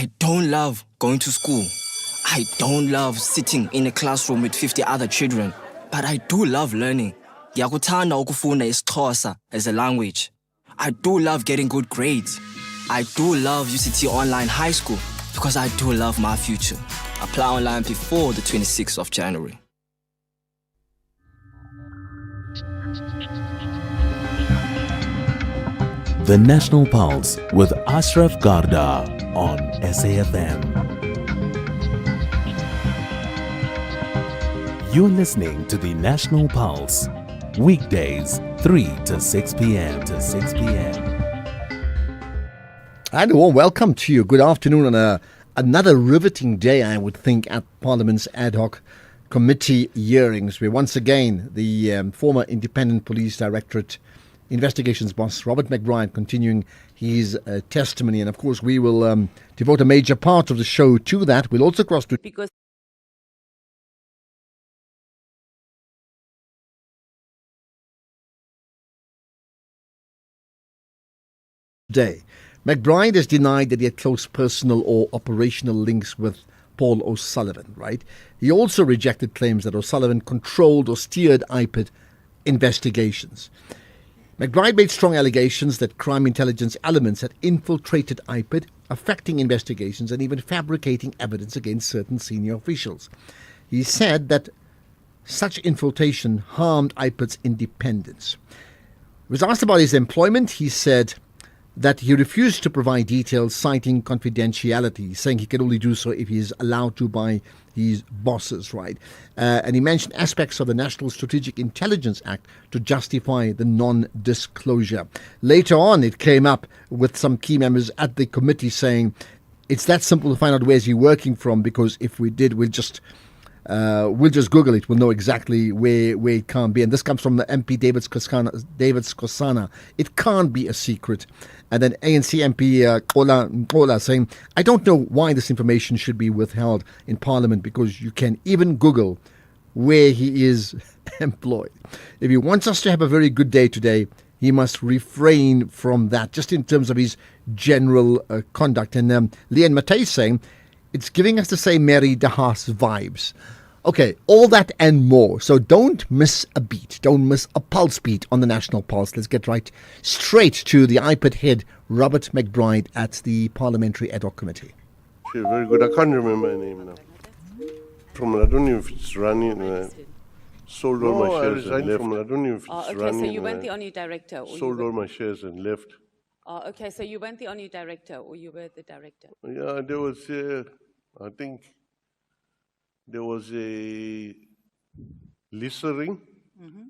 I don't love going to school. I don't love sitting in a classroom with 50 other children. But I do love learning. Ngiyakuthanda ukufunda isiXhosa as a language. I do love getting good grades. I do love UCT Online High School because I do love my future. Apply online before the 26th of January. The National Pulse with Ashraf Garda on SAFM. You're listening to the National Pulse, weekdays 3 to 6 p.m. And a warm welcome to you. Good afternoon on another riveting day, I would think, at Parliament's ad hoc committee hearings, where once again the former Independent Police Directorate Investigations boss, Robert McBride, continuing his testimony. And of course, we will devote a major part of the show to that. We'll also cross to... Because today, McBride has denied that he had close personal or operational links with Paul O'Sullivan, right? He also rejected claims that O'Sullivan controlled or steered IPID investigations. McBride made strong allegations that crime intelligence elements had infiltrated IPID, affecting investigations and even fabricating evidence against certain senior officials. He said that such infiltration harmed IPID's independence. He was asked about his employment. He said that he refused to provide details, citing confidentiality, saying he can only do so if he is allowed to by his bosses, right? And he mentioned aspects of the National Strategic Intelligence Act to justify the non-disclosure. Later on, it came up with some key members at the committee saying it's that simple to find out where's he working from, because if we did, we'll just Google it. We'll know exactly where it can't be. And this comes from the MP David Skosana. It can't be a secret. And then ANC MP Kola saying, I don't know why this information should be withheld in Parliament, because you can even Google where he is employed. If he wants us to have a very good day today, he must refrain from that, just in terms of his general conduct. And Leanne Matei saying, it's giving us the same Mary DeHaas vibes. Okay, all that and more. So don't miss a beat. Don't miss a pulse beat on the National Pulse. Let's get right straight to the IPID head, Robert McBride, at the Parliamentary Ad hoc Committee. Okay, very good. I can't remember her name now. I don't know if it's running. Sold all my shares and left. I don't know if it's running. So you weren't the only director? Or sold all my shares and left. Okay, so you weren't the only director, or you were the director? Yeah, there was, I think, there was a Lisa Ring,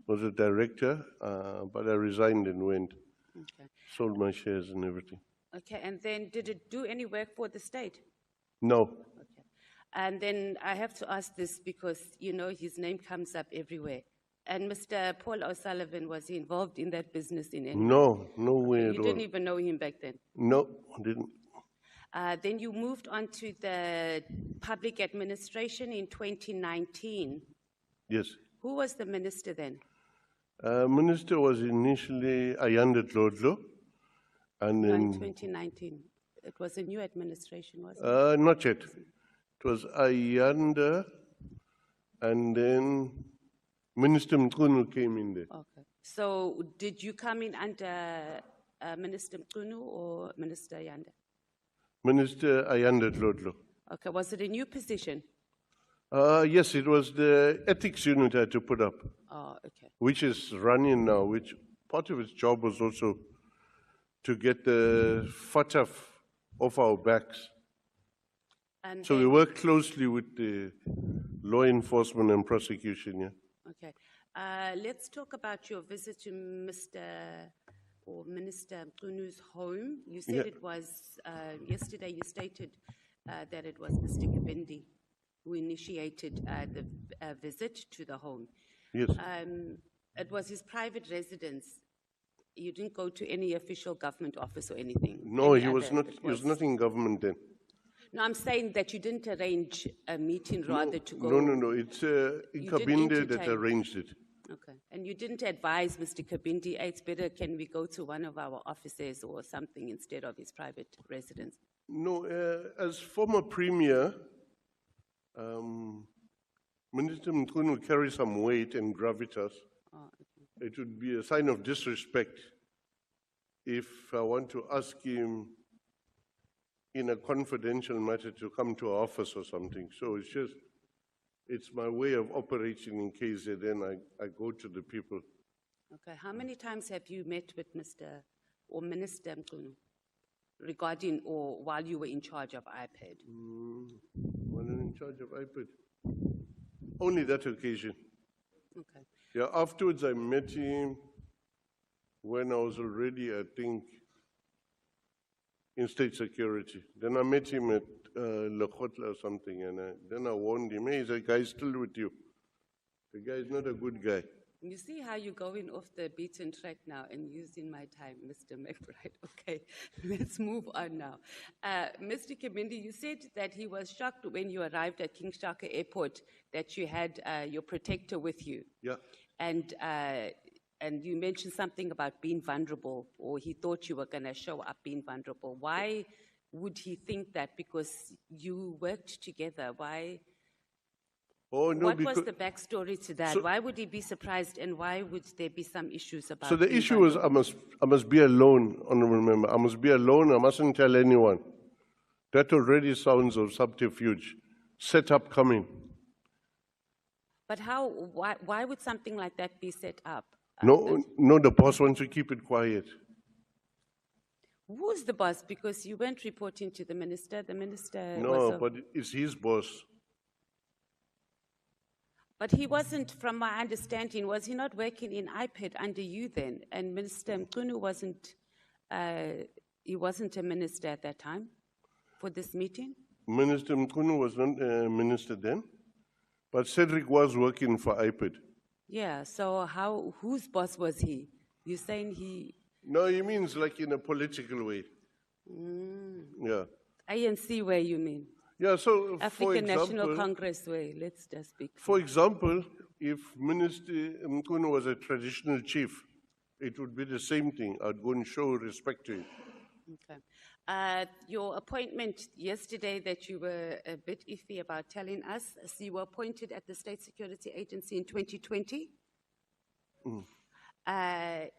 was a director, but I resigned and went. Okay. Sold my shares and everything. Okay, and then did it do any work for the state? No. Okay. And then I have to ask this because, you know, his name comes up everywhere. And Mr. Paul O'Sullivan, was he involved in that business in any way? No, no way at all. You didn't even know him back then? No, I didn't. Then you moved on to the public administration in 2019. Yes. Who was the minister then? Minister was initially Ayanda Dlodlo. And then, in 2019. It was a new administration, wasn't it? Not yet. It was Ayanda, and then Minister Mkunu came in there. Okay. So did you come in under Minister Mkunu or Minister Ayanda? Minister Ayanda Dlodlo. Okay. Was it a new position? Yes, it was the ethics unit I had to put up. Oh, okay. Which is running now, which part of its job was also to get the FATF off our backs. And so we work closely with the law enforcement and prosecution, yeah. Okay. Let's talk about your visit to Minister Mkunu's home. You said it was, yesterday you stated that it was Mr. Kabindi who initiated the visit to the home. Yes. It was his private residence. You didn't go to any official government office or anything? No, he was not in government then. No, I'm saying that you didn't arrange a meeting rather to go... No. It's Kabinde that arranged it. Okay. And you didn't advise Mr. Kabindi, hey, it's better, can we go to one of our offices or something instead of his private residence? No, as former premier, Minister Mkhunu will carry some weight and gravitas. It would be a sign of disrespect if I want to ask him in a confidential matter to come to our office or something. So it's my way of operating in KZN. I go to the people. Okay, how many times have you met with Mr. or Minister Mkhunu regarding or while you were in charge of IPAD? When I'm in charge of IPAD? Only that occasion. Okay. Yeah, afterwards I met him when I was already, I think, in state security. Then I met him at Lekgotla or something, and then I warned him, hey, is that guy still with you? The guy is not a good guy. You see how you're going off the beaten track now and using my time, Mr. McBride. Okay, let's move on now. Mr. Kimindi, you said that he was shocked when you arrived at King Shaka Airport that you had your protector with you. Yeah. And you mentioned something about being vulnerable, or he thought you were going to show up being vulnerable. Why would he think that? Because you worked together. Why? Oh, no, What was the backstory to that? So, why would he be surprised, and why would there be some issues about? So the being issue was I must be alone, honorable member. I must be alone. I mustn't tell anyone. That already sounds of subterfuge. Set up coming. But how? Why would something like that be set up? No, the boss wants to keep it quiet. Who's the boss? Because you weren't reporting to the minister. The minister No, but it's his boss. But he wasn't, from my understanding, was he not working in IPAD under you then? And Minister Mkhunu wasn't, he wasn't a minister at that time for this meeting? Minister Mkhunu was not a minister then, but Cedric was working for IPAD. Yeah, so whose boss was he? You're saying he... No, he means like in a political way. Yeah. ANC way, you mean? Yeah, so African National Congress way, let's just speak. For example, if Minister Mkhunu was a traditional chief, it would be the same thing. I'd go and show respect to him. Okay. Your appointment yesterday that you were a bit iffy about telling us, so you were appointed at the State Security Agency in 2020.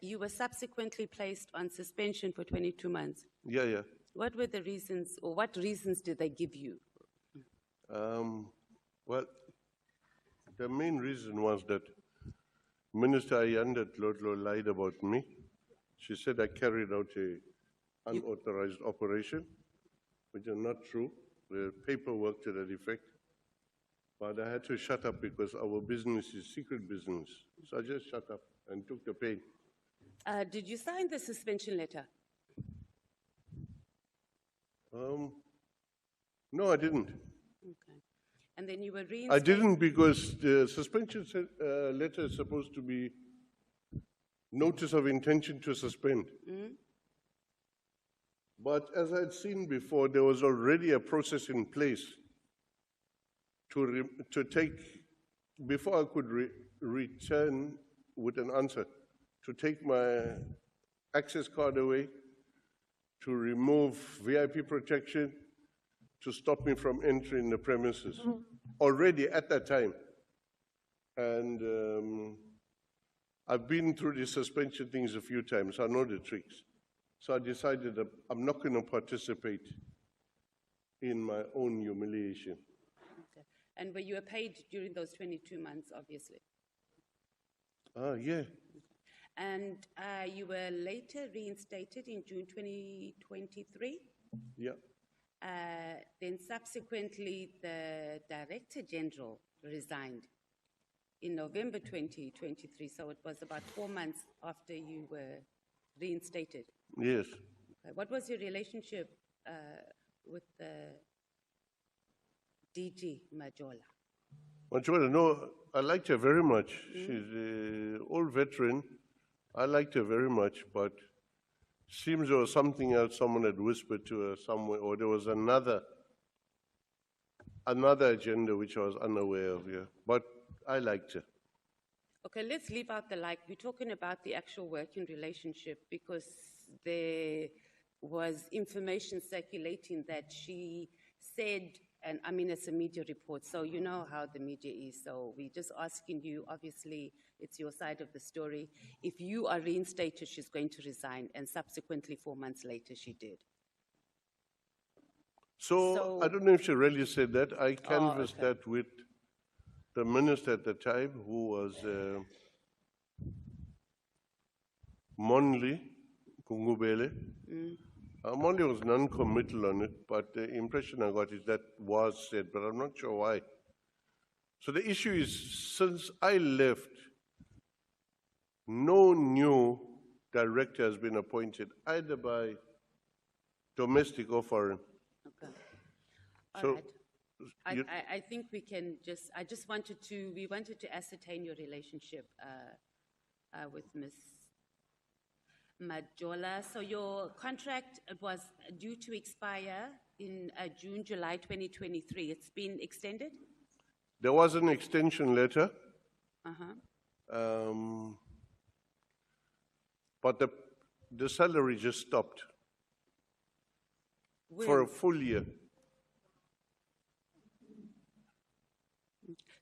You were subsequently placed on suspension for 22 months. Yeah. What were the reasons, or what reasons did they give you? Well, the main reason was that Minister Ayanda Tlotlo lied about me. She said I carried out an unauthorized operation, which is not true. The paperwork to that effect. But I had to shut up because our business is secret business. So I just shut up and took the pain. Did you sign the suspension letter? No, I didn't. Okay. And then you were reinstated? I didn't because the suspension letter is supposed to be notice of intention to suspend. But as I had seen before, there was already a process in place to take, before I could return with an answer, to take my access card away, to remove VIP protection, to stop me from entering the premises, already at that time. And I've been through the suspension things a few times. I know the tricks. So I decided that I'm not going to participate in my own humiliation. Okay. And were you paid during those 22 months, obviously? Yeah. And you were later reinstated in June 2023? Yeah. Then subsequently, the Director General resigned in November 2023, so it was about 4 months after you were reinstated. Yes. Okay. What was your relationship with the DG Majola? Majola, no, I liked her very much. She's an old veteran. I liked her very much, but seems there was something else someone had whispered to her somewhere, or there was another agenda which I was unaware of, yeah. But I liked her. Okay, let's leave out the like. We're talking about the actual working relationship, because there was information circulating that she said, and I mean, it's a media report, so you know how the media is. So we're just asking you, obviously, it's your side of the story. If you are reinstated, she's going to resign, and subsequently 4 months later, she did. So I don't know if she really said that. I canvassed that with the minister at the time, who was Monli Kungubele. Monli was non-committal on it, but the impression I got is that was said, but I'm not sure why. So the issue is, since I left, no new director has been appointed, either by domestic or foreign. Okay. All So right. I think we can just, we wanted to ascertain your relationship with Ms. Majola. So your contract was due to expire in June, July 2023. It's been extended? there was an extension letter, but the salary just stopped for a full year.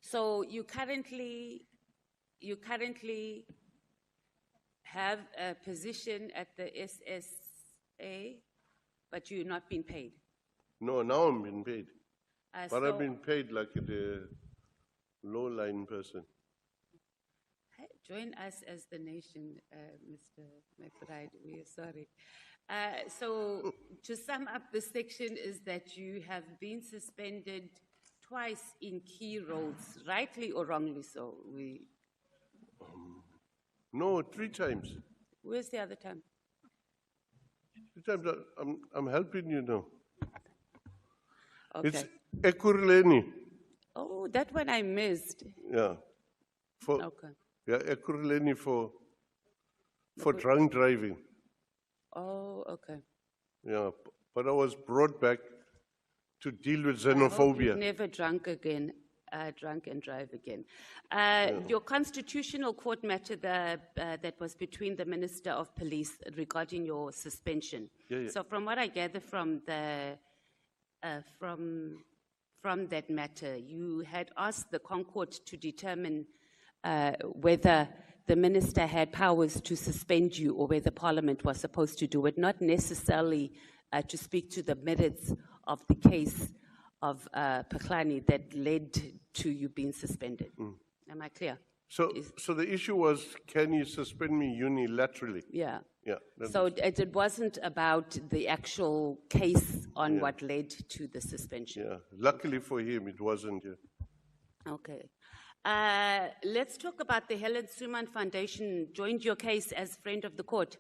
So you currently have a position at the SSA, but you're not being paid. No, now I'm being paid. But So- I've been paid like the low-line person. Hey, join us as the nation, Mr. McBride. We are sorry. So to sum up, the section is that you have been suspended twice in key roles, rightly or wrongly so. No, 3 times. Where's the other time? 3 times I'm helping you now. Okay. It's Ekurhuleni. Oh, that one I missed. Yeah. Okay. Yeah, Ekurhuleni for drunk driving. Oh, okay. Yeah, but I was brought back to deal with I hope xenophobia. you've never drunk and drive again. Your constitutional court matter that was between the Minister of Police regarding your suspension. Yeah. So from what I gather from the from that matter, you had asked the Concourt to determine whether the minister had powers to suspend you or whether Parliament was supposed to do it, not necessarily to speak to the merits of the case of Paklani that led to you being suspended. Am I clear? So the issue was, can you suspend me unilaterally? Yeah. Yeah. So it wasn't about the actual case on what led to the suspension. Yeah. Luckily for him, it wasn't. Yeah. Okay. Let's talk about the Helen Suzman Foundation joined your case as friend of the court.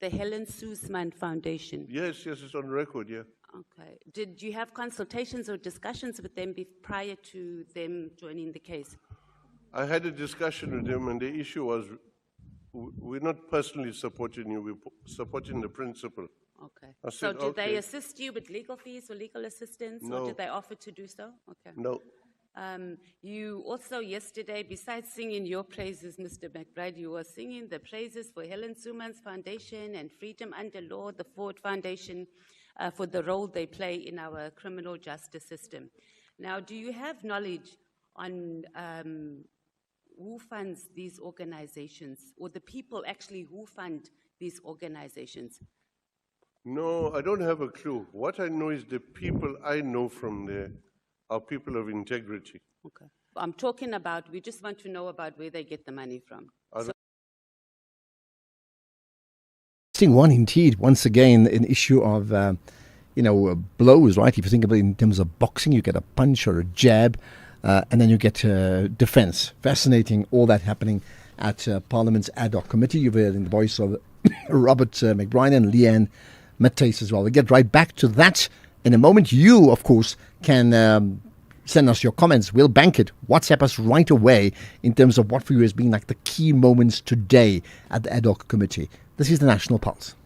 The Helen Suzman Foundation. Yes, it's on record, yeah. Okay. Did you have consultations or discussions with them prior to them joining the case? I had a discussion with them, and the issue was, we're not personally supporting you, we're supporting the principle. Okay. I So said, did they okay. assist you with legal fees or legal assistance? No. Or did they offer to do so? Okay. No. You also yesterday, besides singing your praises, Mr. McBride, you were singing the praises for Helen Suzman's Foundation and Freedom Under Law, the Ford Foundation, for the role they play in our criminal justice system. Now, do you have knowledge on who funds these organizations, or the people actually who fund these organizations? No, I don't have a clue. What I know is the people I know from there are people of integrity. Okay. I'm talking about, we just want to know about where they get the money from. Interesting one indeed. Once again, an issue of, blows, right? If you think about it in terms of boxing, you get a punch or a jab, and then you get defense. Fascinating, all that happening at Parliament's ad hoc committee. You've heard in the voice of Robert McBride and Leanne Matthys as well. We'll get right back to that in a moment. You, of course, can send us your comments. We'll bank it. WhatsApp us right away in terms of what for you has been like the key moments today at the ad hoc committee. This is the National Pulse.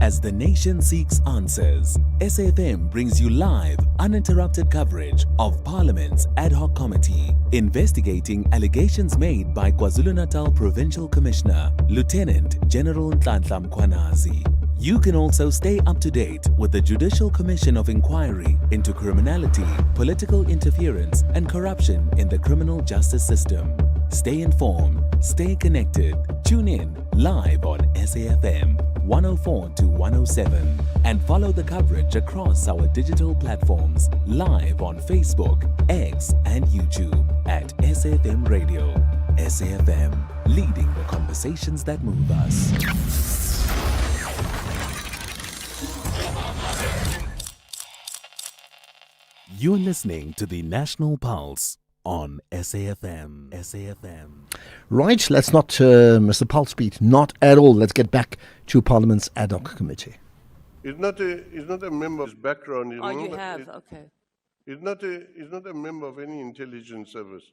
As the nation seeks answers, SAFM brings you live, uninterrupted coverage of Parliament's ad hoc committee investigating allegations made by KwaZulu-Natal Provincial Commissioner Lieutenant General Nhlanhla Mkhwanazi. You can also stay up to date with the Judicial Commission of Inquiry into Criminality, Political Interference and Corruption in the Criminal Justice System. Stay informed, stay connected. Tune in live on SAFM 104 to 107 and follow the coverage across our digital platforms live on Facebook, X and YouTube at SAFM Radio. SAFM, leading the conversations that move us. You're listening to the National Pulse on SAFM. SAFM. Right, let's not miss the pulse beat. Not at all. Let's get back to Parliament's ad hoc committee. He's not a member of his background. Oh, you have, okay. He's not a member of any intelligence service.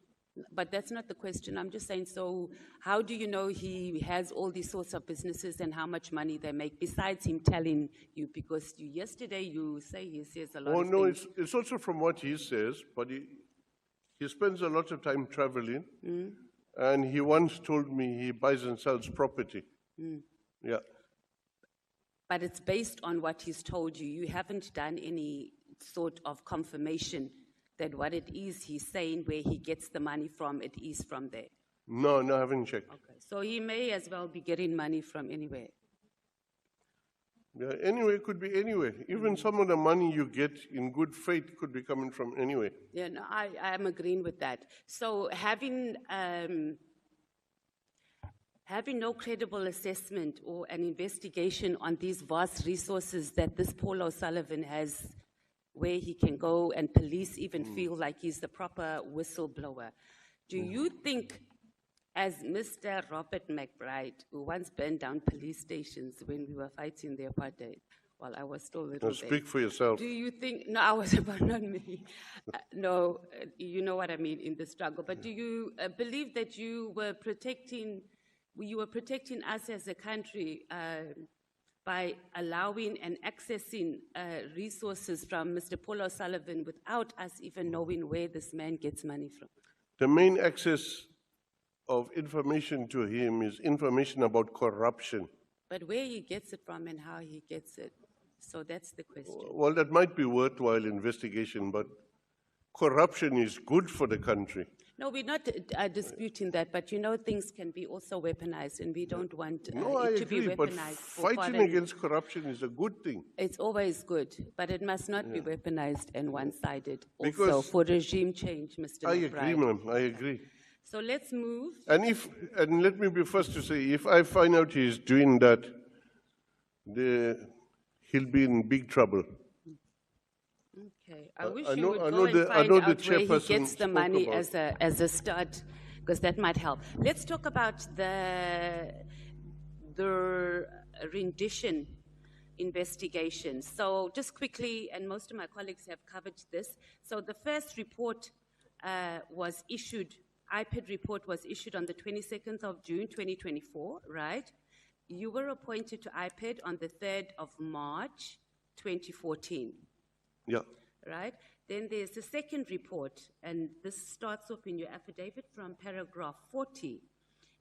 But that's not the question. I'm just saying, so how do you know he has all these sorts of businesses and how much money they make, besides him telling you? Because yesterday you say he says a lot of no, things. it's also from what he says, but he spends a lot of time traveling, and he once told me he buys and sells property. Yeah. But it's based on what he's told you. You haven't done any sort of confirmation that what it is he's saying, where he gets the money from, it is from there. No, I haven't checked. Okay, so he may as well be getting money from anywhere. Yeah, anyway, it could be anywhere. Even some of the money you get in good faith could be coming from anywhere. Yeah, no, I'm agreeing with that. So having no credible assessment or an investigation on these vast resources that this Paul O'Sullivan has, where he can go and police even feel like he's the proper whistleblower. Do you think, as Mr. Robert McBride, who once burned down police stations when we were fighting the apartheid, while I was still little. Speak for yourself. Do you think, no, I was about, not me. No, you know what I mean in the struggle. But do you believe that you were protecting us as a country by allowing and accessing resources from Mr. Paul O'Sullivan without us even knowing where this man gets money from? The main access of information to him is information about corruption. But where he gets it from and how he gets it, so that's the question. Well, that might be worthwhile investigation, but corruption is good for the country. No, we're not disputing that, but you know things can be also weaponized, and we don't want I it to be agree, but weaponized. for fighting foreign- against corruption is a good thing. It's always good, but it must not be weaponized and one-sided. Also, Because- for regime change, Mr. I McBride. agree, ma'am, I agree. So let's move. And let me be first to say, if I find out he's doing that, he'll be in big trouble. Okay, I wish I you know- would I go know and the- I find know the out where he chairperson gets the spoke money about- as a start, because that might help. Let's talk about the rendition investigation. So just quickly, and most of my colleagues have covered this. So the first report was issued, IPED report was issued on the 22nd of June, 2024, right? You were appointed to IPED on the 3rd of March, 2014. Yeah. Right? Then there's the second report, and this starts off in your affidavit from paragraph 40.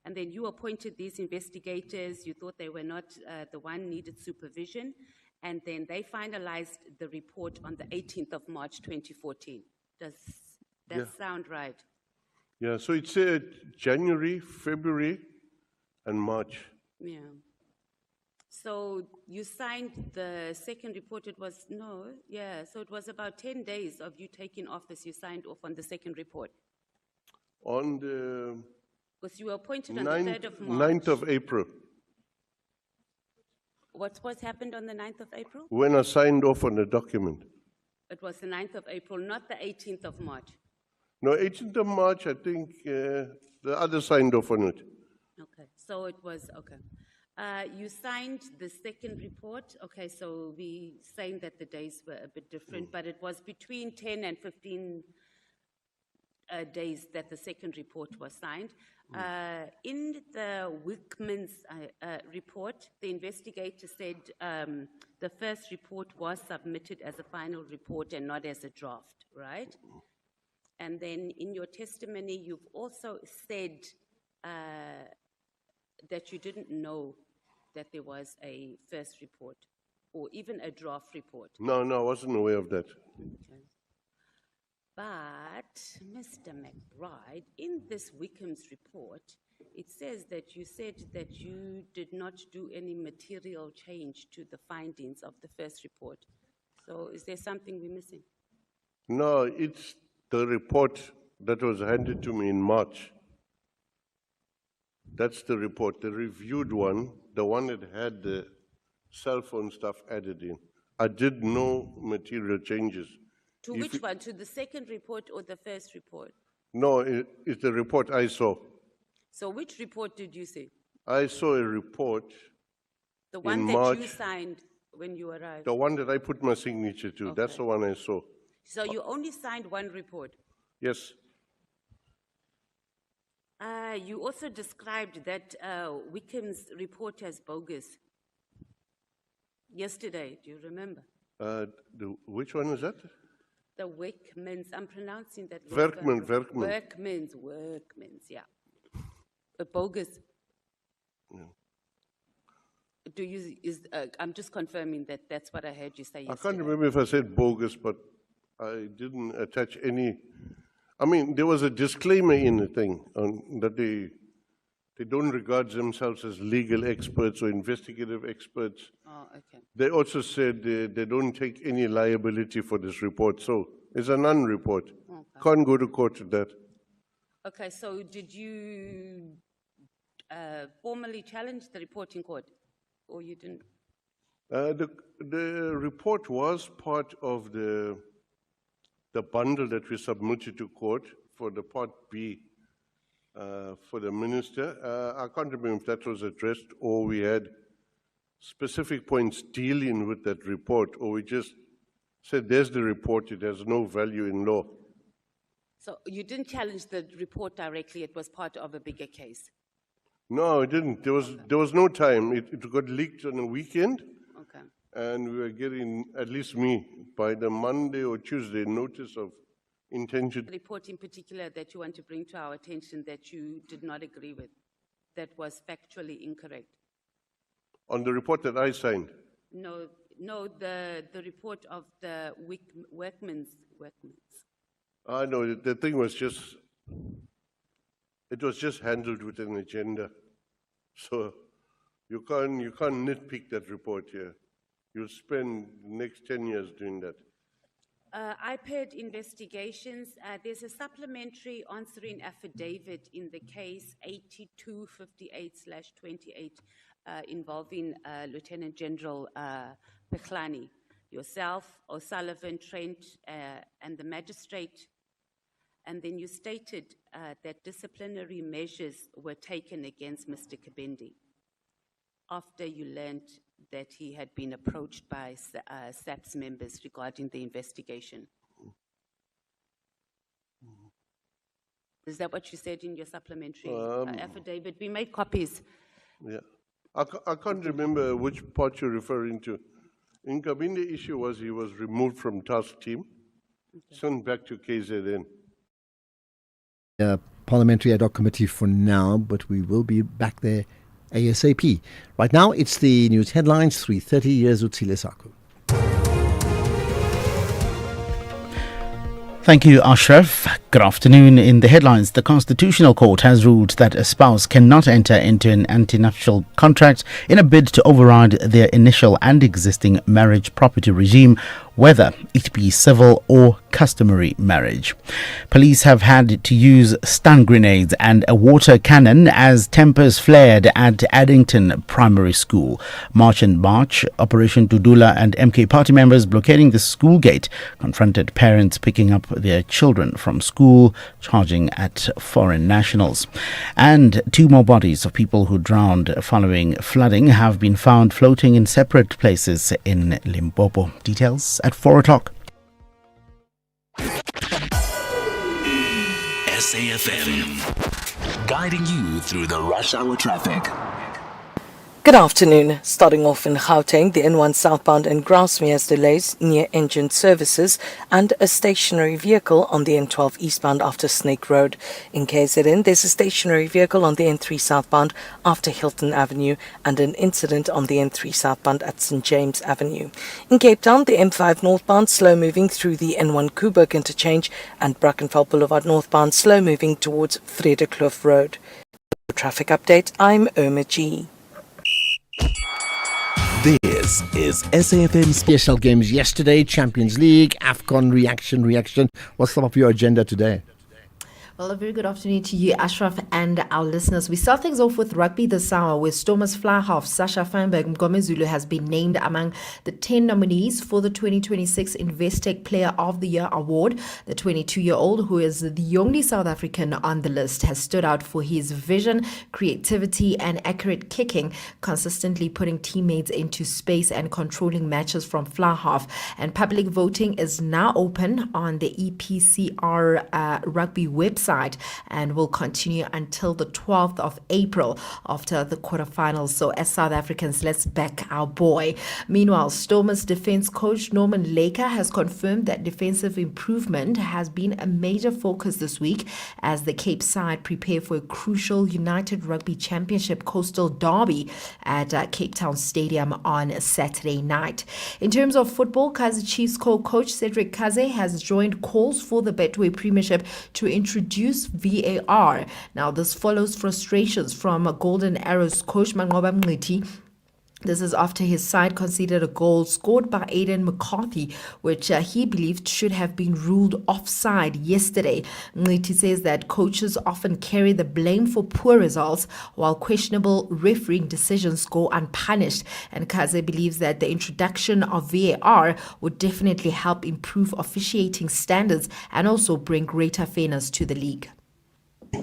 And then you appointed these investigators, you thought they were not the one needed supervision, and then they finalized the report on the 18th of March 2014. Does that sound right? Yeah, so it's January, February, and March. Yeah. So you signed the second report, so it was about 10 days of you taking office, you signed off on the second report. On the Because you were appointed on the 3rd of March. 9th of April, What happened on the 9th of April? when I signed off on the document. It was the 9th of April, not the 18th of March. No, 18th of March, I think the other signed off on it. Okay, so it was, okay. You signed the second report. Okay, so we saying that the days were a bit different, but it was between 10 and 15 days that the second report was signed. In the Wickman's report, the investigator said the first report was submitted as a final report and not as a draft, right? And then in your testimony, you've also said that you didn't know that there was a first report or even a draft report. No, I wasn't aware of that. Okay. But, Mr. McBride, in this Wickham's report, it says that you said that you did not do any material change to the findings of the first report. So is there something we're missing? No, it's the report that was handed to me in March. That's the report, the reviewed one, the one that had the cell phone stuff added in. I did no material changes. To which one? To the second report or the first report? No, it's the report I saw. So which report did you see? I saw a report. The one in that March, you signed when you arrived? The one that I put my signature to. Okay. That's the one I saw. So you only signed one report? Yes. You also described that Wickham's report as bogus. Yesterday, do you remember? Which one is that? The Wickmans, I'm pronouncing that. Werkmans, Workmans, yeah. Bogus. Yeah. I'm just confirming that that's what I heard you say yesterday. I can't remember if I said bogus, but I didn't attach any. I mean, there was a disclaimer in the thing that they don't regard themselves as legal experts or investigative experts. Oh, okay. They also said they don't take any liability for this report. So it's a non-report. Okay. Can't go to court with that. Okay, so did you formally challenge the report in court, or you didn't? The report was part of the bundle that we submitted to court for the Part B for the minister. I can't remember if that was addressed or we had specific points dealing with that report, or we just said there's the report, it has no value in law. So you didn't challenge the report directly, it was part of a bigger case? No, it didn't. There was no time. It got leaked on a weekend. Okay. And we were getting, at least me, by the Monday or Tuesday, notice of intention. The report in particular that you want to bring to our attention that you did not agree with, that was factually incorrect? On the report that I signed? No, the report of the Workmans. I know, the thing was just, it was just handled with an agenda. So you can't nitpick that report here. You'll spend the next 10 years doing that. IPED investigations, there's a supplementary answering affidavit in the case 8258/28 involving Lieutenant General Pehlani, yourself, O'Sullivan, Trent, and the magistrate. And then you stated that disciplinary measures were taken against Mr. Kabendi after you learned that he had been approached by SAPS members regarding the investigation. Is that what you said in your supplementary affidavit? We made copies. Yeah. I can't remember which part you're referring to. In Kabendi issue was he was removed from task team, sent back to KZN. Parliamentary Ad Hoc Committee for now, but we will be back there ASAP. Right now, it's the news headlines, 3:30 years Utsile Saku. Thank you, Ashraf. Good afternoon. In the headlines, the Constitutional Court has ruled that a spouse cannot enter into an antenuptial contract in a bid to override their initial and existing marriage property regime, whether it be civil or customary marriage. Police have had to use stun grenades and a water cannon as tempers flared at Addington Primary School. March and March, Operation Dudula and MK Party members blockading the school gate confronted parents picking up their children from school, charging at foreign nationals. And 2 more bodies of people who drowned following flooding have been found floating in separate places in Limpopo. Details at 4 o'clock. SAFM, guiding you through the rush hour traffic. Good afternoon. Starting off in Gauteng, the N1 southbound in Grassmere has delays near engine services and a stationary vehicle on the N12 eastbound after Snake Road. In KZN, there's a stationary vehicle on the N3 southbound after Hilton Avenue and an incident on the N3 southbound at St. James Avenue. In Cape Town, the M5 northbound slow moving through the N1 Kuburg interchange and Brackenfell Boulevard northbound slow moving towards Vredekloof Road. For traffic update, I'm Irma G. This is SAFM's PSL games yesterday, Champions League, AFCON reaction. What's some of your agenda today? Well, a very good afternoon to you, Ashraf, and our listeners. We start things off with rugby this hour, where Stormers fly half Sasha Feinberg Mgomezulu has been named among the 10 nominees for the 2026 Investec Player of the Year award. The 22-year-old, who is the only South African on the list, has stood out for his vision, creativity, and accurate kicking, consistently putting teammates into space and controlling matches from fly half. And public voting is now open on the EPCR rugby website and will continue until the 12th of April after the quarterfinals. So as South Africans, let's back our boy. Meanwhile, Stormers defense coach Norman Laker has confirmed that defensive improvement has been a major focus this week as the Cape side prepare for a crucial United Rugby Championship Coastal Derby at Cape Town Stadium on Saturday night. In terms of football, Kaizer Chiefs co-coach Cedric Kaze has joined calls for the Betway Premiership to introduce VAR. Now, this follows frustrations from Golden Arrows coach Manqoba Mngqithi. This is after his side conceded a goal scored by Aidan McCarthy, which he believed should have been ruled offside yesterday. Mngqithi says that coaches often carry the blame for poor results, while questionable refereeing decisions go unpunished. And Kaze believes that the introduction of VAR would definitely help improve officiating standards and also bring greater fairness to the league.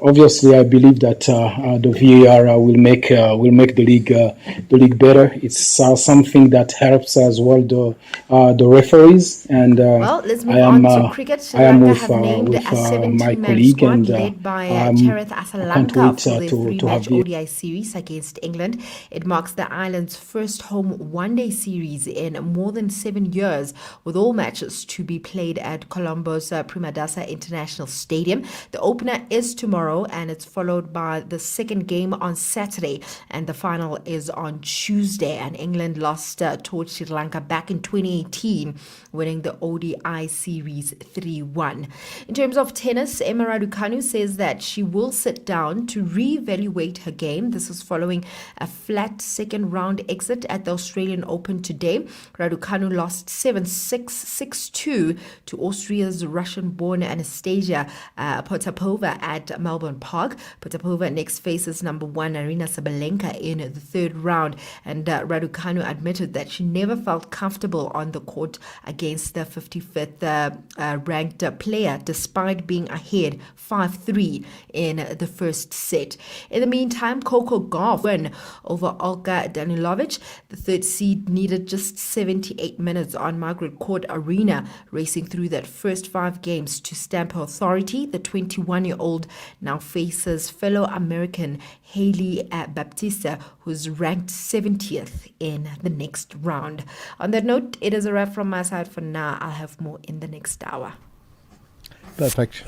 Obviously, I believe that the VAR will make the league better. It's something that helps as well the referees. And well, let's move on to cricket. Sri Lanka have named a 17-man squad led by Charith Asalanka for the three-match ODI series against England. It marks the island's first home one-day series in more than 7 years, with all matches to be played at Colombo's Primadasa International Stadium. The opener is tomorrow, and it's followed by the second game on Saturday, and the final is on Tuesday. And England lost towards Sri Lanka back in 2018, winning the ODI series 3-1. In terms of tennis, Emma Raducanu says that she will sit down to re-evaluate her game. This is following a flat second round exit at the Australian Open today. Raducanu lost 7-6, 6-2 to Austria's Russian-born Anastasia Potapova at Melbourne Park. Potapova next faces number one Arina Sabalenka in the third round, and Raducanu admitted that she never felt comfortable on the court against the 55th ranked player, despite being ahead 5-3 in the first set. In the meantime, Coco Gauff win over Olga Danilovic. The third seed needed just 78 minutes on Margaret Court Arena, racing through that first 5 games to stamp her authority. The 21-year-old now faces fellow American Hailey Baptista, who's ranked 70th in the next round. On that note, it is a wrap from my side for now. I'll have more in the next hour. Perfect.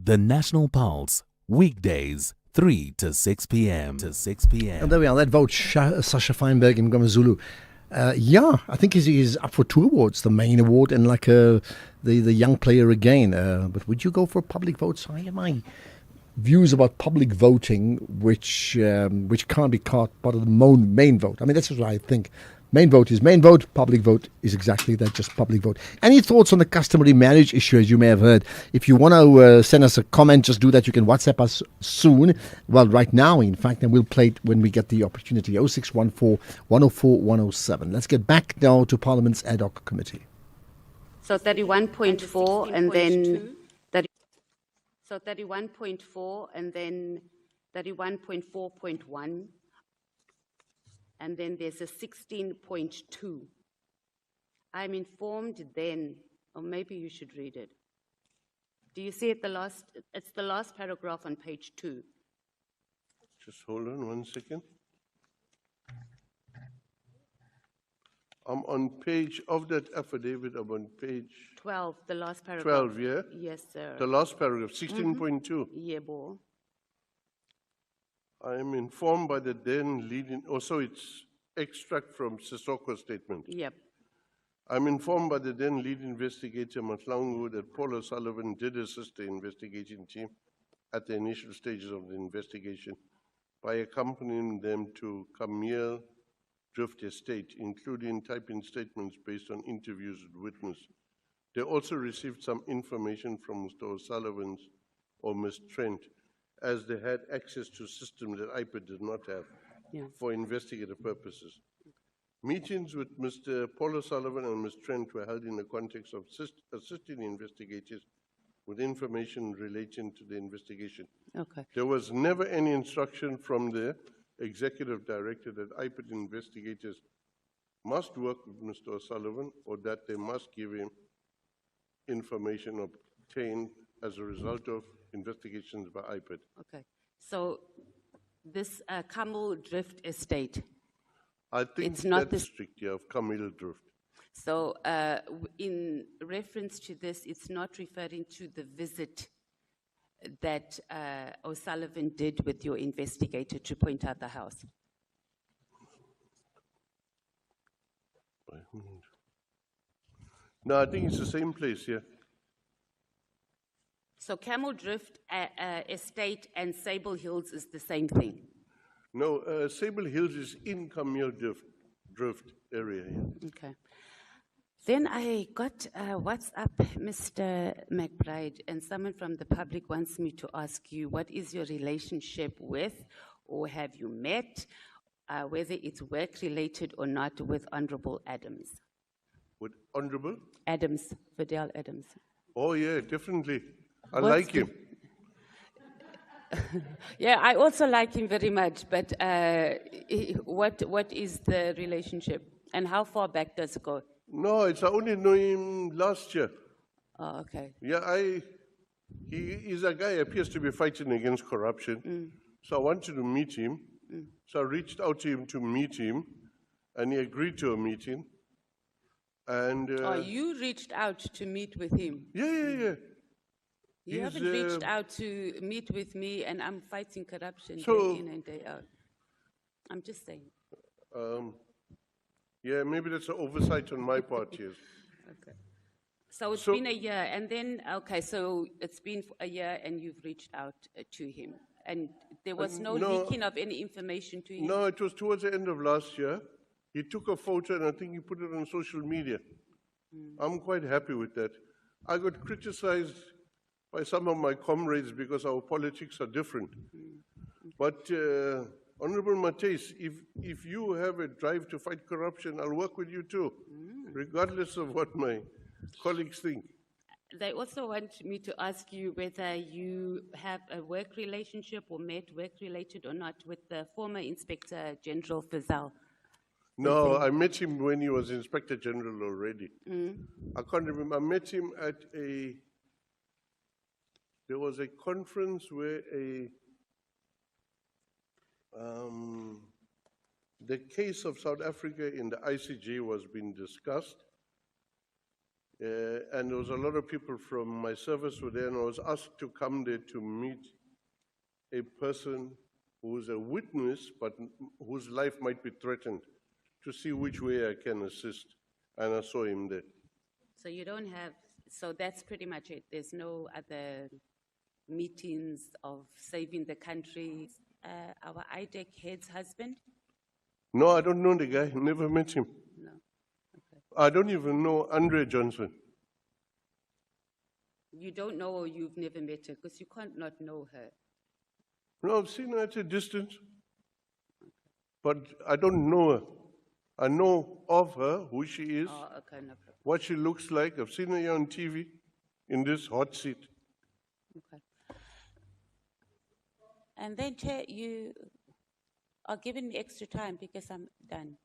The National Pulse, weekdays 3 to 6 p.m. And there we are. That vote, Sasha Feinberg and Mgomezulu. I think he's up for 2 awards, the main award and the young player again. But would you go for a public vote? So my views about public voting, which can't be part of the main vote. I mean, that's what I think. Main vote is main vote. Public vote is exactly that, just public vote. Any thoughts on the customary marriage issue, as you may have heard? If you want to send us a comment, just do that. You can WhatsApp us soon. Well, right now, in fact, and we'll play it when we get the opportunity. 0614 104 107. Let's get back now to Parliament's ad hoc committee. So 31.4 and then 31.4 and then 31.4.1 And then there's a 16.2. I'm informed then, or maybe you should read it. Do you see it it's the last paragraph on page 2. Just hold on 1 second. I'm on page of that affidavit, I'm on page 12, the last paragraph. 12, yeah? Yes, sir. The last paragraph, 16.2. Yeah, bo. I am informed by the then leading, also it's extract from Sissoko's statement. Yep. I'm informed by the then lead investigator, Matlangu, that Paul O'Sullivan did assist the investigation team at the initial stages of the investigation by accompanying them to Camille Drift Estate, including typing statements based on interviews with witnesses. They also received some information from Mr. O'Sullivan's or Ms. Trent, as they had access to systems that IPA did not have for investigative purposes. Meetings with Mr. Paul O'Sullivan and Ms. Trent were held in the context of assisting investigators with information relating to the investigation. Okay. There was never any instruction from the executive director that IPID investigators must work with Mr. O'Sullivan or that they must give him information obtained as a result of investigations by IPID. Okay. So this Camel Drift Estate, I think it's not that's strict, yeah, of Camille Drift. So in reference to this, it's not referring to the visit that O'Sullivan did with your investigator to point out the house. No, I think it's the same place, yeah. So Camel Drift Estate and Sable Hills is the same thing? No, Sable Hills is in Camille Drift area, yeah. Okay. Then I got WhatsApp, Mr. McBride, and someone from the public wants me to ask you, what is your relationship with, or have you met, whether it's work-related or not, with Honorable Adams? With Honorable? Adams, Fidel Adams. Oh, yeah, definitely. I like him. Yeah, I also like him very much, but what is the relationship, and how far back does it go? No, I only know him last year. Oh, okay. Yeah, he is a guy who appears to be fighting against corruption. So I wanted to meet him. So I reached out to him to meet him, and he agreed to a meeting. And you reached out to meet with him? Yeah. You haven't reached out to meet with me, and I'm fighting corruption day in and day out. I'm just saying. Yeah, maybe that's an oversight on my part, yes. Okay. So it's been a year, and then, okay, so it's been a year, and you've reached out to him. And there was no leaking of any information to him? No, it was towards the end of last year. He took a photo, and I think he put it on social media. I'm quite happy with that. I got criticized by some of my comrades because our politics are different. But Honorable Mateus, if you have a drive to fight corruption, I'll work with you too, regardless of what my colleagues think. They also want me to ask you whether you have a work relationship or met work-related or not with the former Inspector General Fazal. No, I met him when he was Inspector General already. I can't remember. I met him at there was a conference where the case of South Africa in the ICJ was being discussed. And there was a lot of people from my service were there, and I was asked to come there to meet a person who is a witness, but whose life might be threatened, to see which way I can assist. And I saw him there. So you don't have, so that's pretty much it. There's no other meetings of saving the country. Our IDEC head's husband? No, I don't know the guy. Never met him. No. Okay. I don't even know Andre Johnson. You don't know, or you've never met her, because you can't not know her. No, I've seen her at a distance, but I don't know her. I know of her, who she is, Oh, okay, no problem. what she looks like. I've seen her here on TV in this hot seat. Okay. And then, Chair, are giving me extra time because I'm done.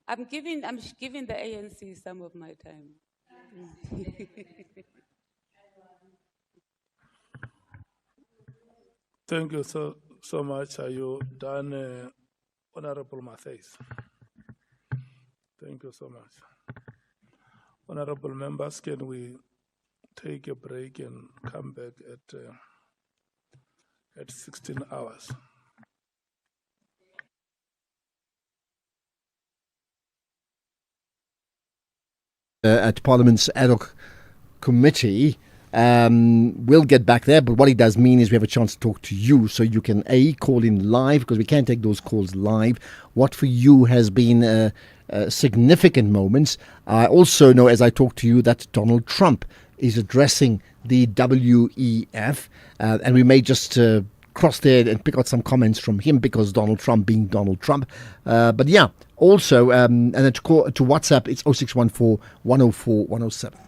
I'm giving the ANC some of my time. Thank you so much. Are you done, Honorable Matthews? Thank you so much. Honorable members, can we take a break and come back at 16 hours? At Parliament's ad hoc committee. We'll get back there, but what it does mean is we have a chance to talk to you, so you can call in live, because we can't take those calls live. What for you has been significant moments? I also know, as I talk to you, that Donald Trump is addressing the WEF, and we may just cross there and pick out some comments from him, because Donald Trump being Donald Trump. But yeah, also, and then to WhatsApp, it's 0614 104 107.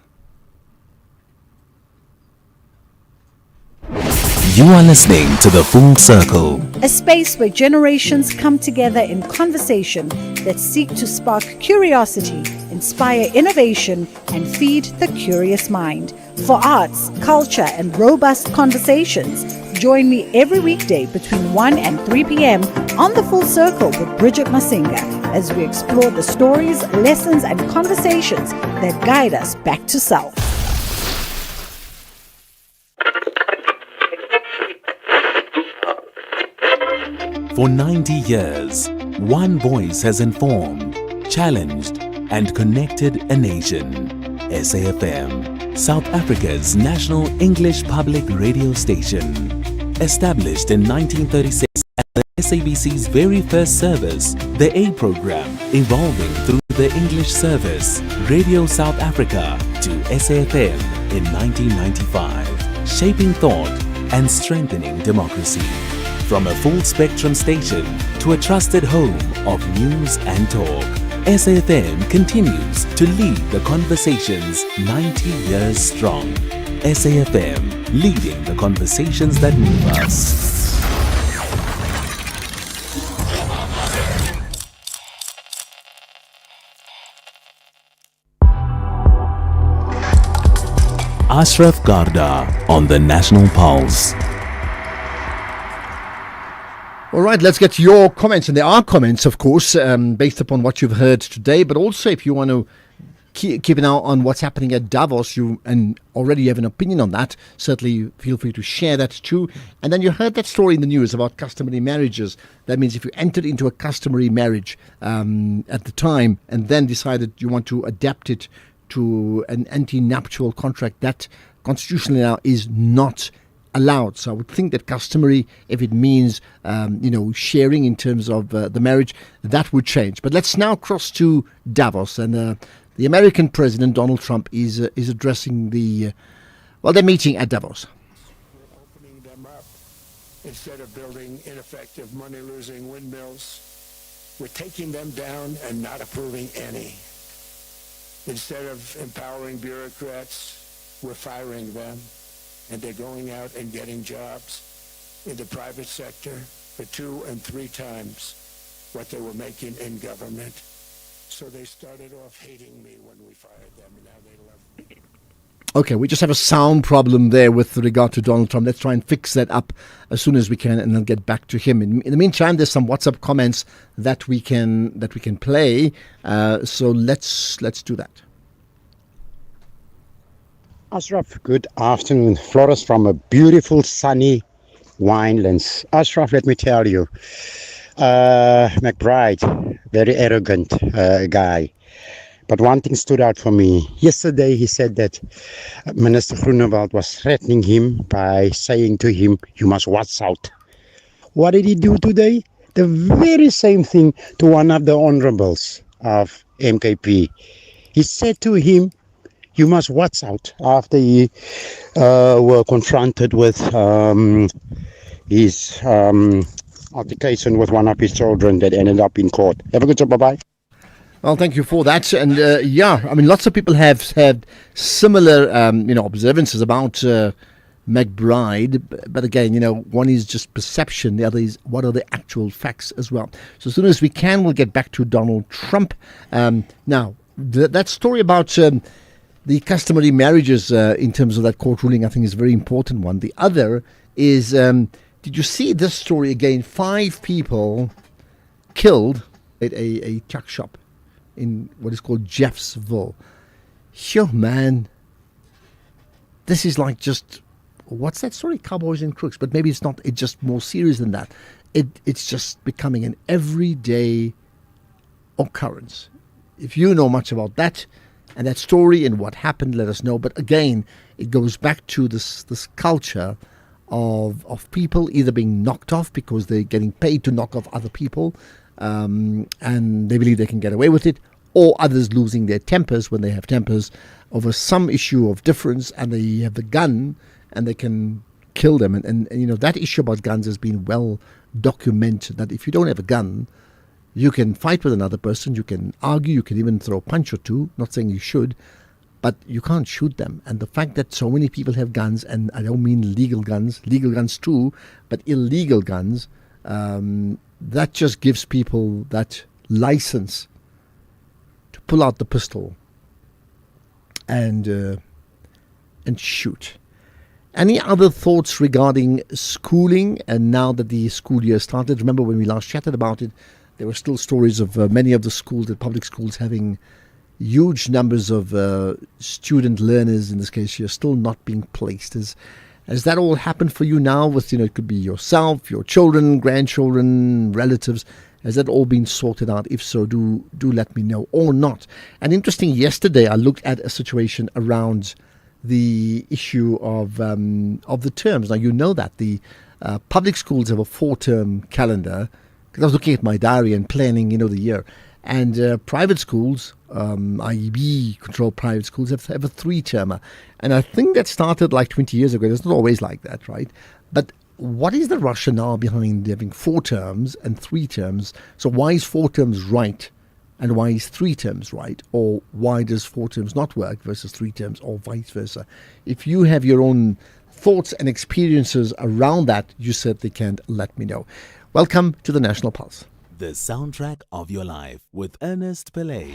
You are listening to The Full Circle, a space where generations come together in conversation that seek to spark curiosity, inspire innovation, and feed the curious mind. For arts, culture, and robust conversations, join me every weekday between 1 and 3 p.m. on The Full Circle with Bridget Masinga as we explore the stories, lessons, and conversations that guide us back to self. For 90 years, one voice has informed, challenged, and connected a nation. SAFM, South Africa's national English public radio station. Established in 1936 as the SABC's very first service, the A program evolving through the English service, Radio South Africa to SAFM in 1995, shaping thought and strengthening democracy. From a full-spectrum station to a trusted home of news and talk, SAFM continues to lead the conversations 90 years strong. SAFM, leading the conversations that move us. Ashraf Garda on the National Pulse. All right, let's get your comments. And there are comments, of course, based upon what you've heard today. But also, if you want to keep an eye on what's happening at Davos, and already have an opinion on that, certainly feel free to share that too. And then you heard that story in the news about customary marriages. That means if you entered into a customary marriage at the time and then decided you want to adapt it to an anti-nuptial contract, that constitutionally now is not allowed. So I would think that customary, if it means sharing in terms of the marriage, that would change. But let's now cross to Davos, and the American president Donald Trump is addressing their meeting at Davos. We're opening them up instead of building ineffective money-losing windmills. We're taking them down and not approving any. Instead of empowering bureaucrats, we're firing them. And they're going out and getting jobs in the private sector for 2 and 3 times what they were making in government. So they started off hating me when we fired them, and now they love me. Okay, we just have a sound problem there with regard to Donald Trump. Let's try and fix that up as soon as we can, and then get back to him. In the meantime, there's some WhatsApp comments that we can play. So let's do that. Ashraf, good afternoon. Flores from a beautiful sunny Winelands. Ashraf, let me tell you, McBride, very arrogant guy. But one thing stood out for me. Yesterday he said that Minister Groenewald was threatening him by saying to him, you must watch out. What did he do today? The very same thing to one of the honorables of MKP. He said to him, you must watch out, after he were confronted with his altercation with one of his children that ended up in court. Have a good job, bye-bye. Well, thank you for that. And lots of people have had similar, observances about McBride. But again, one is just perception. The other is what are the actual facts as well. So as soon as we can, we'll get back to Donald Trump. Now, that story about the customary marriages in terms of that court ruling, I think is a very important one. The other is, did you see this story again? 5 people killed at a tuck shop in what is called Jeffsville. Sure, man. This is like just, what's that story? Cowboys and crooks. But maybe it's not, it's just more serious than that. It's just becoming an everyday occurrence. If you know much about that and that story and what happened, let us know. But again, it goes back to this culture of people either being knocked off because they're getting paid to knock off other people, and they believe they can get away with it, or others losing their tempers when they have tempers over some issue of difference, and they have the gun and they can kill them. And that issue about guns has been well documented, that if you don't have a gun, you can fight with another person, you can argue, you can even throw a punch or two, not saying you should, but you can't shoot them. And the fact that so many people have guns, and I don't mean legal guns too, but illegal guns, that just gives people that license to pull out the pistol and shoot. Any other thoughts regarding schooling? And now that the school year started, remember when we last chatted about it, there were still stories of many of the schools, the public schools, having huge numbers of student learners, in this case here, still not being placed. Has that all happened for you now with, it could be yourself, your children, grandchildren, relatives? Has that all been sorted out? If so, do let me know, or not. And interesting, yesterday I looked at a situation around the issue of the terms. Now, you know that the public schools have a 4-term calendar, because I was looking at my diary and planning, the year. And private schools, IEB controlled private schools, have a 3-termer. And I think that started like 20 years ago. It's not always like that, right? But what is the rationale behind having 4 terms and 3 terms? So why is 4 terms right and why is 3 terms right? Or why does 4 terms not work versus 3 terms, or vice versa? If you have your own thoughts and experiences around that, you certainly can let me know. Welcome to the National Pulse. The soundtrack of your life with Ernest Pillay.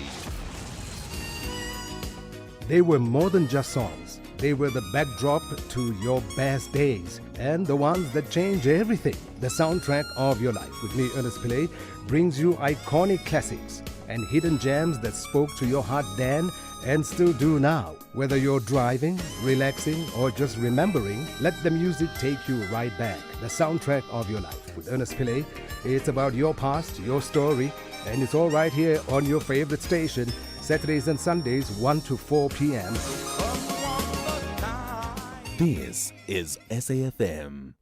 They were more than just songs. They were the backdrop to your best days and the ones that change everything. The soundtrack of your life with me, Ernest Pillay, brings you iconic classics and hidden gems that spoke to your heart then and still do now. Whether you're driving, relaxing, or just remembering, let the music take you right back. The soundtrack of your life with Ernest Pillay. It's about your past, your story, and it's all right here on your favorite station, Saturdays and Sundays, 1 to 4 p.m. This is SAFM.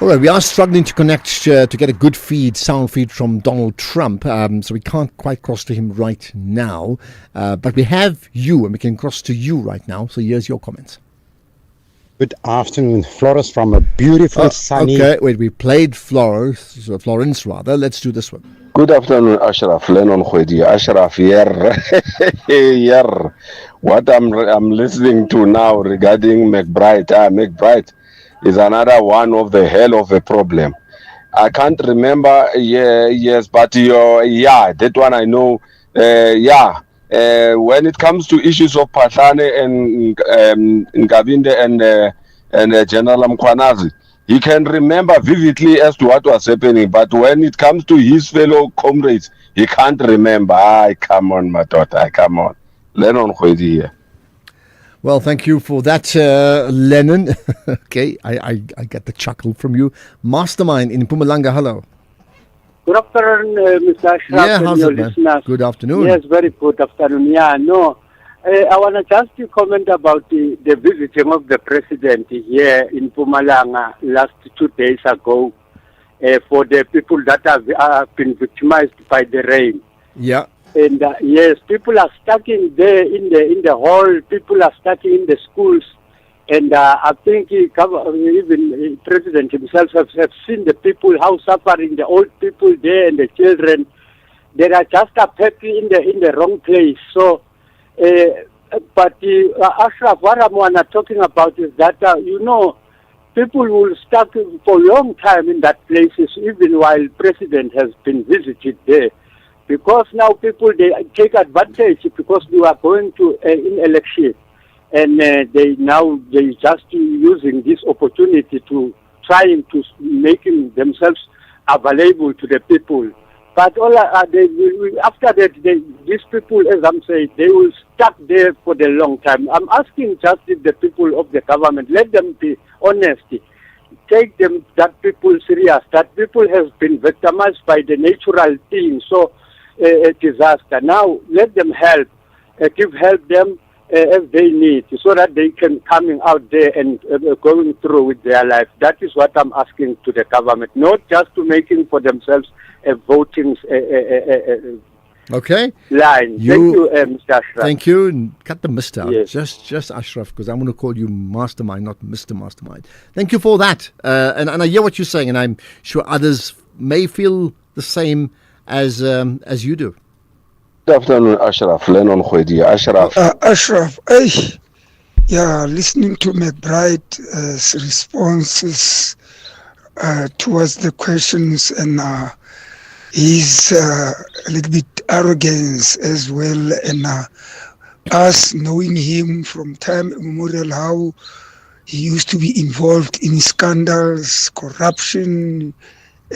All right, we are struggling to connect to get a good sound feed from Donald Trump, so we can't quite cross to him right now. But we have you, and we can cross to you right now. So here's your comments. Good afternoon, Florence from a beautiful sunny... Okay, wait, we played Florence rather. Let's do this one. Good afternoon, Ashraf. Lennon Khwedi. Ashraf, here. What I'm listening to now regarding McBride. McBride is another one of the hell of a problem. I can't remember, yes, but that one I know, when it comes to issues of Patlane and Nkabinde and General Mkwanazi, he can remember vividly as to what was happening, but when it comes to his fellow comrades, he can't remember. Come on, my daughter, come on. Lennon Khwedi here. Well, thank you for that, Lennon. Okay, I get the chuckle from you. Mastermind in Mpumalanga, hello. Good afternoon, Mr. Ashraf, and your listeners. Good afternoon. Yes, very good afternoon. I want to just comment about the visiting of the president here in Mpumalanga last 2 days ago for the people that have been victimized by the rain. Yeah. And yes, people are stuck in the hall. People are stuck in the schools, and I think even President himself have seen the people how suffering, the old people there and the children. They are just apparently in the wrong place. So, but Ashraf, what I'm talking about is that people will stuck for a long time in that places, even while president has been visited there, because now people they take advantage because we are going to in election, and they just using this opportunity to trying to making themselves available to the people. But after that, these people, as I'm saying, they will stuck there for the long time. I'm asking just if the people of the government, let them be honest, take that people serious, that people has been victimized by the natural thing, so a disaster. Now let them help, give help them as they need, so that they can coming out there and going through with their life. That is what I'm asking to the government, not just to making for themselves a voting okay line. Thank you, Mr. Ashraf. Thank you. And cut the Mr. out. Yes. Just Ashraf, because I'm going to call you Mastermind, not Mr. Mastermind. Thank you for that. And I hear what you're saying, and I'm sure others may feel the same as you do. Good afternoon, Ashraf. Lennon Khwedi. Ashraf. Ashraf, listening to McBride's responses towards the questions and his a little bit arrogance as well, and us knowing him from time immemorial, how he used to be involved in scandals, corruption,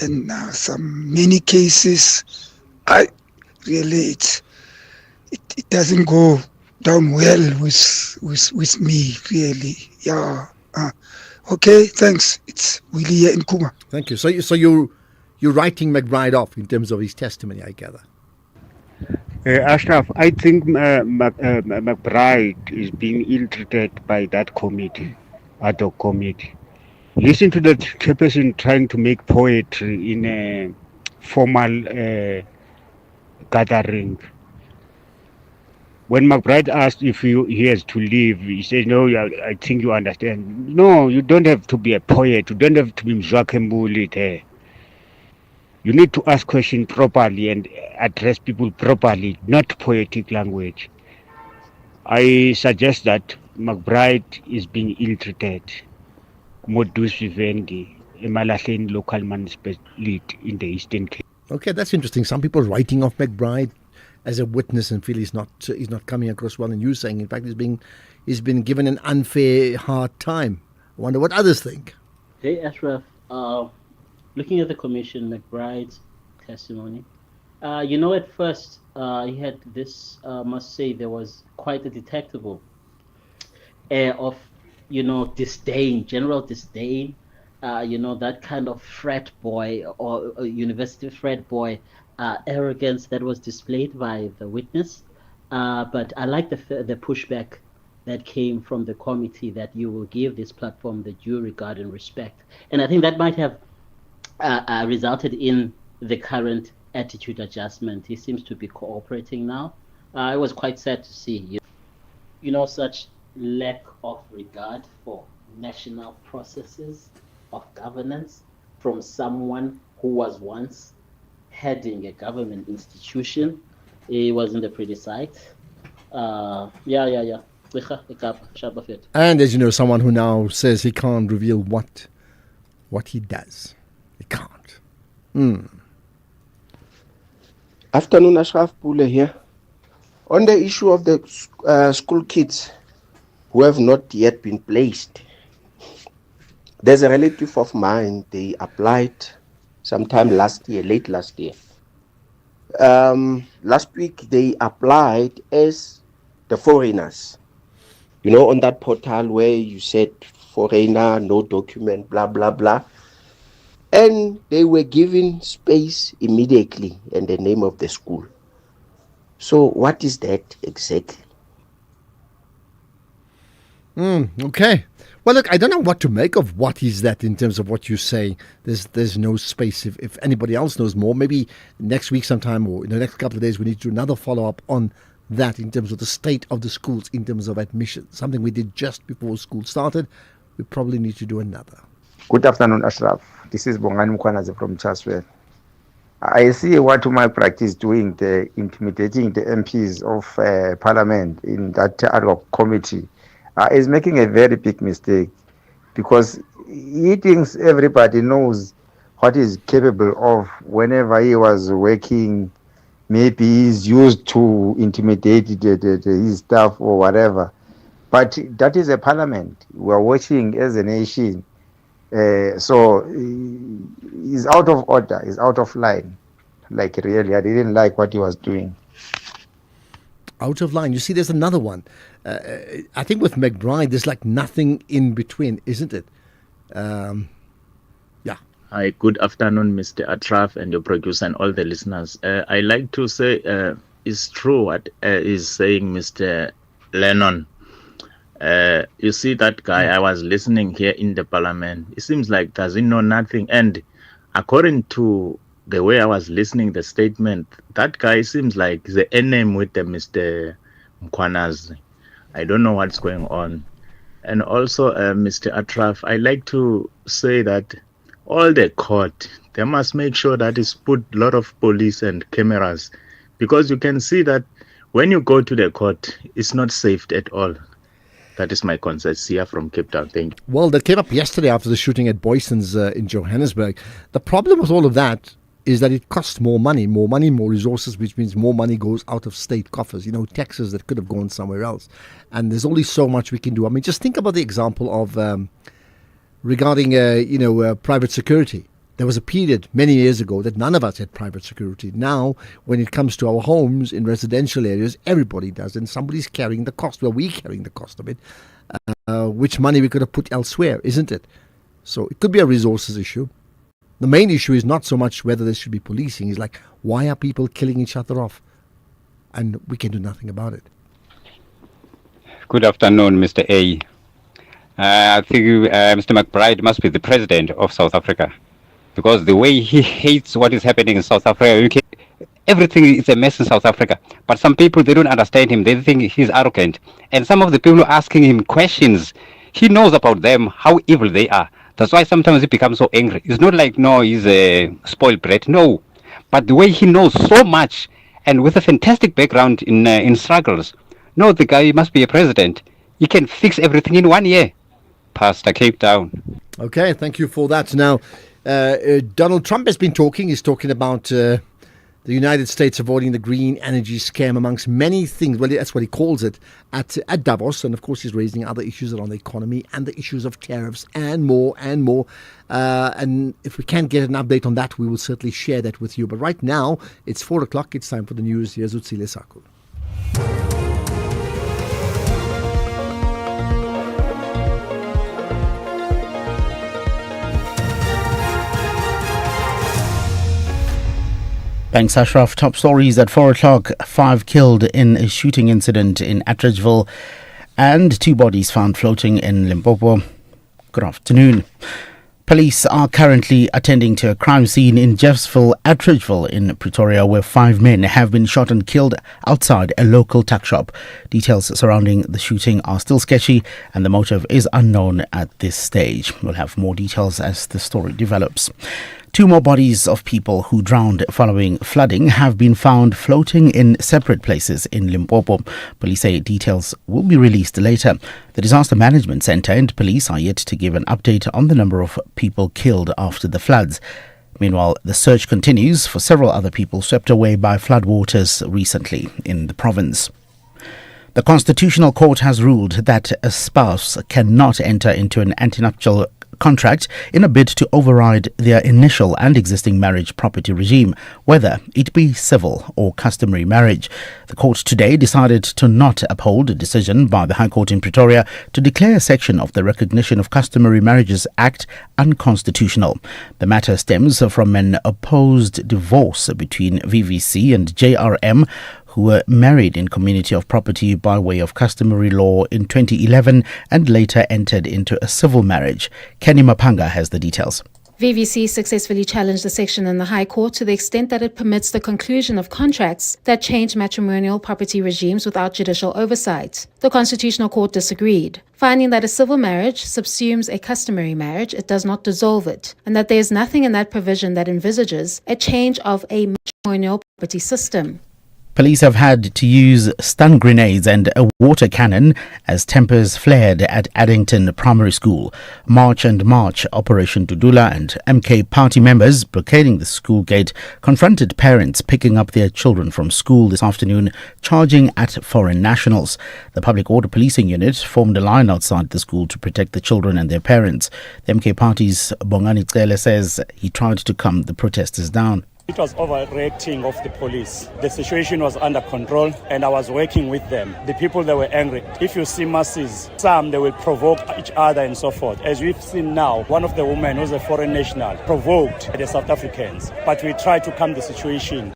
and some many cases. It doesn't go down well with me, really. Okay, thanks. It's Willie here in Kuma. Thank you. So you're writing McBride off in terms of his testimony, I gather. Ashraf, I think McBride is being ill-treated by that committee, ad hoc committee. Listen to the chairperson trying to make poetry in a formal gathering. When McBride asked if he has to leave, he said, "No, I think you understand. No, you don't have to be a poet. You don't have to be Mzwakembuli there. You need to ask questions properly and address people properly, not poetic language." I suggest that McBride is being ill-treated. Modus vivendi, Emalahleni local municipality in the Eastern Cape. Okay, that's interesting. Some people writing off McBride as a witness and feel he's not coming across well, and you saying in fact he's been given an unfair hard time. I wonder what others think. Hey Ashraf, looking at the commission, McBride's testimony, at first he had this, must say there was quite a detectable air of, disdain, general disdain, that kind of frat boy or university frat boy arrogance that was displayed by the witness. But I like the pushback that came from the committee, that you will give this platform the due regard and respect. And I think that might have resulted in the current attitude adjustment. He seems to be cooperating now. I was quite sad to see, such lack of regard for national processes of governance from someone who was once heading a government institution. He wasn't a pretty sight. And as you know, someone who now says he can't reveal what he does. He can't. Afternoon, Ashraf Pule here. On the issue of the school kids who have not yet been placed, there's a relative of mine, they applied sometime late last year. Last week they applied as the foreigners, on that portal where you said foreigner, no document, blah, blah, blah. And they were given space immediately in the name of the school. So what is that exactly? Okay. Well, look, I don't know what to make of what is that in terms of what you say. There's no space. If anybody else knows more, maybe next week sometime or in the next couple of days, we need to do another follow-up on that in terms of the state of the schools, in terms of admission. Something we did just before school started. We probably need to do another. Good afternoon, Ashraf. This is Bongani Mkwanaze from Chatsworth. I see what McBride is doing, intimidating the MPs of Parliament in that ad hoc committee. Is making a very big mistake because he thinks everybody knows what he's capable of. Whenever he was working, maybe he's used to intimidate his staff or whatever. But that is a parliament. We're watching as a nation. So he's out of order, he's out of line. Like really, I didn't like what he was doing. Out of line. You see, there's another one. I think with McBride, there's like nothing in between, isn't it? Yeah. Hi, good afternoon, Mr. Ashraf and your producer and all the listeners. I like to say it's true what is saying Mr. Lennon. You see that guy, I was listening here in the parliament. It seems like does he know nothing? And according to the way I was listening the statement, that guy seems like the enemy with the Mr. Mkhwanazi. I don't know what's going on. And also, Mr. Ashraf, I like to say that all the court, they must make sure that it's put a lot of police and cameras, because you can see that when you go to the court, it's not safe at all. That is my concern. Sia from Cape Town. Thank you. Well, that came up yesterday after the shooting at Boyson's in Johannesburg. The problem with all of that is that it costs more money, more resources, which means more money goes out of state coffers, taxes that could have gone somewhere else. And there's only so much we can do. I mean, just think about the example of regarding, private security. There was a period many years ago that none of us had private security. Now, when it comes to our homes in residential areas, everybody does, and somebody's carrying the cost. Well, we're carrying the cost of it, which money we could have put elsewhere, isn't it? So it could be a resources issue. The main issue is not so much whether there should be policing. It's like, why are people killing each other off? And we can do nothing about it. Good afternoon, Mr. A. I think Mr. McBride must be the president of South Africa, because the way he hates what is happening in South Africa, everything is a mess in South Africa. But some people, they don't understand him. They think he's arrogant. And some of the people asking him questions, he knows about them, how evil they are. That's why sometimes he becomes so angry. It's not like, no, he's a spoiled brat. No. But the way he knows so much, and with a fantastic background in struggles, no, the guy must be a president. He can fix everything in 1 year. Pastor Cape Town. Okay, thank you for that. Now, Donald Trump has been talking. He's talking about the United States avoiding the green energy scam, amongst many things. Well, that's what he calls it at Davos. And of course, he's raising other issues around the economy and the issues of tariffs and more and more. And if we can get an update on that, we will certainly share that with you. But right now, it's 4 o'clock. It's time for the news. Here's Utsile Saku. Thanks, Ashraf. Top stories at 4 o'clock. 5 killed in a shooting incident in Atteridgeville and 2 bodies found floating in Limpopo. Good afternoon. Police are currently attending to a crime scene in Jeffsville, Atteridgeville in Pretoria, where 5 men have been shot and killed outside a local tuck shop. Details surrounding the shooting are still sketchy and the motive is unknown at this stage. We'll have more details as the story develops. 2 more bodies of people who drowned following flooding have been found floating in separate places in Limpopo. Police say details will be released later. The Disaster Management Centre and police are yet to give an update on the number of people killed after the floods. Meanwhile, the search continues for several other people swept away by floodwaters recently in the province. The Constitutional Court has ruled that a spouse cannot enter into an antenuptial contract in a bid to override their initial and existing marriage property regime, whether it be civil or customary marriage. The court today decided to not uphold a decision by the High Court in Pretoria to declare a section of the Recognition of Customary Marriages Act unconstitutional. The matter stems from an opposed divorce between VVC and JRM, who were married in community of property by way of customary law in 2011 and later entered into a civil marriage. Kenny Mapanga has the details. VVC successfully challenged the section in the High Court to the extent that it permits the conclusion of contracts that change matrimonial property regimes without judicial oversight. The Constitutional Court disagreed. finding that a civil marriage subsumes a customary marriage, it does not dissolve it, and that there is nothing in that provision that envisages a change of a matrimonial property system. Police have had to use stun grenades and a water cannon as tempers flared at Addington Primary School. March and March Operation Dudula and MK party members blockading the school gate confronted parents picking up their children from school this afternoon, charging at foreign nationals. The Public Order Policing Unit formed a line outside the school to protect the children and their parents. The MK party's Bongani Cele says he tried to calm the protesters down. It was overreacting of the police. The situation was under control and I was working with them. The people, they were angry. If you see masses, some they will provoke each other and so forth. As we've seen now, one of the women who's a foreign national provoked the South Africans. But we tried to calm the situation.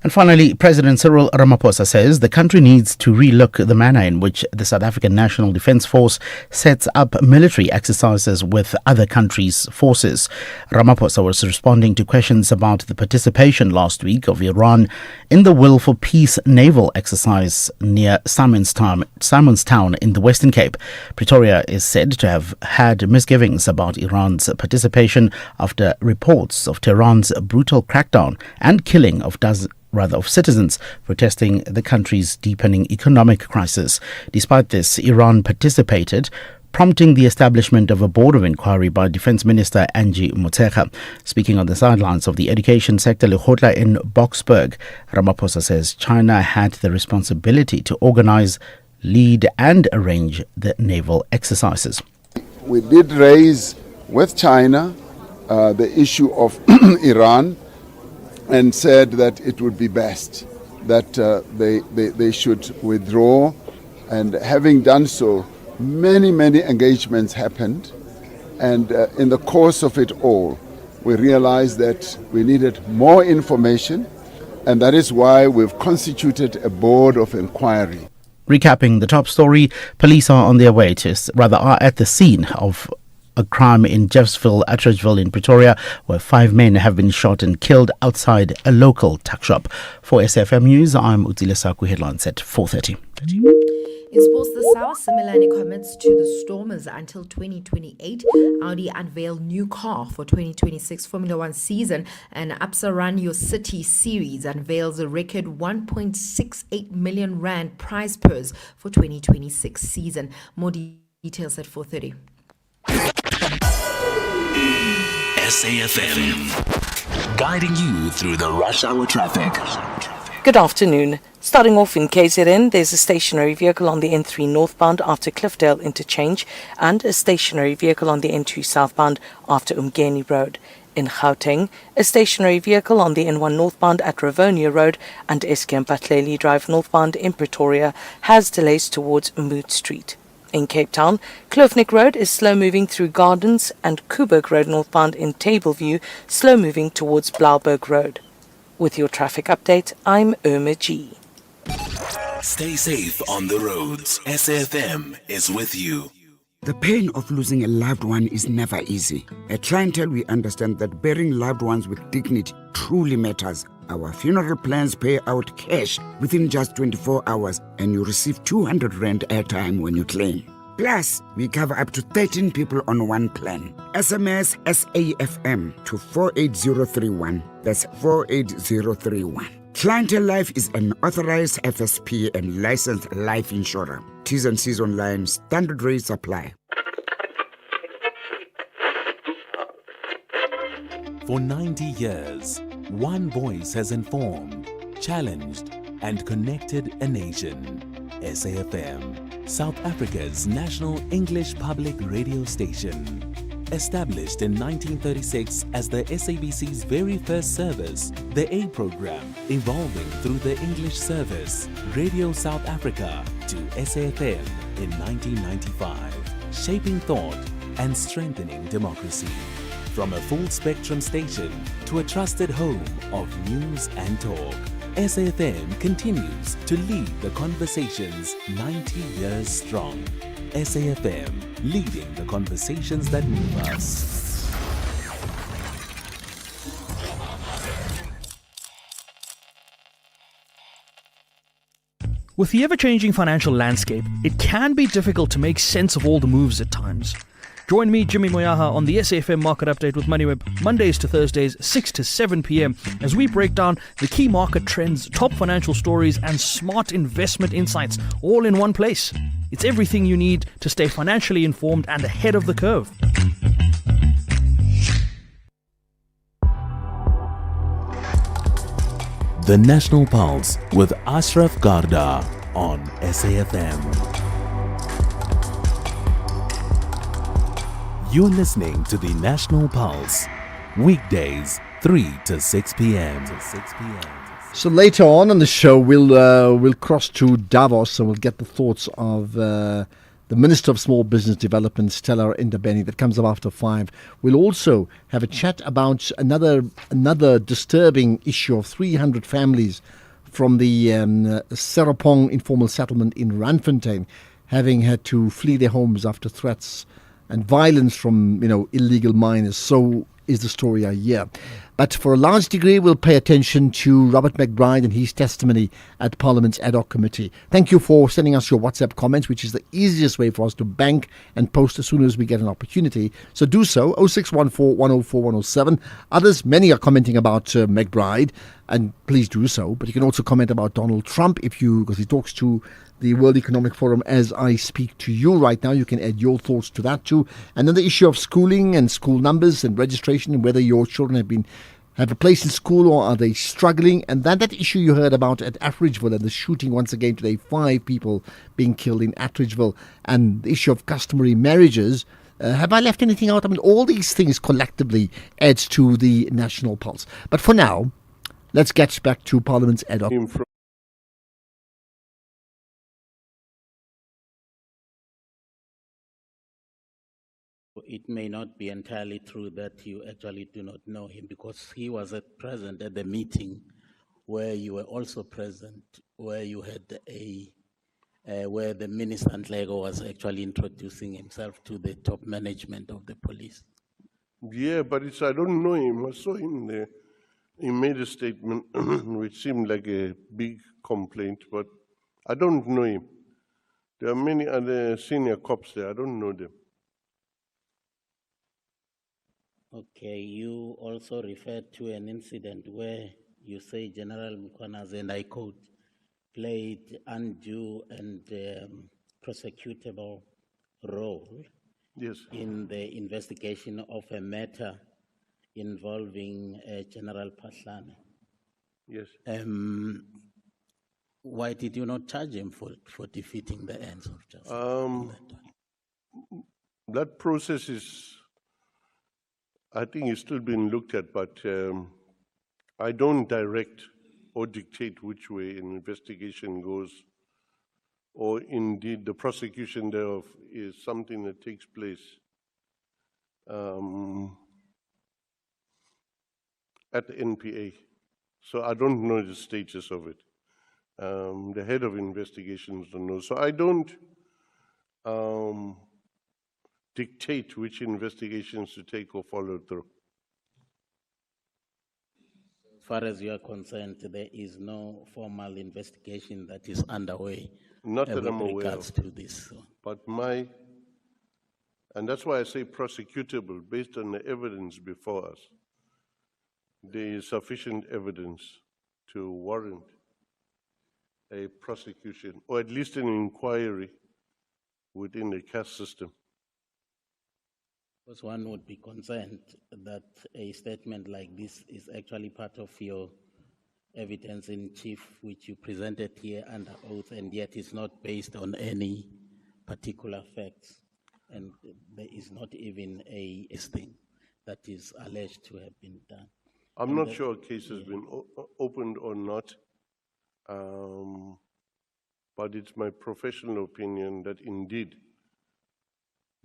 And finally, President Cyril Ramaphosa says the country needs to relook the manner in which the South African National Defence Force sets up military exercises with other countries' forces. Ramaphosa was responding to questions about the participation last week of Iran in the Will for Peace naval exercise near Simonstown in the Western Cape. Pretoria is said to have had misgivings about Iran's participation after reports of Tehran's brutal crackdown and killing of citizens protesting the country's deepening economic crisis. Despite this, Iran participated, prompting the establishment of a board of inquiry by Defence Minister Angie Motshekga. Speaking on the sidelines of the education sector Lekgotla in Boksburg, Ramaphosa says China had the responsibility to organize, lead and arrange the naval exercises. We did raise with China the issue of Iran, and said that it would be best that they should withdraw. And having done so, many engagements happened. And in the course of it all, we realized that we needed more information. And that is why we've constituted a board of inquiry. Recapping the top story, police are on their way are at the scene of a crime in Jeffsville, Attridgeville in Pretoria, where 5 men have been shot and killed outside a local tuck shop. For SFM News, I'm Utile Saku, headlines at 4:30. In sports this hour, Similani commits to the Stormers until 2028. Audi unveil new car for 2026 Formula One season, and Absa Run Your City series unveils a record 1.68 million rand prize purse for 2026 season. More details at 4:30. SAFM, guiding you through the rush hour traffic. Good afternoon. Starting off in KZN, there's a stationary vehicle on the N3 northbound after Cliffdale interchange and a stationary vehicle on the N2 southbound after Umgeni Road. In Gauteng, a stationary vehicle on the N1 northbound at Rivonia Road and SK Mpatleli Drive northbound in Pretoria has delays towards Mood Street. In Cape Town, Kloofnik Road is slow-moving through Gardens and Kuburg Road northbound in Tableview, slow-moving towards Blauberg Road. With your traffic update, I'm Irma G. Stay safe on the roads. SAFM is with you. The pain of losing a loved one is never easy. At Clientele, we understand that burying loved ones with dignity truly matters. Our funeral plans pay out cash within just 24 hours, and you receive 200 Rand airtime when you claim. Plus, we cover up to 13 people on one plan. SMS SAFM to 48031. That's 48031. Clientele Life is an authorized FSP and licensed life insurer. T's and C's online. Standard rates apply. For 90 years, one voice has informed, challenged, and connected a nation. SAFM, South Africa's national English public radio station. Established in 1936 as the SABC's very first service, the A program, evolving through the English service, Radio South Africa, to SAFM in 1995, shaping thought and strengthening democracy. From a full-spectrum station to a trusted home of news and talk, SAFM continues to lead the conversations 90 years strong. SAFM, leading the conversations that move us. With the ever-changing financial landscape, it can be difficult to make sense of all the moves at times. Join me, Jimmy Moyaha, on the SAFM Market Update with MoneyWeb, Mondays to Thursdays, 6 to 7 p.m, as we break down the key market trends, top financial stories, and smart investment insights, all in one place. It's everything you need to stay financially informed and ahead of the curve. The National Pulse with Ashraf Garda on SAFM. You're listening to the National Pulse, weekdays 3 to 6 p.m. So later on the show, we'll cross to Davos and we'll get the thoughts of the Minister of Small Business Development, Stella Ndabeni. That comes up after 5. We'll also have a chat about another disturbing issue of 300 families from the Serapong informal settlement in Randfontein having had to flee their homes after threats and violence from illegal miners. So is the story I hear. But for a large degree, we'll pay attention to Robert McBride and his testimony at Parliament's ad hoc committee. Thank you for sending us your WhatsApp comments, which is the easiest way for us to bank and post as soon as we get an opportunity. So do so, 0614 104 107. Others, many are commenting about McBride, and please do so. But you can also comment about Donald Trump because he talks to the World Economic Forum as I speak to you right now. You can add your thoughts to that too. And then the issue of schooling and school numbers and registration and whether your children have a place in school or are they struggling. And then that issue you heard about at Attridgeville and the shooting once again today, 5 people being killed in Attridgeville, and the issue of customary marriages. Have I left anything out? I mean, all these things collectively adds to the national pulse. But for now, let's get back to Parliament's ad hoc. It may not be entirely true that you actually do not know him, because he was present at the meeting where you were also present, where you had where the Minister Ntlego was actually introducing himself to the top management of the police. Yeah, but I don't know him. I saw him there. He made a statement which seemed like a big complaint, but I don't know him. There are many other senior cops there. I don't know them. Okay, you also referred to an incident where you say General Mkhwanazi, and I quote, played undue and prosecutable role in the investigation of a matter involving General Pahlane. Yes. Why did you not charge him for defeating the ends of justice? That process I think it's still being looked at, but I don't direct or dictate which way an investigation goes, or indeed the prosecution thereof is something that takes place at the NPA. So I don't know the status of it. The head of investigations don't know. So I don't dictate which investigations to take or follow through. As far as you are concerned, there is no formal investigation that is underway. Not that I'm with aware regards of. to this. But and that's why I say prosecutable, based on the evidence before us. There is sufficient evidence to warrant a prosecution, or at least an inquiry within the caste system. Because one would be concerned that a statement like this is actually part of your evidence in chief, which you presented here under oath, and yet it's not based on any particular facts. And there is not even a thing that is alleged to have been done. I'm not sure a case has been opened or not, but it's my professional opinion that indeed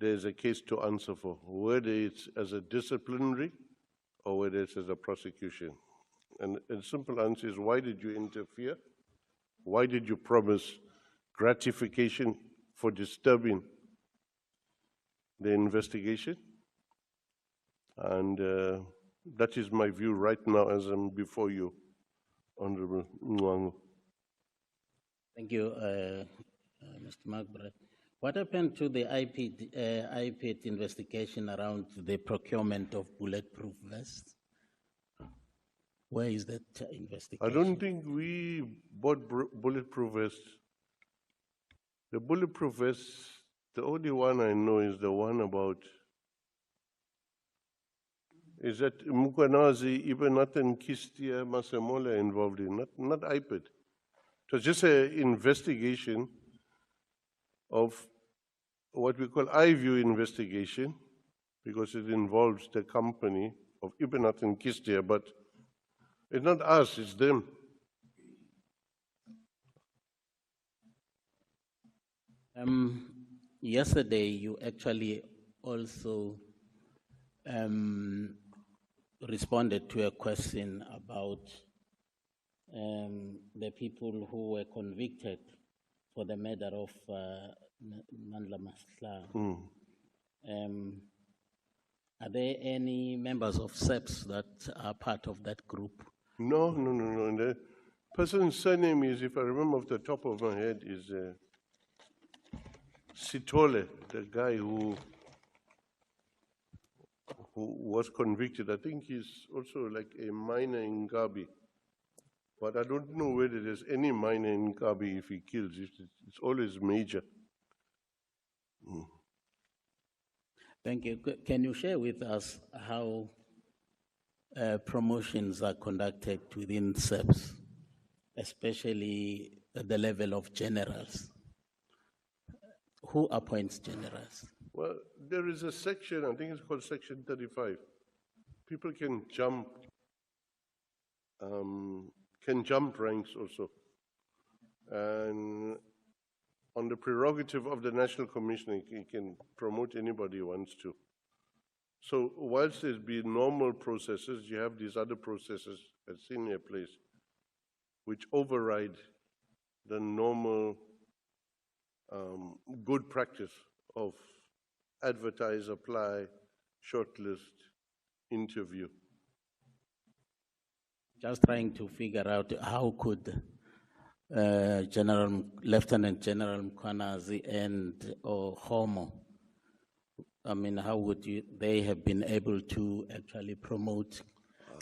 there's a case to answer for, whether it's as a disciplinary or whether it's as a prosecution. And the simple answer is, why did you interfere? Why did you promise gratification for disturbing the investigation? And that is my view right now as I'm before you, Honorable Mwangu. Thank you, Mr. McBride. What happened to the IPID investigation around the procurement of bulletproof vests? Where is that investigation? I don't think we bought bulletproof vests. The bulletproof vests, the only one I know is the one about, is that Mkwanazi, Ibenathan, Kistia, Masemola involved in, not IPID. It was just an investigation of what we call iView investigation, because it involves the company of Ibenathan Kistia, but it's not us, it's them. Yesterday, you actually also responded to a question about the people who were convicted for the murder of Mandla Masla. Are there any members of SEPS that are part of that group? No. The person's surname is, if I remember off the top of my head, is Sitole, the guy who was convicted. I think he's also like a miner in Gabi. But I don't know whether there's any miner in Gabi if he kills. It's always major. Thank you. Can you share with us how promotions are conducted within SEPS, especially at the level of generals? Who appoints generals? Well, there is a section, I think it's called Section 35. People can jump ranks also. And on the prerogative of the National Commissioner, he can promote anybody he wants to. So whilst there's been normal processes, you have these other processes at senior place, which override the normal good practice of advertise, apply, shortlist, interview. Just trying to figure out how could Lieutenant General Mkwanazi and Homo, I mean, how would they have been able to actually promote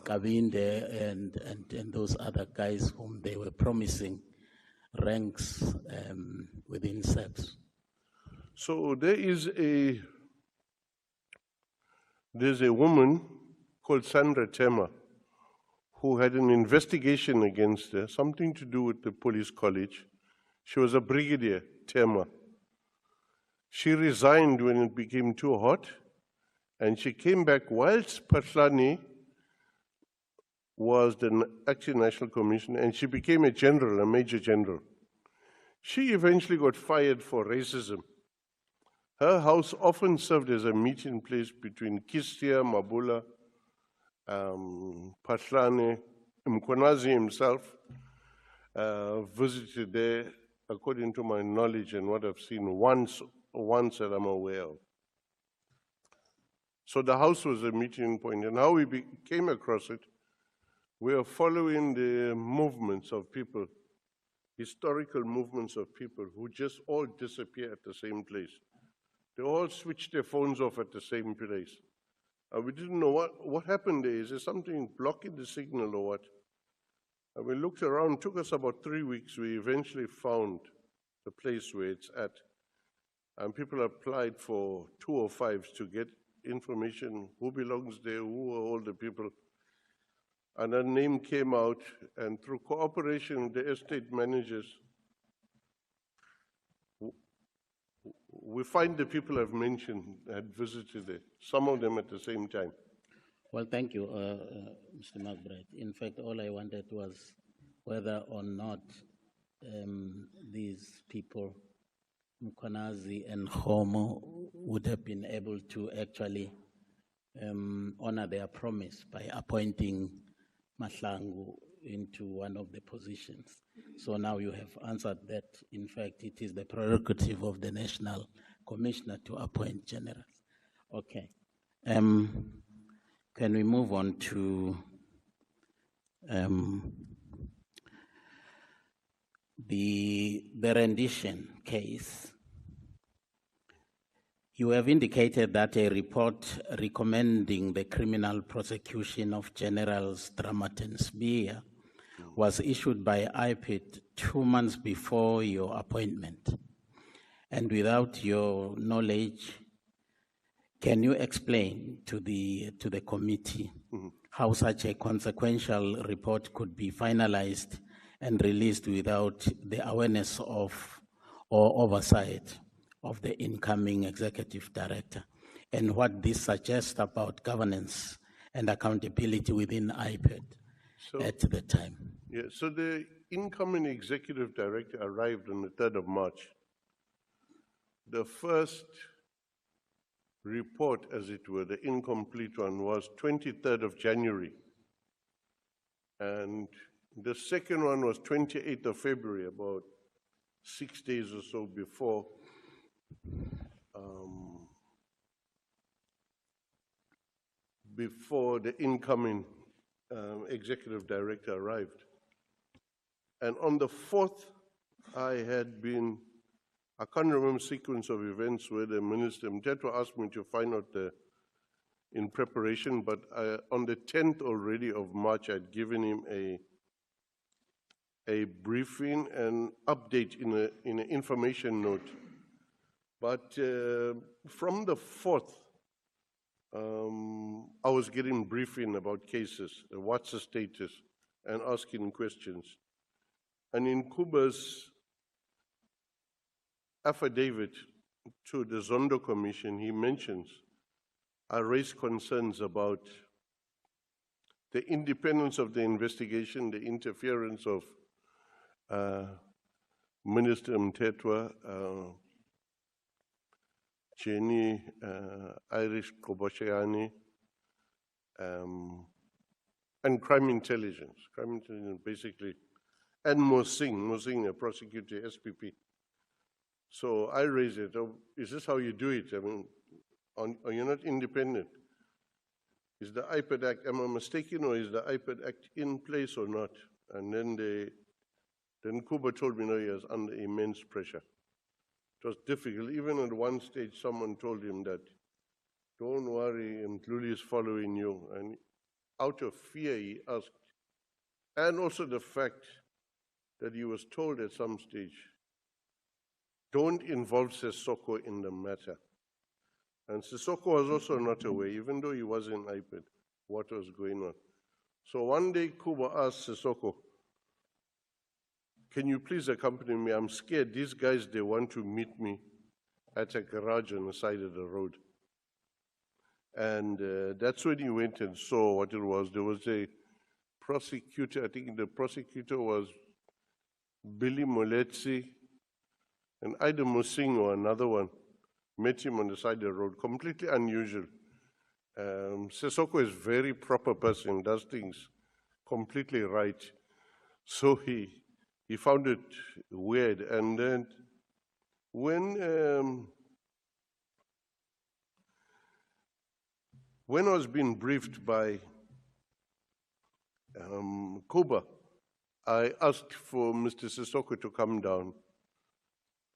Kavinde and those other guys whom they were promising ranks within SEPS? So there's a woman called Sandra Tema who had an investigation against her, something to do with the police college. She was a brigadier, Tema. She resigned when it became too hot, and she came back whilst Patlani was the acting national commissioner, and she became a general, a major general. She eventually got fired for racism. Her house often served as a meeting place between Kistia, Mabula, Patlani. Mkwanazi himself visited there, according to my knowledge and what I've seen, once that I'm aware of. So the house was a meeting point, and how we came across it, we are following the movements of people, historical movements of people who just all disappear at the same place. They all switched their phones off at the same place. We didn't know what happened there. Is there something blocking the signal or what? And we looked around, took us about 3 weeks. We eventually found the place where it's at. And people applied for 205s to get information, who belongs there, who are all the people. And a name came out, and through cooperation with the estate managers, we find the people I've mentioned had visited there, some of them at the same time. Well, thank you, Mr. McBride. In fact, all I wanted was whether or not these people, Mkwanazi and Homo, would have been able to actually honor their promise by appointing Mahlangu into one of the positions. So now you have answered that, in fact, it is the prerogative of the National Commissioner to appoint generals. Okay. Can we move on to the rendition case, you have indicated that a report recommending the criminal prosecution of Generals Dramat and Speer was issued by IPID 2 months before your appointment. And without your knowledge, can you explain to the committee how such a consequential report could be finalized and released without the awareness of or oversight of the incoming executive director, and what this suggests about governance and accountability within IPID at the time? Yeah, so the incoming executive director arrived on the 3rd of March. The first report, as it were, the incomplete one, was 23rd of January. And the second one was 28th of February, about 6 days or so before the incoming executive director arrived. And on the 4th, I can't remember the sequence of events where the Minister Mtetwa asked me to find out in preparation, but on the 10th already of March, I'd given him a briefing and update in an information note. But from the 4th, I was getting briefing about cases, what's the status, and asking questions. And in Kuba's affidavit to the Zondo Commission, he mentions, I raised concerns about the independence of the investigation, the interference of Minister Mtetwa, Jenny Irish Kobosheani, and crime intelligence basically, and Mosing, a prosecutor, SPP. So I raised it. Oh, is this how you do it? I mean, are you not independent? Is the IPID Act, am I mistaken, or is the IPID Act in place or not? And then Kuba told me, no, he was under immense pressure. It was difficult. Even at one stage, someone told him that, don't worry, Mtluli is following you. And out of fear, he asked. And also the fact that he was told at some stage, don't involve Sesoko in the matter. And Sesoko was also not aware, even though he was in IPID, what was going on. So one day, Kuba asked Sesoko, can you please accompany me? I'm scared. These guys, they want to meet me at a garage on the side of the road. And that's when he went and saw what it was. There was a prosecutor, I think the prosecutor was Billy Moletsi, and either Mosing or another one met him on the side of the road, completely unusual. Sesoko is a very proper person, does things completely right. So he found it weird. And then when I was being briefed by Kuba, I asked for Mr. Sesoko to come down.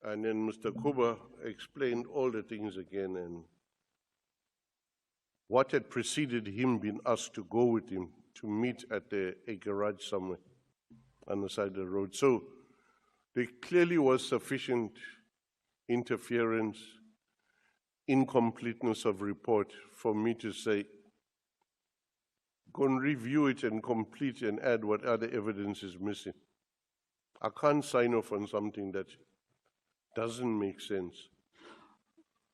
And then Mr. Kuba explained all the things again and what had preceded him being asked to go with him to meet at a garage somewhere on the side of the road. So there clearly was sufficient interference, incompleteness of report for me to say, go and review it and complete and add what other evidence is missing. I can't sign off on something that doesn't make sense.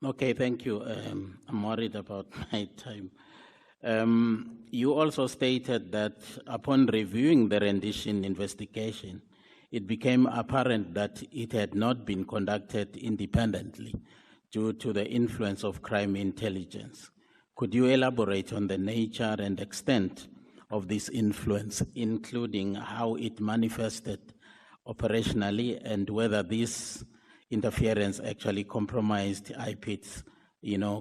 Okay, thank you. I'm worried about my time. You also stated that upon reviewing the rendition investigation, it became apparent that it had not been conducted independently due to the influence of crime intelligence. Could you elaborate on the nature and extent of this influence, including how it manifested operationally and whether this interference actually compromised IPID's,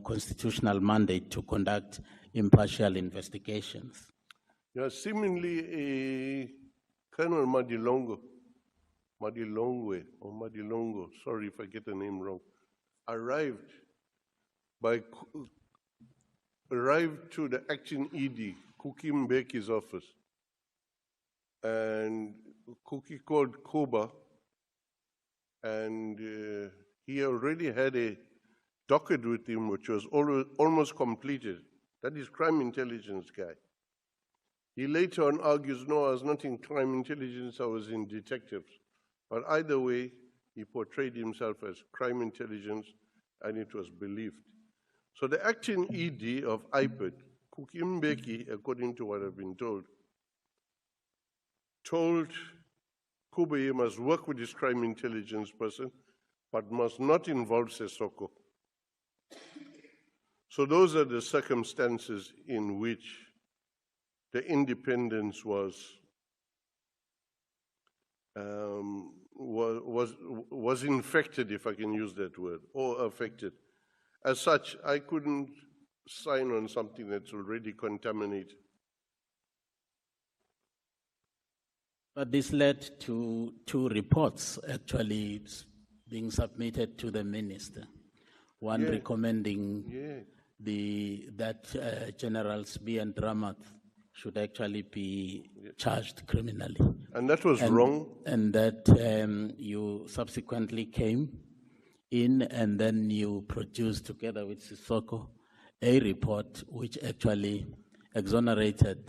constitutional mandate to conduct impartial investigations? Yeah, seemingly Colonel Madilongo Madilongwe or Madilongo, sorry if I get the name wrong, arrived to the acting ED, Kuki Mbeki's office. And Kuki called Koba, and he already had a docket with him which was almost completed. That is crime intelligence guy. He later on argues, no, I was not in crime intelligence, I was in detectives. But either way, he portrayed himself as crime intelligence, and it was believed. So the acting ED of IPID, Kuki Mbeki, according to what I've been told Kuba he must work with his crime intelligence person, but must not involve Sesoko. So those are the circumstances in which the independence was infected, if I can use that word, or affected. As such, I couldn't sign on something that's already contaminated. But this led to two reports actually being submitted to the minister. One recommending that Generals B and Ramat should actually be charged criminally. And that was wrong. And that you subsequently came in and then you produced together with Sisoko a report which actually exonerated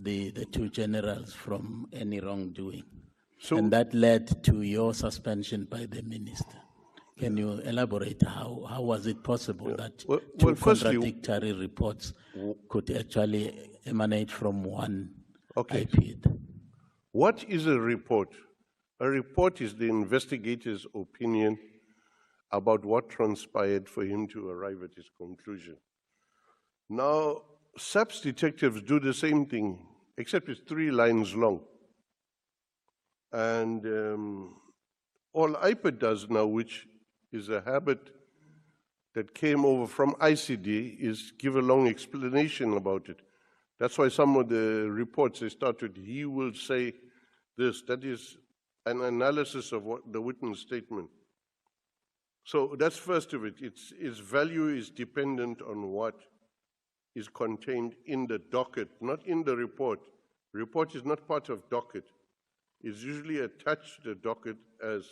the two generals from any wrongdoing. And that led to your suspension by the minister. Can you elaborate how was it possible that two contradictory reports could actually emanate from one IPID? What is a report? A report is the investigator's opinion about what transpired for him to arrive at his conclusion. Now, SAPS detectives do the same thing, except it's 3 lines long. And all IPID does now, which is a habit that came over from ICD, is give a long explanation about it. That's why some of the reports they start with, he will say this. That is an analysis of what the witness statement. So that's first of it. Its value is dependent on what is contained in the docket, not in the report. Report is not part of docket. It's usually attached to the docket as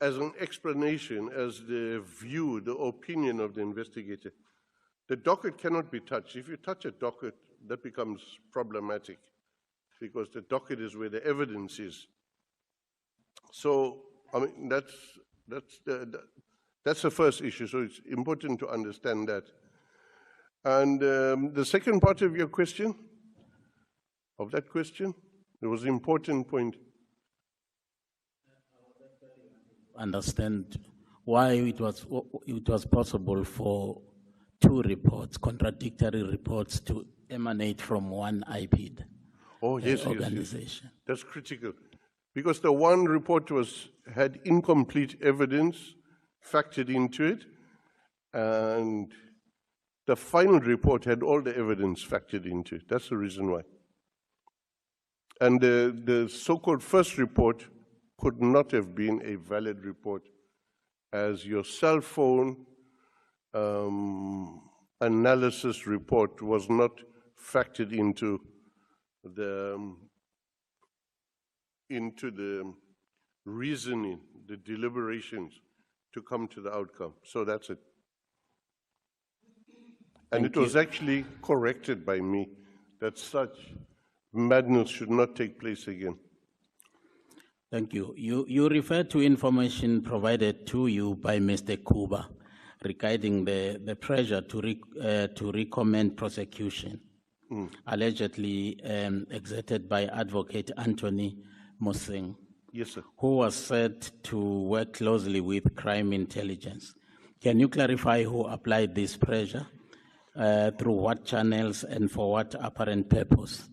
an explanation, as the view, the opinion of the investigator. The docket cannot be touched. If you touch a docket, that becomes problematic because the docket is where the evidence is. So, I mean, that's the first issue. So it's important to understand that. And the second part of your question, there was an important point. Understand why it was possible for two reports, contradictory reports, to emanate from one IPID organization. Yes. That's critical. Because the one report had incomplete evidence factored into it, and the final report had all the evidence factored into it. That's the reason why. And the so-called first report could not have been a valid report, as your cell phone analysis report was not factored into the reasoning, the deliberations to come to the outcome. So that's it. And it was actually corrected by me that such madness should not take place again. Thank you. You referred to information provided to you by Mr. Kuba regarding the pressure to recommend prosecution, allegedly exerted by Advocate Anthony Mosing, yes, sir, who was said to work closely with crime intelligence. Can you clarify who applied this pressure, through what channels and for what apparent purpose?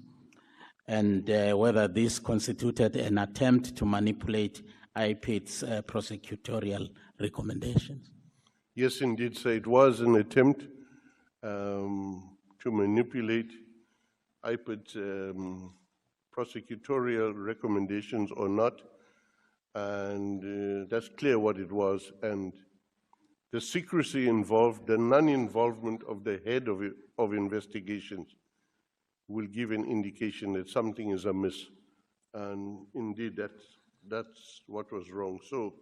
And whether this constituted an attempt to manipulate IPID's prosecutorial recommendations? Yes, indeed. So it was an attempt to manipulate IPID's prosecutorial recommendations or not, and that's clear what it was. And the secrecy involved, the non-involvement of the head of investigations will give an indication that something is amiss. And indeed, that's what was wrong. So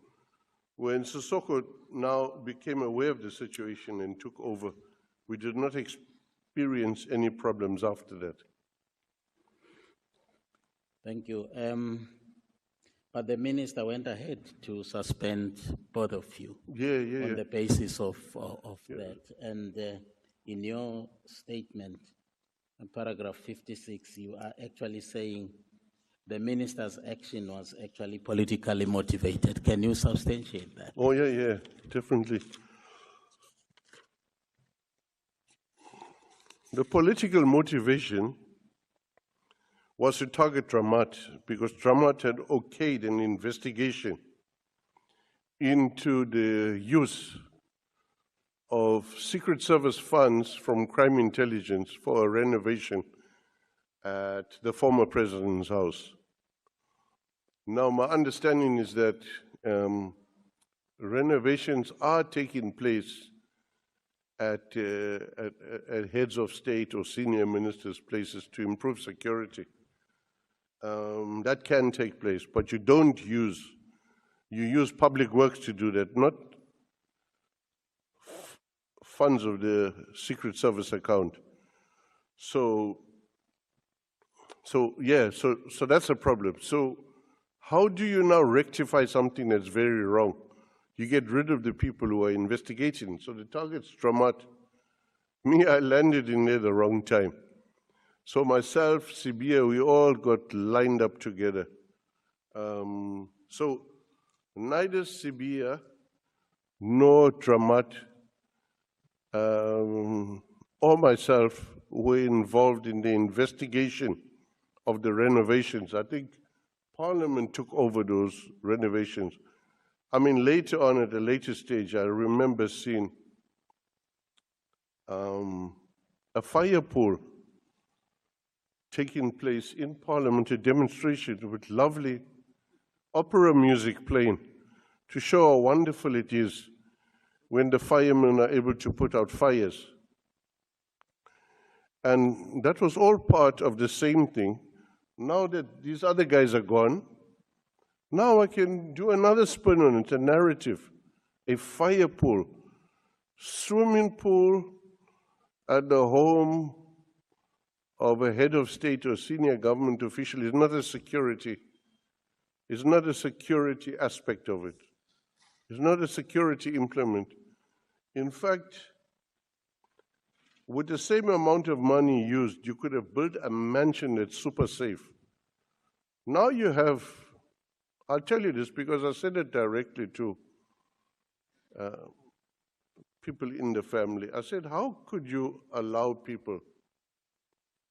when Sissoko now became aware of the situation and took over, we did not experience any problems after that. Thank you. But the minister went ahead to suspend both of you on the basis of that. And in your statement, in paragraph 56, you are actually saying the minister's action was actually politically motivated. Can you substantiate that? Oh, yeah, definitely. The political motivation was to target Dramat because Dramat had okayed an investigation into the use of Secret Service funds from crime intelligence for a renovation at the former president's house. Now, my understanding is that renovations are taking place at heads of state or senior ministers' places to improve security. That can take place, but you use public works to do that, not funds of the Secret Service account. So that's a problem. So how do you now rectify something that's very wrong? You get rid of the people who are investigating. So the target's Dramat. Me, I landed in there the wrong time. So myself, Sibia, we all got lined up together. So neither Sibia nor Dramat or myself were involved in the investigation of the renovations. I think Parliament took over those renovations. I mean, later on at a later stage, I remember seeing a fire pool taking place in Parliament, a demonstration with lovely opera music playing to show how wonderful it is when the firemen are able to put out fires. And that was all part of the same thing. Now that these other guys are gone, now I can do another spin on it, a narrative, a fire pool, swimming pool at the home of a head of state or senior government official is not a security. It's not a security aspect of it. It's not a security implement. In fact, with the same amount of money used, you could have built a mansion that's super safe. Now you have, I'll tell you this because I said it directly to people in the family. I said, how could you allow people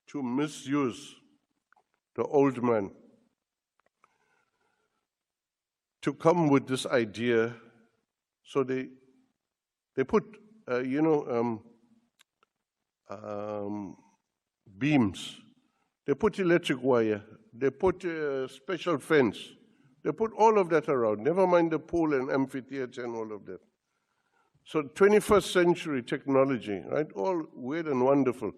to misuse the old man to come with this idea? So they put, beams, they put electric wire, they put a special fence, they put all of that around, never mind the pool and amphitheater and all of that. So 21st century technology, right? All weird and wonderful.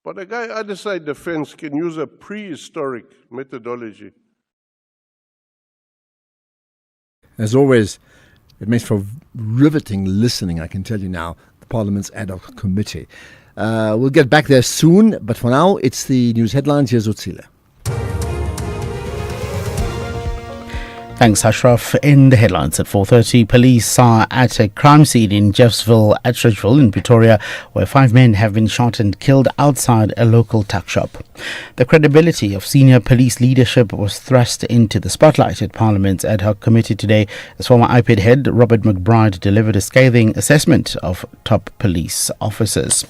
But a guy other side the fence can use a prehistoric methodology. As always, it makes for riveting listening, I can tell you now, the Parliament's ad hoc committee. We'll get back there soon, but for now, it's the news headlines. Here's Utsile. Thanks, Ashraf. In the headlines at 4:30, police are at a crime scene in Jeffsville, Atteridgeville in Pretoria, where 5 men have been shot and killed outside a local tuck shop. The credibility of senior police leadership was thrust into the spotlight at Parliament's ad hoc committee today as former IPED head Robert McBride delivered a scathing assessment of top police officers.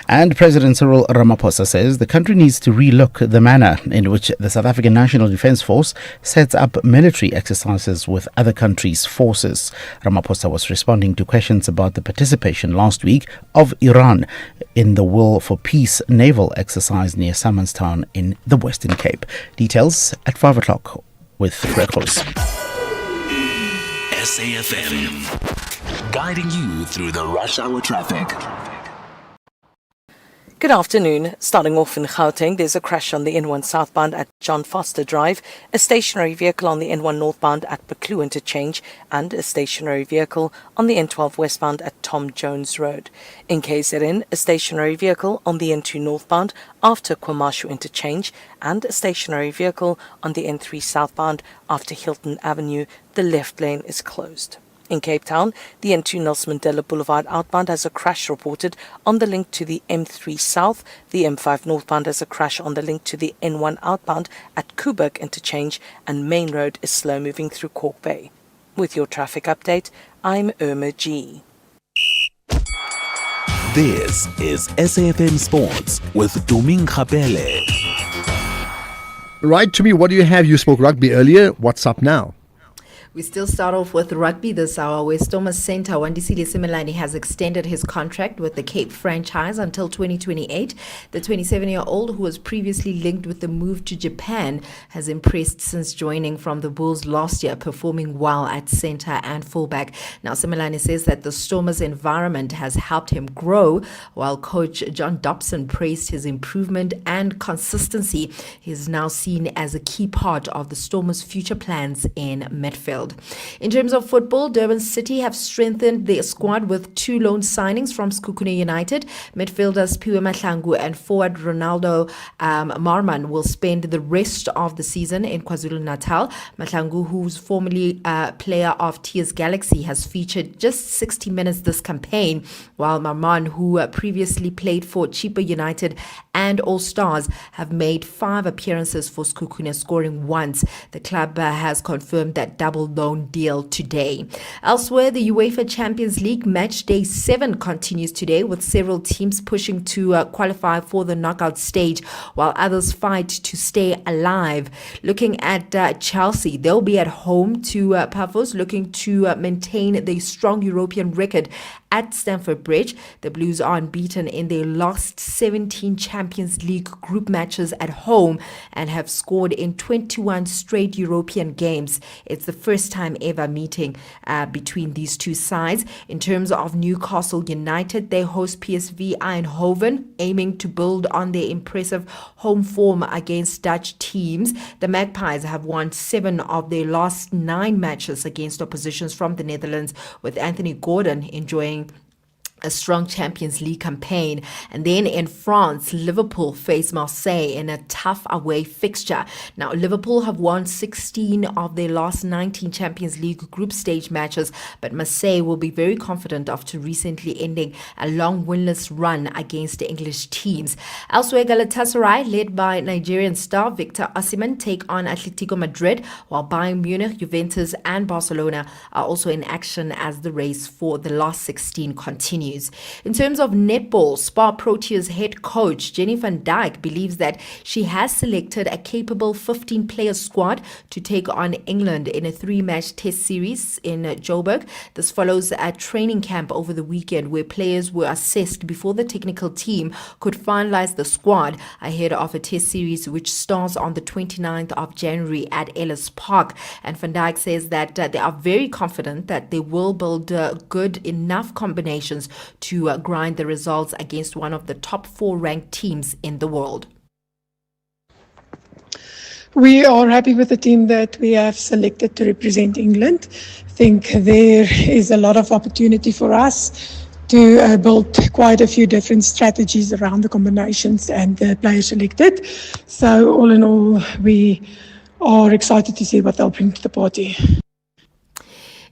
And President Cyril Ramaphosa says the country needs to relook the manner in which the South African National Defence Force sets up military exercises exercises with other countries' forces. Ramaphosa was responding to questions about the participation last week of Iran in the Will for Peace naval exercise near Simonstown in the Western Cape. Details at 5 o'clock with Greg Close. SAFM, guiding you through the rush hour traffic. Good afternoon. Starting off in Gauteng, there's a crash on the N1 southbound at John Foster Drive, a stationary vehicle on the N1 northbound at Buccleuch Interchange, and a stationary vehicle on the N12 westbound at Tom Jones Road. In KZN, a stationary vehicle on the N2 northbound after Kwamashu Interchange, and a stationary vehicle on the N3 southbound after Hilton Avenue. The left lane is closed. In Cape Town, the N2 Nelson Mandela Boulevard outbound has a crash reported on the link to the M3 South. The M5 northbound has a crash on the link to the N1 outbound at Koeberg Interchange, and Main Road is slow moving through Cork Bay. With your traffic update, I'm Irma G. This is SAFM Sports with Duming Khapele. Right, to me, what do you have? You spoke rugby earlier. What's up now? We still start off with rugby this hour, where Stormers centre Wandisile Simelane has extended his contract with the Cape franchise until 2028. The 27-year-old, who was previously linked with the move to Japan, has impressed since joining from the Bulls last year, performing well at centre and fullback. Now, Simelane says that the Stormers environment has helped him grow, while coach John Dobson praised his improvement and consistency. He is now seen as a key part of the Stormers' future plans in midfield. In terms of football, Durban City have strengthened their squad with 2 loan signings from Sekhukhune United. Midfielders Piwe Mahlangu and forward Ronaldo Marman will spend the rest of the season in KwaZulu-Natal. Mahlangu, who's formerly a player of TS Galaxy, has featured just 60 minutes this campaign, while Marman, who previously played for Chipa United and All Stars, have made 5 appearances for Sekhukhune, scoring once. The club has confirmed that double loan deal today. Elsewhere, the UEFA Champions League match day 7 continues today, with several teams pushing to qualify for the knockout stage, while others fight to stay alive. Looking at Chelsea, they'll be at home to Pavos, looking to maintain their strong European record at Stamford Bridge. The Blues are unbeaten in their last 17 Champions League group matches at home and have scored in 21 straight European games. It's the first time ever meeting between these two sides. In terms of Newcastle United, they host PSV Eindhoven, aiming to build on their impressive home form against Dutch teams. The Magpies have won 7 of their last 9 matches against oppositions from the Netherlands, with Anthony Gordon enjoying a strong Champions League campaign. And then in France, Liverpool face Marseille in a tough away fixture. Now, Liverpool have won 16 of their last 19 Champions League group stage matches, but Marseille will be very confident after recently ending a long winless run against the English teams. Elsewhere, Galatasaray, led by Nigerian star Victor Osimhen, take on Atletico Madrid, while Bayern Munich, Juventus and Barcelona are also in action as the race for the last 16 continues. In terms of netball, Spa Proteas head coach Jenny van Dijk believes that she has selected a capable 15-player squad to take on England in a 3-match test series in Joburg. This follows a training camp over the weekend where players were assessed before the technical team could finalize the squad ahead of a test series which starts on the 29th of January at Ellis Park. And Van Dijk says that they are very confident that they will build good enough combinations to grind the results against one of the top 4 ranked teams in the world. We are happy with the team that we have selected to represent England. I think there is a lot of opportunity for us to build quite a few different strategies around the combinations and the players selected. So all in all, we are excited to see what they'll bring to the party.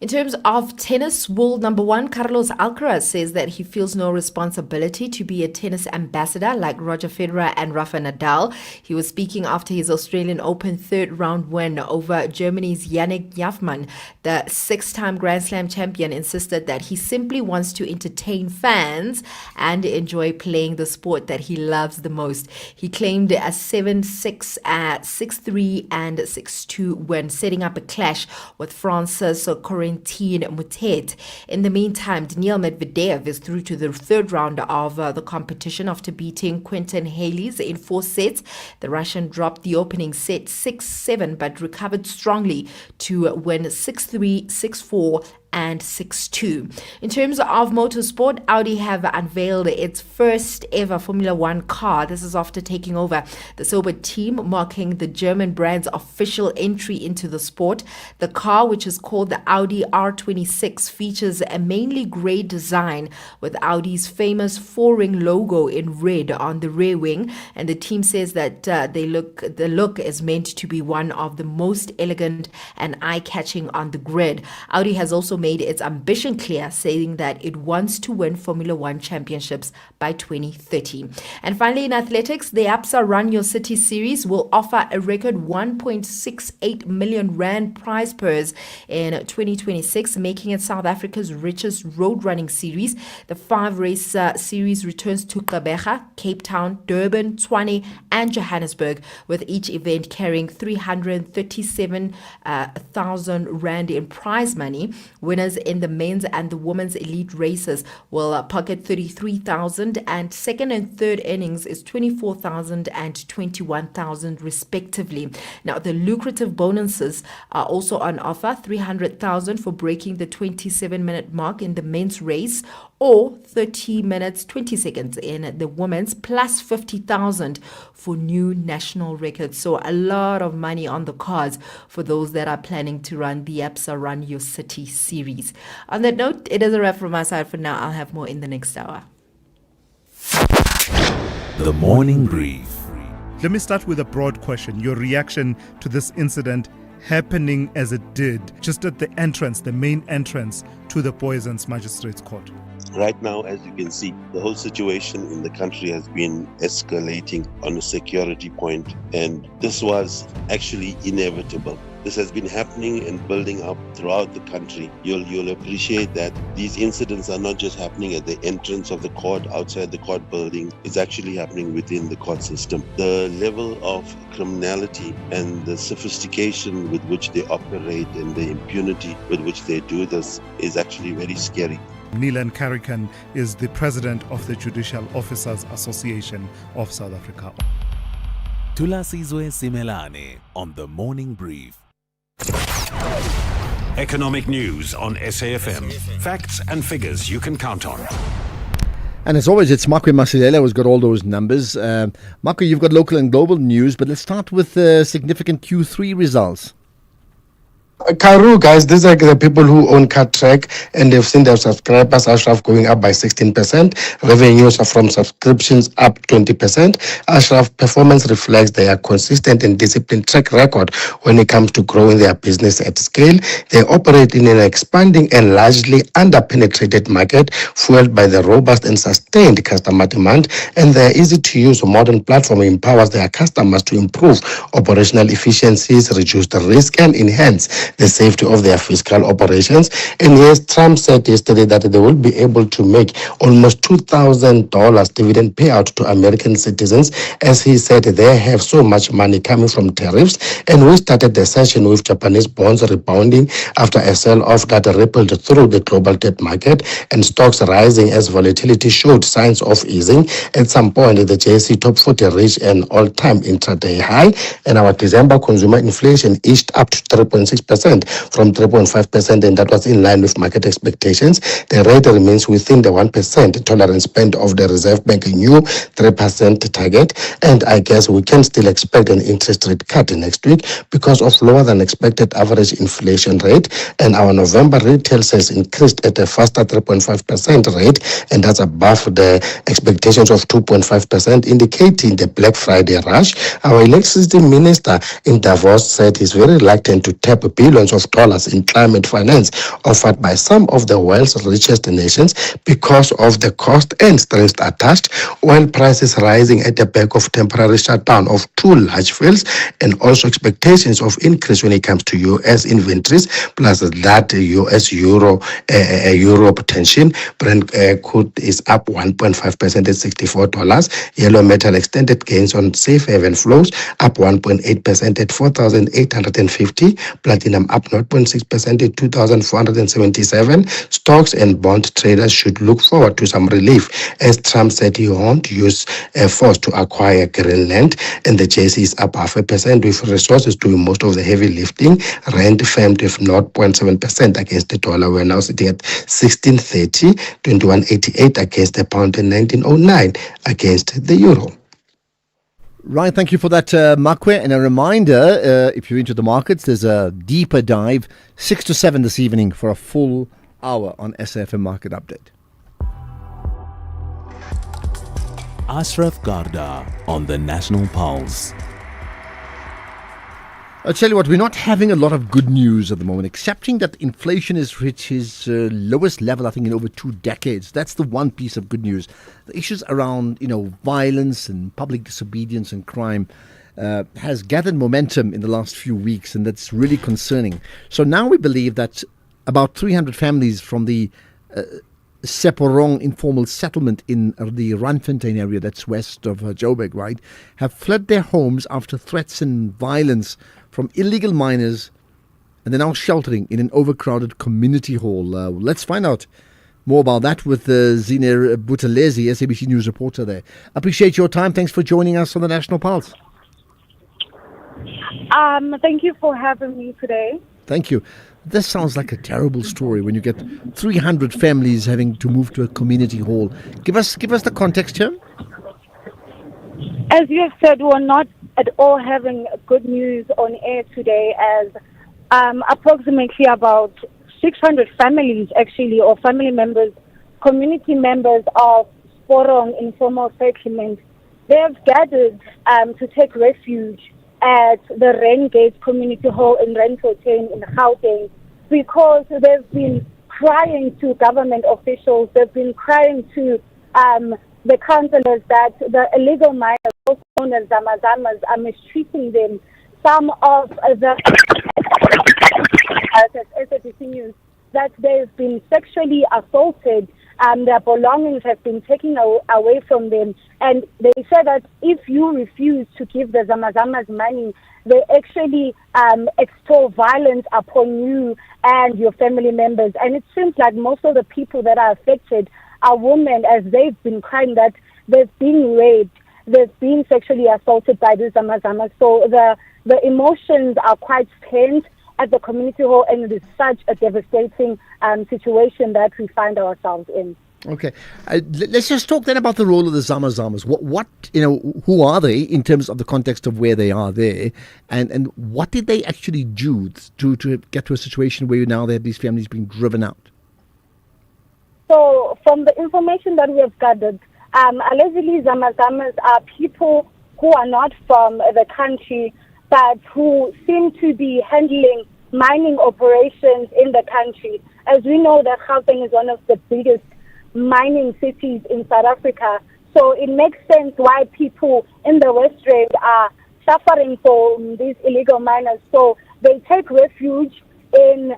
In terms of tennis, world number one Carlos Alcaraz says that he feels no responsibility to be a tennis ambassador like Roger Federer and Rafa Nadal. He was speaking after his Australian Open third round win over Germany's Yannick Jafman. The six-time Grand Slam champion insisted that he simply wants to entertain fans and enjoy playing the sport that he loves the most. He claimed a 7-6, 6-3 and 6-2 win, setting up a clash with France's Corentin Moutet. In the meantime, Daniil Medvedev is through to the third round of the competition after beating Quentin Halys in 4 sets. The Russian dropped the opening set 6-7 but recovered strongly to win 6-3, 6-4 and 6-2. In terms of motorsport, Audi have unveiled its first ever Formula One car. This is after taking over the Sauber team, marking the German brand's official entry into the sport. The car, which is called the Audi R26, features a mainly grey design with Audi's famous 4-ring logo in red on the rear wing, and the team says that the look is meant to be one of the most elegant and eye-catching on the grid. Audi has also made its ambition clear, saying that it wants to win Formula One championships by 2030. And finally, in athletics, the ABSA Run Your City series will offer a record 1.68 million rand prize purse in 2026, making it South Africa's richest road running series. The 5-race series returns to Gqeberha, Cape Town, Durban, Tshwane and Johannesburg, with each event carrying 337,000 rand in prize money. Winners in the men's and the women's elite races will pocket 33,000, and second and third innings is 24,000 and 21,000 respectively. Now, the lucrative bonuses are also on offer: 300,000 for breaking the 27-minute mark in the men's race, or 30 minutes 20 seconds in the women's, plus 50,000 for new national records. So a lot of money on the cards for those that are planning to run the ABSA Run Your City series. On that note, it is a wrap from my side for now. I'll have more in the next hour. The Morning Brief. Let me start with a broad question. Your reaction to this incident happening as it did, just at the entrance, the main entrance to the Poisons Magistrates Court. Right now, as you can see, the whole situation in the country has been escalating on a security point, and this was actually inevitable. This has been happening and building up throughout the country. You'll appreciate that these incidents are not just happening at the entrance of the court, outside the court building. It's actually happening within the court system. The level of criminality and the sophistication with which they operate and the impunity with which they do this is actually very scary. Nilan Karikan is the president of the Judicial Officers Association of South Africa. Tulasizwe Simelane on The Morning Brief. Economic news on SAFM. Facts and figures you can count on. And as always, it's Makwe Masilela who's got all those numbers. Makwe, you've got local and global news, but let's start with significant Q3 results. Karoo, guys, these are the people who own CarTrack, and they've seen their subscribers, Ashraf, going up by 16%. Revenues from subscriptions up 20%. Ashraf performance reflects their consistent and disciplined track record when it comes to growing their business at scale. They operate in an expanding and largely under-penetrated market, fueled by the robust and sustained customer demand, and their easy-to-use modern platform empowers their customers to improve operational efficiencies, reduce the risk, and enhance the safety of their fiscal operations. And yes, Trump said yesterday that they will be able to make almost $2,000 dividend payout to American citizens, as he said they have so much money coming from tariffs. And we started the session with Japanese bonds rebounding after a sell-off that rippled through the global debt market, and stocks rising as volatility showed signs of easing. At some point, the JSE Top 40 reached an all-time intraday high, and our December consumer inflation inched up to 3.6% from 3.5%, and that was in line with market expectations. The rate remains within the 1% tolerance band of the Reserve Bank new 3% target, and I guess we can still expect an interest rate cut next week because of lower than expected average inflation rate, and our November retail sales increased at a faster 3.5% rate, and that's above the expectations of 2.5%, indicating the Black Friday rush. Our electricity minister in Davos said he's very reluctant to tap big billions of dollars in climate finance offered by some of the world's richest nations because of the cost and strings attached, oil prices rising at the back of temporary shutdown of two large fields, and also expectations of increase when it comes to U.S. inventories, plus that U.S.-Europe tension. Brent crude is up 1.5% at $64. Yellow metal extended gains on safe haven flows, up 1.8% at 4,850. Platinum up 0.6% at 2,477. Stocks and bond traders should look forward to some relief, as Trump said he won't use force to acquire Greenland, and the JSE is up 0.5% with resources doing most of the heavy lifting. Rand firmed with 0.7% against the dollar. We're now sitting at 16.30, 21.88 against the pound, and 19.09 against the euro. Right, thank you for that, Makwe. And a reminder, if you're into the markets, there's a deeper dive, 6 to 7 this evening for a full hour on SAFM Market Update. Ashraf Garda on the National Pulse. I'll tell you what, we're not having a lot of good news at the moment, accepting that inflation has reached its lowest level, I think, in over 2 decades. That's the one piece of good news. The issues around, violence and public disobedience and crime has gathered momentum in the last few weeks, and that's really concerning. So now we believe that about 300 families from the Seporong informal settlement in the Randfontein area, that's west of Joburg, right, have fled their homes after threats and violence from illegal miners, and they're now sheltering in an overcrowded community hall. Let's find out more about that with Ziner Buthelezi, SABC News reporter there. Appreciate your time. Thanks for joining us on the National Pulse. Thank you for having me today. Thank you. This sounds like a terrible story when you get 300 families having to move to a community hall. Give us the context here. As you have said, we're not at all having good news on air today, as approximately about 600 families, actually, or family members, community members of Sporong Informal Settlement, they have gathered to take refuge at the Rengate Community Hall in Randfontein in Gauteng, because they've been crying to government officials, they've been crying to the councillors that the illegal miners, also known as Zamazamas, are mistreating them. Some of the SABC News, that they've been sexually assaulted, their belongings have been taken away from them, and they say that if you refuse to give the Zamazamas money, they actually extol violence upon you and your family members. And it seems like most of the people that are affected are women, as they've been crying that they've been raped, they've been sexually assaulted by the Zamazamas. So the emotions are quite tense at the community hall, and it is such a devastating situation that we find ourselves in. Okay, let's just talk then about the role of the Zamazamas. What who are they in terms of the context of where they are there, and what did they actually do to get to a situation where now they have these families being driven out? So, from the information that we have gathered, allegedly Zamazamas are people who are not from the country, but who seem to be handling mining operations in the country. As we know, that Gauteng is one of the biggest mining cities in South Africa. So it makes sense why people in the West Rand are suffering from these illegal miners. So they take refuge in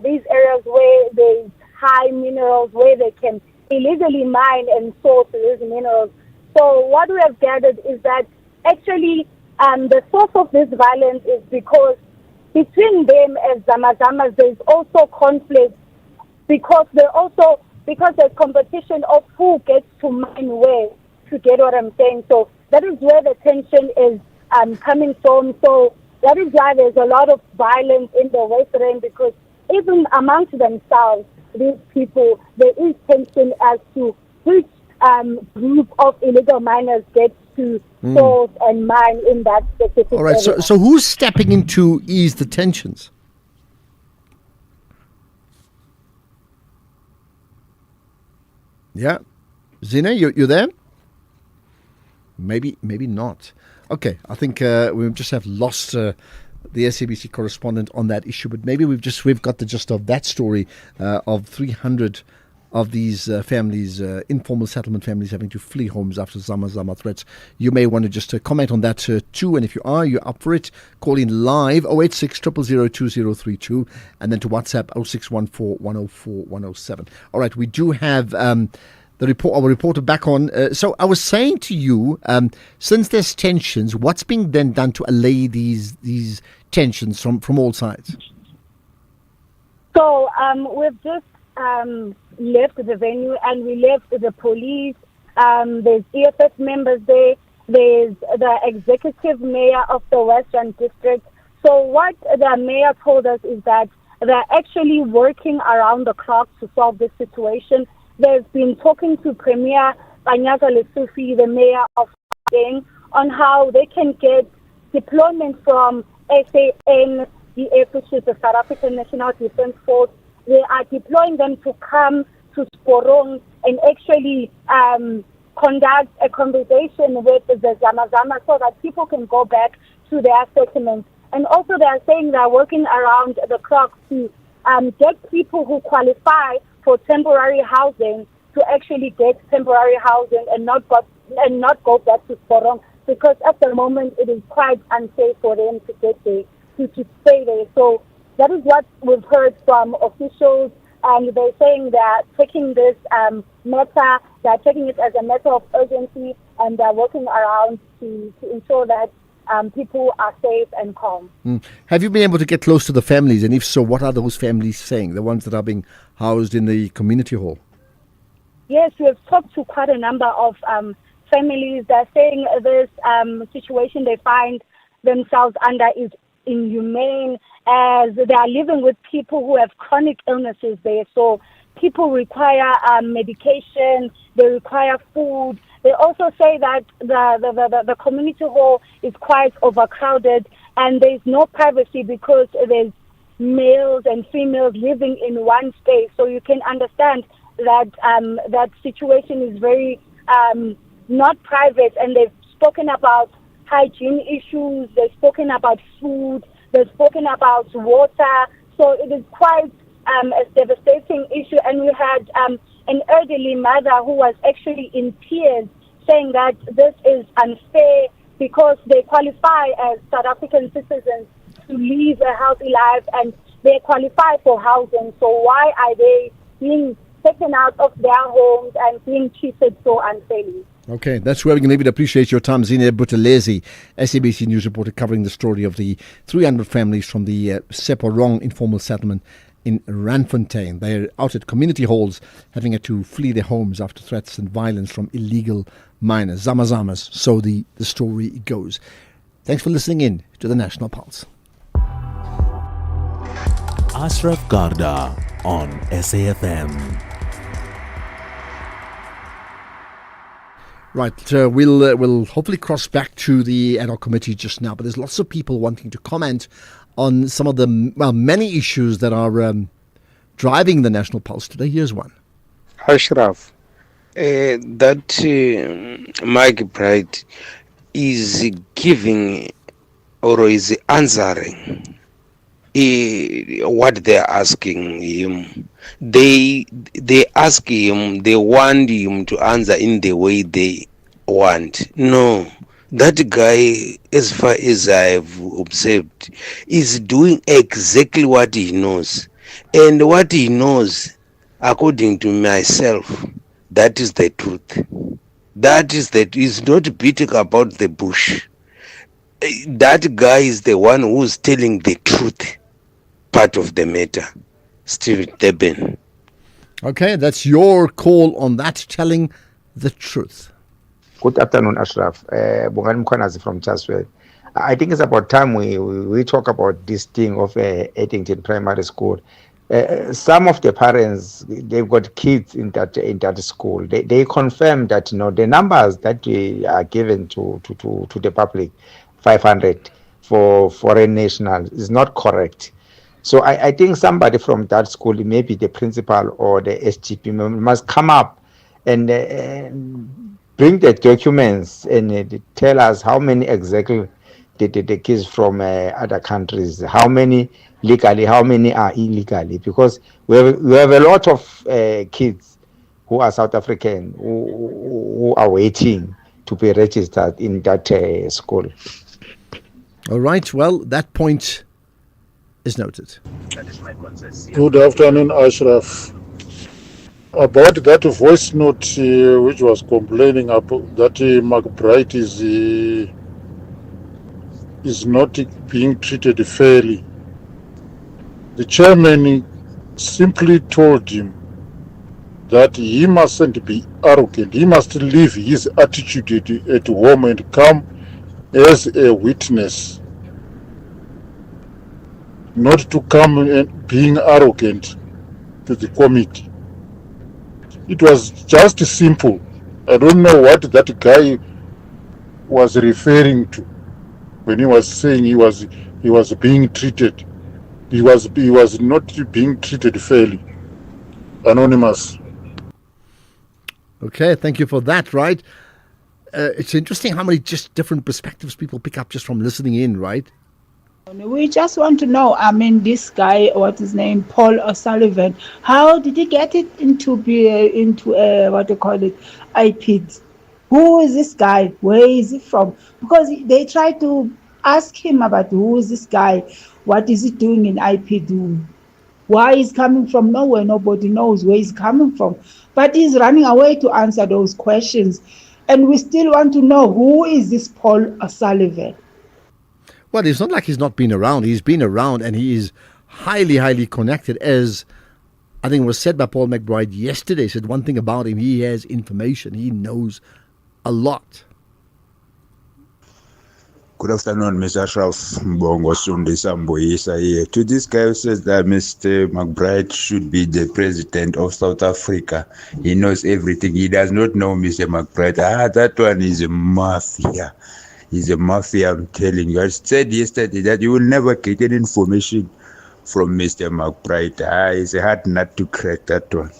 these areas where there's high minerals, where they can illegally mine and source these minerals. So what we have gathered is that actually the source of this violence is because between them as Zamazamas, there's also conflict, because there's competition of who gets to mine where, to get what I'm saying. So that is where the tension is coming from. So that is why there's a lot of violence in the West Rand, because even amongst themselves, these people, there is tension as to which group of illegal miners gets to source and mine in that specific All right, area. so who's stepping in to ease the tensions? Yeah. Zina, you there? Maybe not. Okay, I think we just have lost the SABC correspondent on that issue. But maybe we've got the gist of that story of 300 of these families, informal settlement families, having to flee homes after Zama threats. You may want to just comment on that too. And if you are, you're up for it, call in live 086 000 2032 and then to WhatsApp 0614 104 107. All right, we do have our reporter back on. So I was saying to you, since there's tensions, what's being then done to allay these tensions from all sides? So we've just left the venue and we left the police. There's EFF members there. There's the executive mayor of the Western District. So what the mayor told us is that they're actually working around the clock to solve this situation. They've been talking to Premier Panyaza Lesufi, the mayor of Gauteng, on how they can get deployment from SANDF, which is the South African National Defence Force. They are deploying them to come to Sporong and actually conduct a conversation with the Zama so that people can go back to their settlements. And also they are saying they are working around the clock to get people who qualify for temporary housing to actually get temporary housing and not go back to Sporong, because at the moment it is quite unsafe for them to get there, to stay there. So that is what we've heard from officials, and they're saying they're taking this matter, they're taking it as a matter of urgency, and they're working around to ensure that people are safe and calm. Have you been able to get close to the families, and if so, what are those families saying, the ones that are being housed in the community hall? Yes, we have talked to quite a number of families. They're saying this situation they find themselves under is inhumane, as they are living with people who have chronic illnesses there. So people require medication, they require food. They also say that the community hall is quite overcrowded and there's no privacy because there's males and females living in one space. So you can understand that that situation is very not private, and they've spoken about hygiene issues, they've spoken about food, they've spoken about water. So it is quite a devastating issue. And we had an elderly mother who was actually in tears saying that this is unfair because they qualify as South African citizens to live a healthy life and they qualify for housing. So why are they being taken out of their homes and being treated so unfairly? Okay, that's where we can leave it. Appreciate your time. Zine Butelezi, SABC News reporter, covering the story of the 300 families from the Seporong informal settlement in Randfontein. They're out at community halls, having had to flee their homes after threats and violence from illegal miners, Zamazamas. So the story goes. Thanks for listening in to the National Pulse. Ashraf Garda on SAFM. Right, we'll hopefully cross back to the ad hoc committee just now, but there's lots of people wanting to comment on some of the many issues that are driving the National Pulse today. Here's one. Ashraf, that McBride is giving or is answering what they're asking him. They ask him, they want him to answer in the way they want. No, that guy, as far as I've observed, is doing exactly what he knows. And what he knows, according to myself, that is the truth. That is that he's not beating about the bush. That guy is the one who's telling the truth part of the matter. Stephen Deben. Okay, that's your call on that, telling the truth. Good afternoon, Ashraf. Bongani Mkwanazi from Chatsworth. I think it's about time we talk about this thing of Eddington Primary School. Some of the parents, they've got kids in that school. They confirm that the numbers that are given to the public, 500 for foreign nationals, is not correct. So I think somebody from that school, maybe the principal or the SGP, must come up and bring the documents and tell us how many exactly the kids from other countries. How many legally, how many are illegally? Because we have a lot of kids who are South African who are waiting to be registered in that school. All right, well, that point is noted. Good afternoon, Ashraf. About that voice note which was complaining about that McBride is not being treated fairly. The chairman simply told him that he mustn't be arrogant. He must leave his attitude at home and come as a witness, not to come and being arrogant to the committee. It was just simple. I don't know what that guy was referring to when he was saying he was being treated. He was not being treated fairly. Anonymous. Okay, thank you for that, right? It's interesting how many just different perspectives people pick up just from listening in, right? We just want to know, this guy, what's his name, Paul O'Sullivan, how did he get it into what do you call it, IPs? Who is this guy? Where is he from? Because they try to ask him about who is this guy, what is he doing in IPD? Why he's coming from nowhere, nobody knows where he's coming from. But he's running away to answer those questions. And we still want to know, who is this Paul O'Sullivan? Well, it's not like he's not been around. He's been around and he is highly, highly connected. As I think was said by Paul McBride yesterday, said one thing about him, he has information. He knows a lot. Good afternoon, Mr. Ashraf Mbongo Sundi Samboisa here. To this guy who says that Mr. McBride should be the president of South Africa. He knows everything. He does not know Mr. McBride. That one is a mafia. He's a mafia, I'm telling you. I said yesterday that you will never get any information from Mr. McBride. It's a hard nut to crack, that one.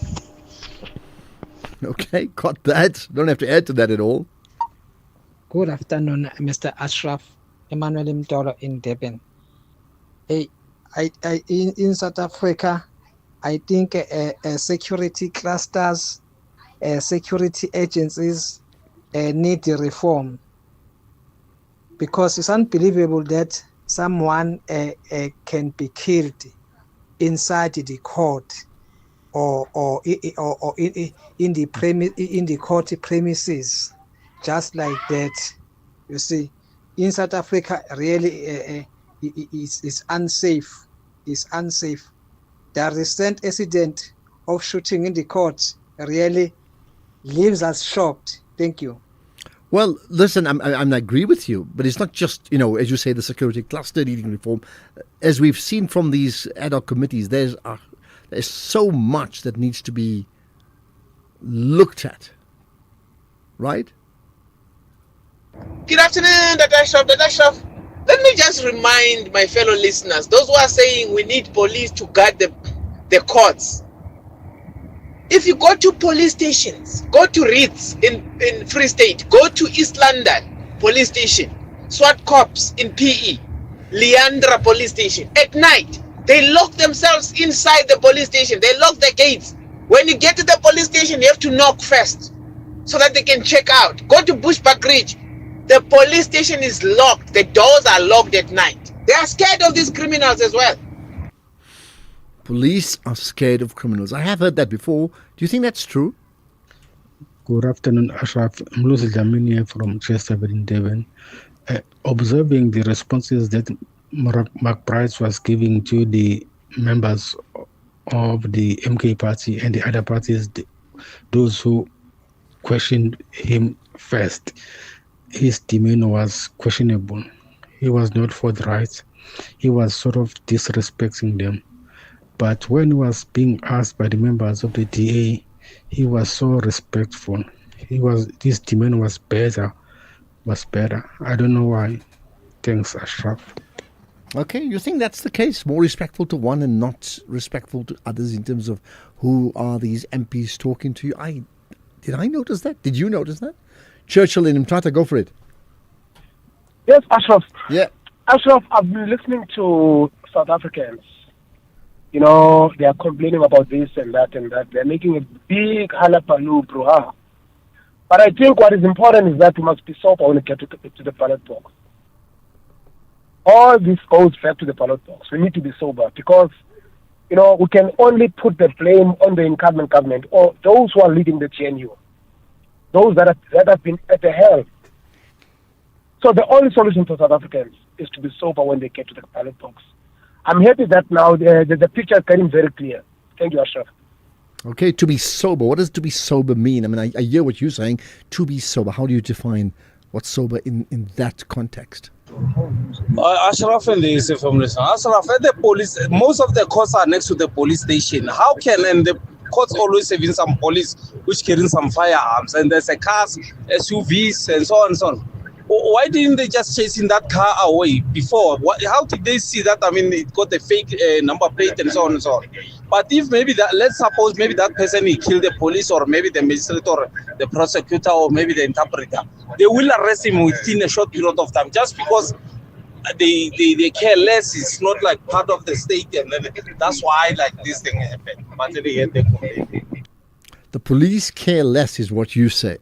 Okay, got that. Don't have to add to that at all. Good afternoon, Mr. Ashraf. Emmanuel Mtolo in Durban. In South Africa, I think security clusters, security agencies need reform. Because it's unbelievable that someone can be killed inside the court or in the court premises, just like that. You see, in South Africa, really is unsafe. It's unsafe. The recent incident of shooting in the court really leaves us shocked. Thank you. Well, listen, I agree with you, but it's not just, as you say, the security cluster needing reform. As we've seen from these ad hoc committees, there's so much that needs to be looked at, right? Good afternoon, Dr. Ashraf. Let me just remind my fellow listeners, those who are saying we need police to guard the courts. If you go to police stations, go to Reeds in Free State, go to East London police station, SWAT Corps in PE, Leandra police station, at night, they lock themselves inside the police station. They lock the gates. When you get to the police station, you have to knock first so that they can check out. Go to Bushbuck Ridge. The police station is locked. The doors are locked at night. They are scared of these criminals as well. Police are scared of criminals. I have heard that before. Do you think that's true? Good afternoon, Ashraf. I'm Lucy Dlamini from Chester in Devon. Observing the responses that McBride was giving to the members of the MK party and the other parties, those who questioned him first, his demeanor was questionable. He was not forthright. He was sort of disrespecting them. But when he was being asked by the members of the DA, he was so respectful. His demeanor was better. I don't know why. Thanks, Ashraf. Okay, you think that's the case? More respectful to one and not respectful to others in terms of who are these MPs talking to you? Did I notice that? Did you notice that? Churchill in Mthatha, go for it. Yes, Ashraf. Yeah. Ashraf, I've been listening to South Africans. You know, they are complaining about this and that and that. They're making a big halapaloo brouhaha. But I think what is important is that we must be sober when we get to the ballot box. All this goes back to the ballot box. We need to be sober because, you know, we can only put the blame on the incumbent government or those who are leading the GNU, those that have been at the helm. So the only solution for South Africans is to be sober when they get to the ballot box. I'm happy that now the picture is getting very clear. Thank you, Ashraf. Okay, to be sober. What does to be sober mean? I mean, I hear what you're saying. To be sober. How do you define what's sober in that context? Ashraf and the from listener. Ashraf, at the police, most of the courts are next to the police station. How can, and the courts always having some police which carrying some firearms, and there's a cars, SUVs, and so on and so on. Why didn't they just chasing that car away before? How did they see that? I mean, it got a fake number plate and so on and so on. But if maybe that, let's suppose maybe that person he killed the police or maybe the magistrate or the prosecutor or maybe the interpreter, they will arrest him within a short period of time just because they care less. It's not like part of the state, and then that's why like this thing happened. But the police care less is what you say.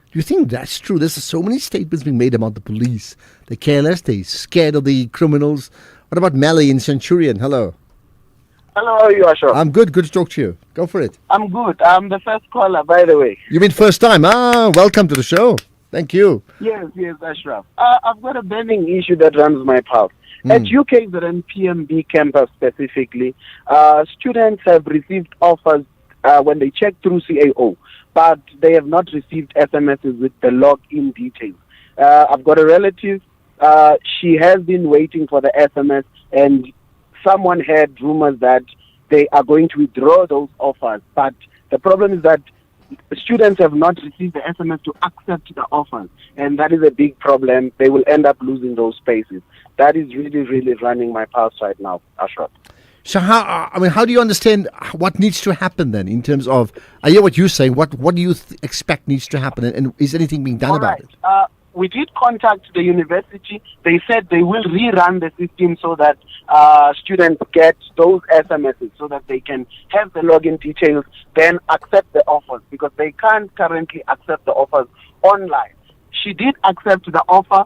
Do you think that's true? There's so many statements being made about the police. They care less. They're scared of the criminals. What about Melly in Centurion? Hello. Hello, how are you, Ashraf? I'm good. Good to talk to you. Go for it. I'm good. I'm the first caller, by the way. You mean first time? Welcome to the show. Thank you. Yes, Ashraf. I've got a burning issue that runs my path. At UKZN PMB campus specifically, students have received offers when they check through CAO, but they have not received SMSs with the login details. I've got a relative. She has been waiting for the SMS, and someone heard rumors that they are going to withdraw those offers. But the problem is that students have not received the SMS to accept the offers, and that is a big problem. They will end up losing those spaces. That is really, really running my past right now, Ashraf. So how do you understand what needs to happen then in terms of, I hear what you're saying, what do you expect needs to happen, and is anything being done about it? We did contact the university. They said they will rerun the system so that students get those SMSs so that they can have the login details, then accept the offers, because they can't currently accept the offers online. She did accept the offer.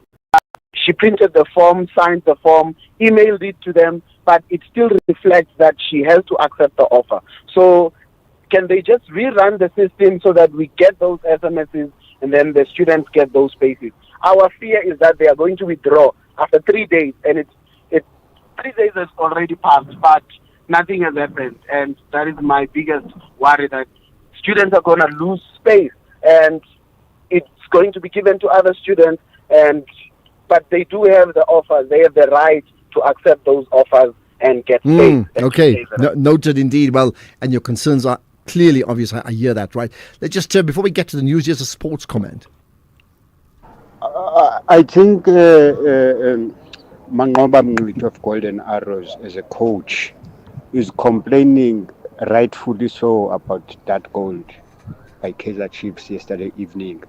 She printed the form, signed the form, emailed it to them, but it still reflects that she has to accept the offer. So can they just rerun the system so that we get those SMSs and then the students get those spaces? Our fear is that they are going to withdraw after 3 days, and it's 3 days has already passed, but nothing has happened, and that is my biggest worry, that students are going to lose space, and it's going to be given to other students, but they do have the offers. They have the right to accept those offers and get space. Okay, noted indeed. Well, and your concerns are clearly obvious. I hear that, right? Let's just, before we get to the news, here's a sports comment. I think Mangoba Mngwiti of Golden Arrows, as a coach, is complaining, rightfully so, about that goal by Kaizer Chiefs yesterday evening.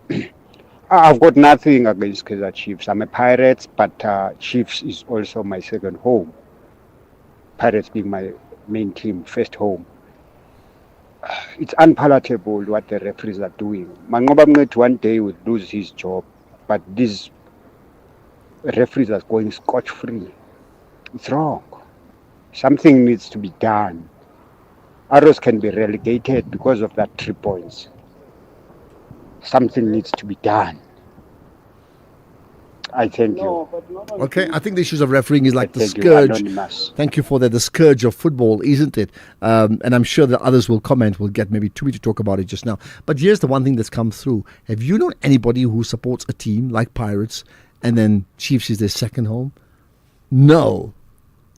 I've got nothing against Kaizer Chiefs. I'm a Pirates, but Chiefs is also my second home. Pirates being my main team, first home. It's unpalatable what the referees are doing. Mangoba Mngwiti one day will lose his job, but these referees are going scotch-free. It's wrong. Something needs to be done. Arrows can be relegated because of that 3 points. Something needs to be done. I thank you. Okay, I think the issues of refereeing is like the scourge. Thank you for that. The scourge of football, isn't it? And I'm sure that others will comment. We'll get maybe Tumi to talk about it just now. But here's the one thing that's come through. Have you known anybody who supports a team like Pirates and then Chiefs is their second home? No.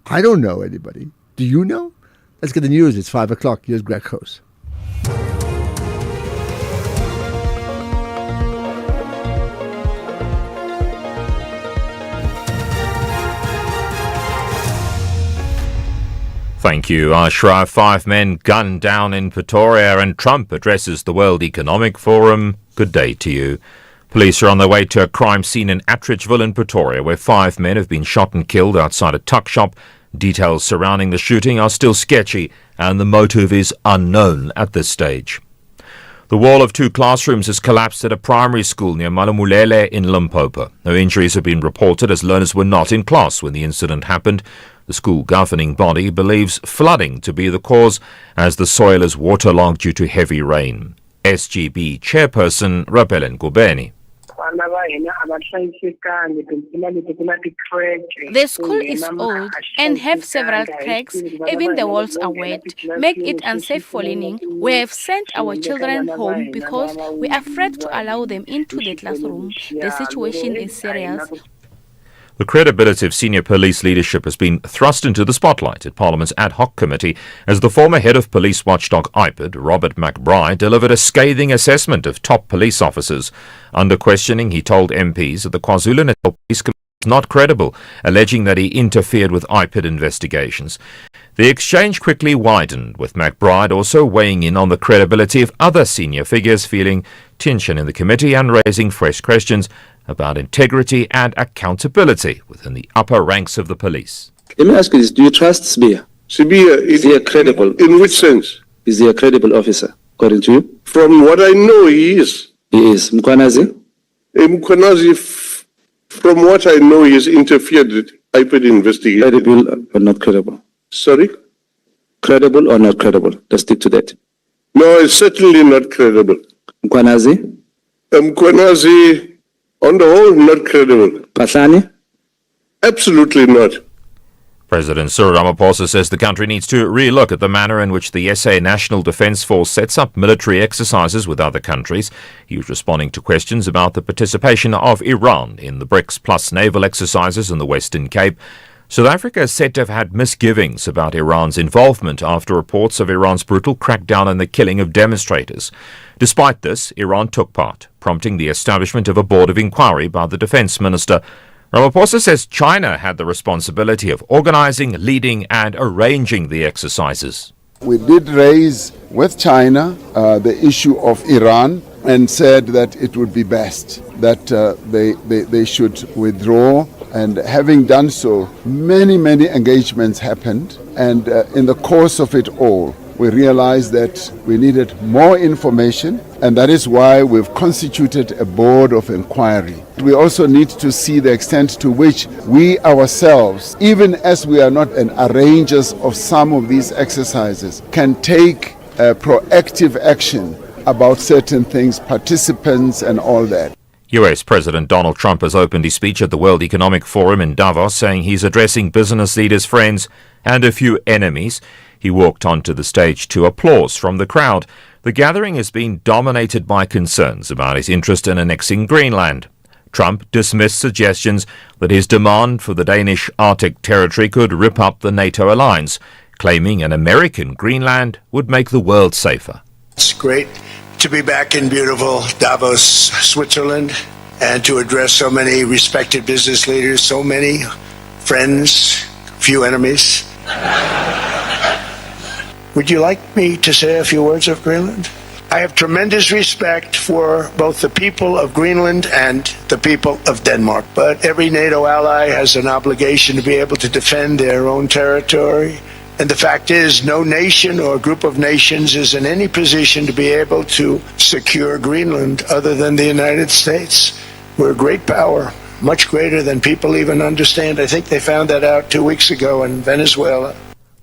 I don't know anybody. Do you know? Let's get the news. It's 5 o'clock. Here's Greg House. Thank you, Ashraf. 5 men gunned down in Pretoria, and Trump addresses the World Economic Forum. Good day to you. Police are on their way to a crime scene in Attridgeville in Pretoria, where 5 men have been shot and killed outside a tuck shop. Details surrounding the shooting are still sketchy, and the motive is unknown at this stage. The wall of 2 classrooms has collapsed at a primary school near Malamulele in Limpopo. No injuries have been reported as learners were not in class when the incident happened. The school governing body believes flooding to be the cause, as the soil is waterlogged due to heavy rain. SGB chairperson Rapelen Kubeni. The school is old and have several cracks. Even the walls are wet, make it unsafe for learning. We have sent our children home because we are afraid to allow them into the classroom. The situation is serious. The credibility of senior police leadership has been thrust into the spotlight at Parliament's ad hoc committee as the former head of police watchdog IPID, Robert McBride, delivered a scathing assessment of top police officers. Under questioning, he told MPs that the KwaZulu-Natal Police Commission is not credible, alleging that he interfered with IPID investigations. The exchange quickly widened, with McBride also weighing in on the credibility of other senior figures, feeling tension in the committee and raising fresh questions about integrity and accountability within the upper ranks of the police. Let me ask you this, do you trust Sibia? Sibia, is he a credible? In which sense? Is he a credible officer, according to you? From what I know, he is. He is. Mkwanazi? Mkwanazi, from what I know, he has interfered with IPID investigation. Credible or not credible? Sorry? Credible or not credible? Let's stick to that. No, it's certainly not credible. Mkwanazi? Mkwanazi, on the whole, not credible. Pahlani? Absolutely not. President Cyril Ramaphosa says the country needs to re-look at the manner in which the SA National Defence Force sets up military exercises with other countries. He was responding to questions about the participation of Iran in the BRICS Plus naval exercises in the Western Cape. South Africa is said to have had misgivings about Iran's involvement after reports of Iran's brutal crackdown and the killing of demonstrators. Despite this, Iran took part, prompting the establishment of a board of inquiry by the defense minister. Ramaphosa says China had the responsibility of organizing, leading and arranging the exercises. We did raise with China the issue of Iran and said that it would be best that they should withdraw. And having done so, many engagements happened. And in the course of it all, we realized that we needed more information. And that is why we've constituted a board of inquiry. We also need to see the extent to which we ourselves, even as we are not an arrangers of some of these exercises, can take proactive action about certain things, participants and all that. US President Donald Trump has opened his speech at the World Economic Forum in Davos, saying he's addressing business leaders, friends, and a few enemies. He walked onto the stage to applause from the crowd. The gathering has been dominated by concerns about his interest in annexing Greenland. Trump dismissed suggestions that his demand for the Danish Arctic territory could rip up the NATO alliance, claiming an American Greenland would make the world safer. It's great to be back in beautiful Davos, Switzerland, and to address so many respected business leaders, so many friends, few enemies. Would you like me to say a few words of Greenland? I have tremendous respect for both the people of Greenland and the people of Denmark. But every NATO ally has an obligation to be able to defend their own territory. And the fact is, no nation or group of nations is in any position to be able to secure Greenland other than the United States. We're a great power, much greater than people even understand. I think they found that out 2 weeks ago in Venezuela.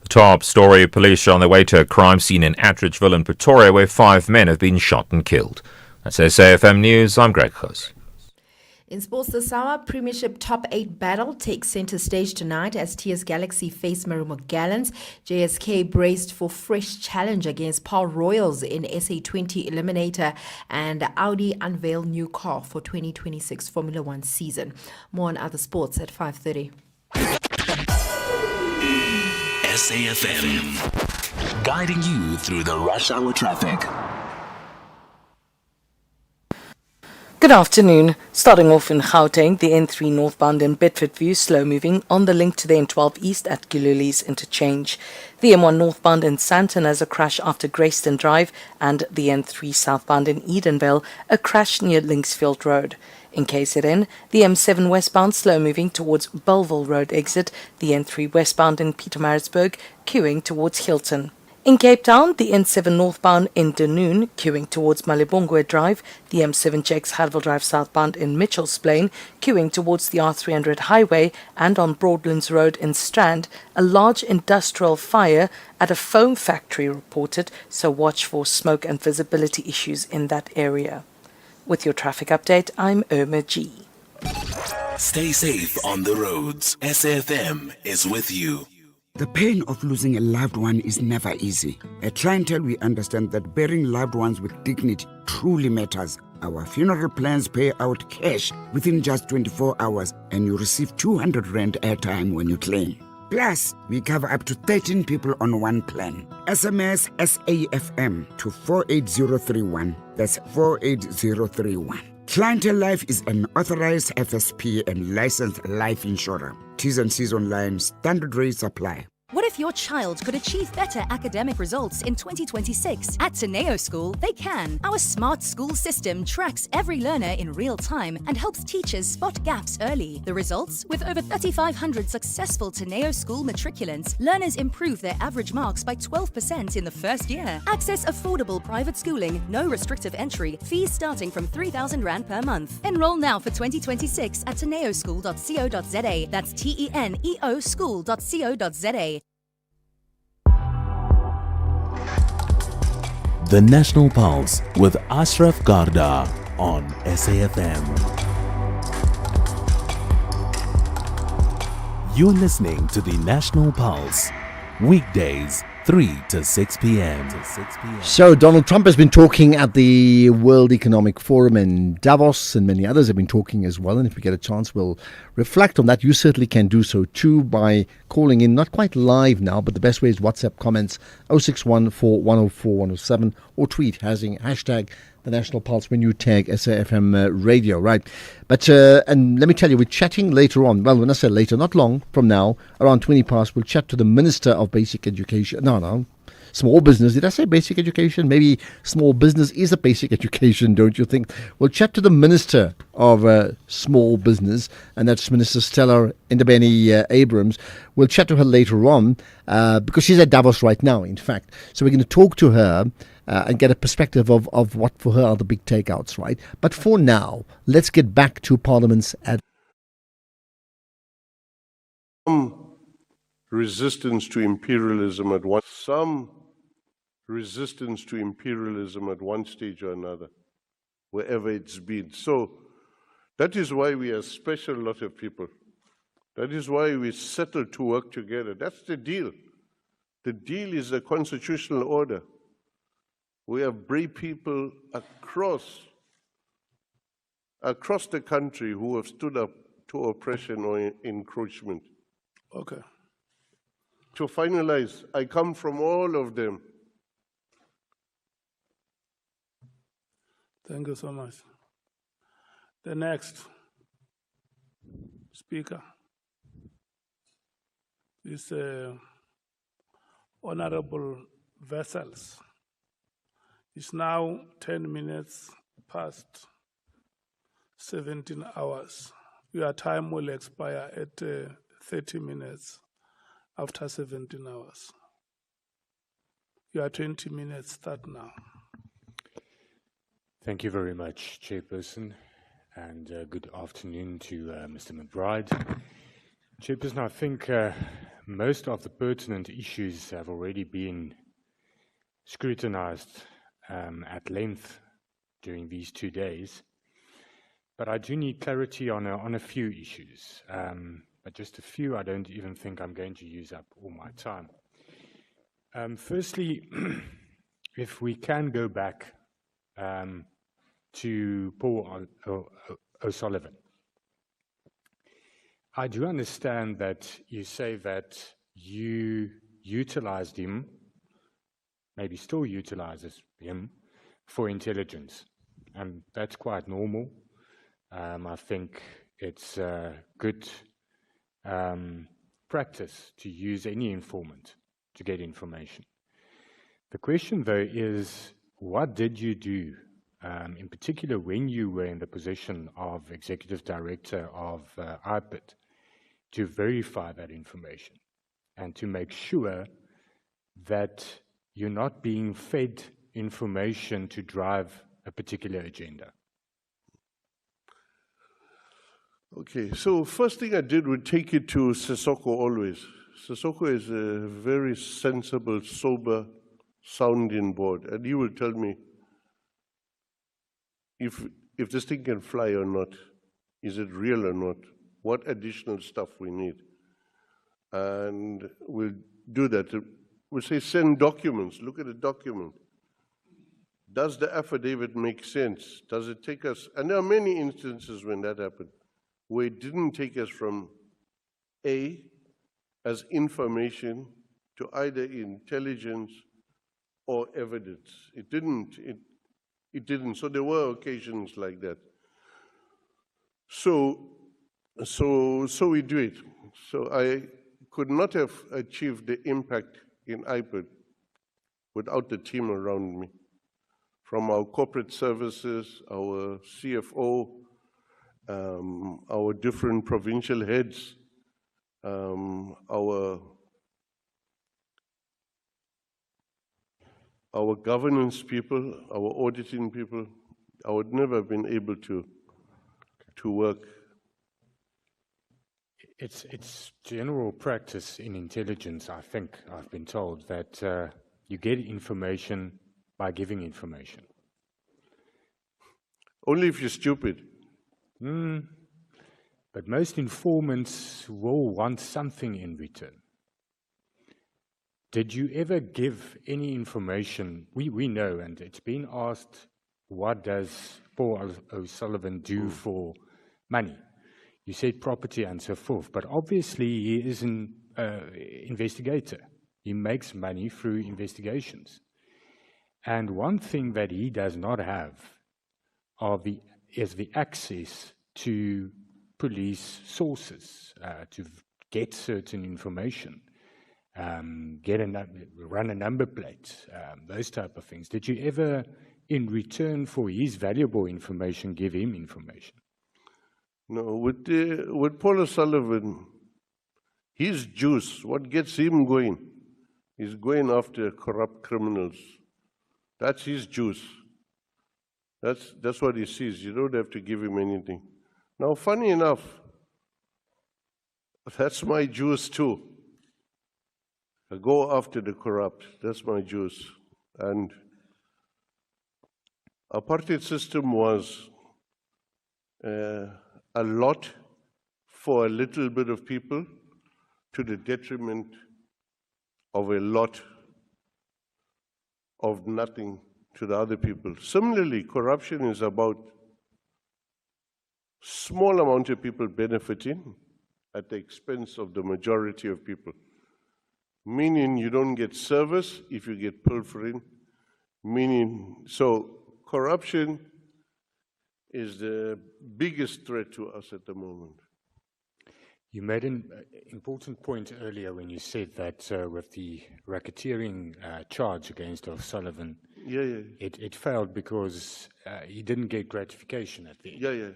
The top story: police are on their way to a crime scene in Attridgeville in Pretoria where 5 men have been shot and killed. That's SAFM News. I'm Greg Khos. In sports this hour, Premiership Top 8 battle takes centre stage tonight as TS Galaxy face Marimo Gallants. JSK braced for fresh challenge against Paul Royals in SA20 Eliminator, and Audi unveil new car for 2026 Formula 1 season. More on other sports at 5:30. SAFM, guiding you through the rush hour traffic. Good afternoon. Starting off in Gauteng, the N3 northbound in Bedford View slow moving on the link to the N12 east at Gululi's interchange. The M1 northbound in Sandton has a crash after Greyston Drive, and the N3 southbound in Edenvale, a crash near Linksfield Road. In KZN, the M7 westbound slow moving towards Bellville Road exit, the N3 westbound in Pietermaritzburg queuing towards Hilton. In Cape Town, the N7 northbound in Dunoon, queuing towards Malibongwe Drive, the M7 checks Hartwell Drive southbound in Mitchell's Plain, queuing towards the R300 highway, and on Broadlands Road in Strand, a large industrial fire at a foam factory reported, so watch for smoke and visibility issues in that area. With your traffic update, I'm Irma G. Stay safe on the roads. SAFM is with you. The pain of losing a loved one is never easy. At Clientele, we understand that burying loved ones with dignity truly matters. Our funeral plans pay out cash within just 24 hours, and you receive 200 Rand airtime when you claim. Plus, we cover up to 13 people on one plan. SMS SAFM to 48031. That's 48031. Clientele Life is an authorized FSP and licensed life insurer. T's and C's online. Standard rates apply. What if your child could achieve better academic results in 2026? At Teneo School, they can. Our smart school system tracks every learner in real time and helps teachers spot gaps early. The results? With over 3,500 successful Teneo School matriculants, learners improve their average marks by 12% in the first year. Access affordable private schooling, no restrictive entry, fees starting from 3,000 Rand per month. Enroll now for 2026 at teneoschool.co.za. That's TENEO school.co.za. The National Pulse with Ashraf Garda on SAFM. You're listening to the National Pulse, weekdays 3 to 6 p.m. So Donald Trump has been talking at the World Economic Forum in Davos, and many others have been talking as well. And if we get a chance, we'll reflect on that. You certainly can do so too by calling in, not quite live now, but the best way is WhatsApp comments 061 104 107 or tweet hashtag the National Pulse when you tag SAFM radio, right? But, and let me tell you, we're chatting later on. Well, when I say later, not long from now, around 20 past, we'll chat to the Minister of Basic Education. No, small business. Did I say basic education? Maybe small business is a basic education, don't you think? We'll chat to the Minister of Small Business, and that's Minister Stella Ndabeni Abrams. We'll chat to her later on because she's at Davos right now, in fact. So we're going to talk to her and get a perspective of what for her are the big takeouts, right? But for now, let's get back to Parliament's Some resistance to imperialism at one stage or another, wherever it's been. So that is why we are a special lot of people. That is why we settled to work together. That's the deal. The deal is a constitutional order. We have brave people across the country who have stood up to oppression or encroachment. Okay. To finalize, I come from all of them. Thank you so much. The next speaker is Honorable Vessels. It's now 10 minutes past 17 hours. Your time will expire at 30 minutes after 17 hours. Your 20 minutes start now. Thank you very much, Chairperson, and good afternoon to Mr. McBride. Chairperson, I think most of the pertinent issues have already been scrutinized at length during these 2 days, but I do need clarity on a few issues, but just a few. I don't even think I'm going to use up all my time. Firstly, if we can go back to Paul O'Sullivan. I do understand that you say that you utilized him, maybe still utilizes him, for intelligence. And that's quite normal. I think it's good practice to use any informant to get information. The question, though, is what did you do, in particular when you were in the position of Executive Director of IPID, to verify that information and to make sure that you're not being fed information to drive a particular agenda? Okay, so first thing I did would take it to Sissoko always. Sissoko is a very sensible, sober, sounding board, and he will tell me if this thing can fly or not, is it real or not, what additional stuff we need. And we'll do that. We'll say send documents, look at the document. Does the affidavit make sense? Does it take us, and there are many instances when that happened, where it didn't take us from A as information to either intelligence or evidence. It didn't. So there were occasions like that. So we do it. So I could not have achieved the impact in IPID without the team around me. From our corporate services, our CFO, our different provincial heads, our governance people, our auditing people. I would never have been able to work. It's general practice in intelligence, I think, I've been told, that you get information by giving information. Only if you're stupid. But most informants will want something in return. Did you ever give any information? We know, and it's been asked, what does Paul O'Sullivan do for money? You said property and so forth, but obviously he is an investigator. He makes money through investigations. And one thing that he does not have is the access to police sources to get certain information, run a number plate, those type of things. Did you ever, in return for his valuable information, give him information? No, with Paul O'Sullivan, his juice, what gets him going, is going after corrupt criminals. That's his juice. That's what he sees. You don't have to give him anything. Now, funny enough, that's my juice too. I go after the corrupt. That's my juice. And apartheid system was a lot for a little bit of people to the detriment of a lot of nothing to the other people. Similarly, corruption is about small amount of people benefiting at the expense of the majority of people. Meaning you don't get service if you get pilfering. So corruption is the biggest threat to us at the moment. You made an important point earlier when you said that with the racketeering charge against O'Sullivan, it failed because he didn't get gratification at the end.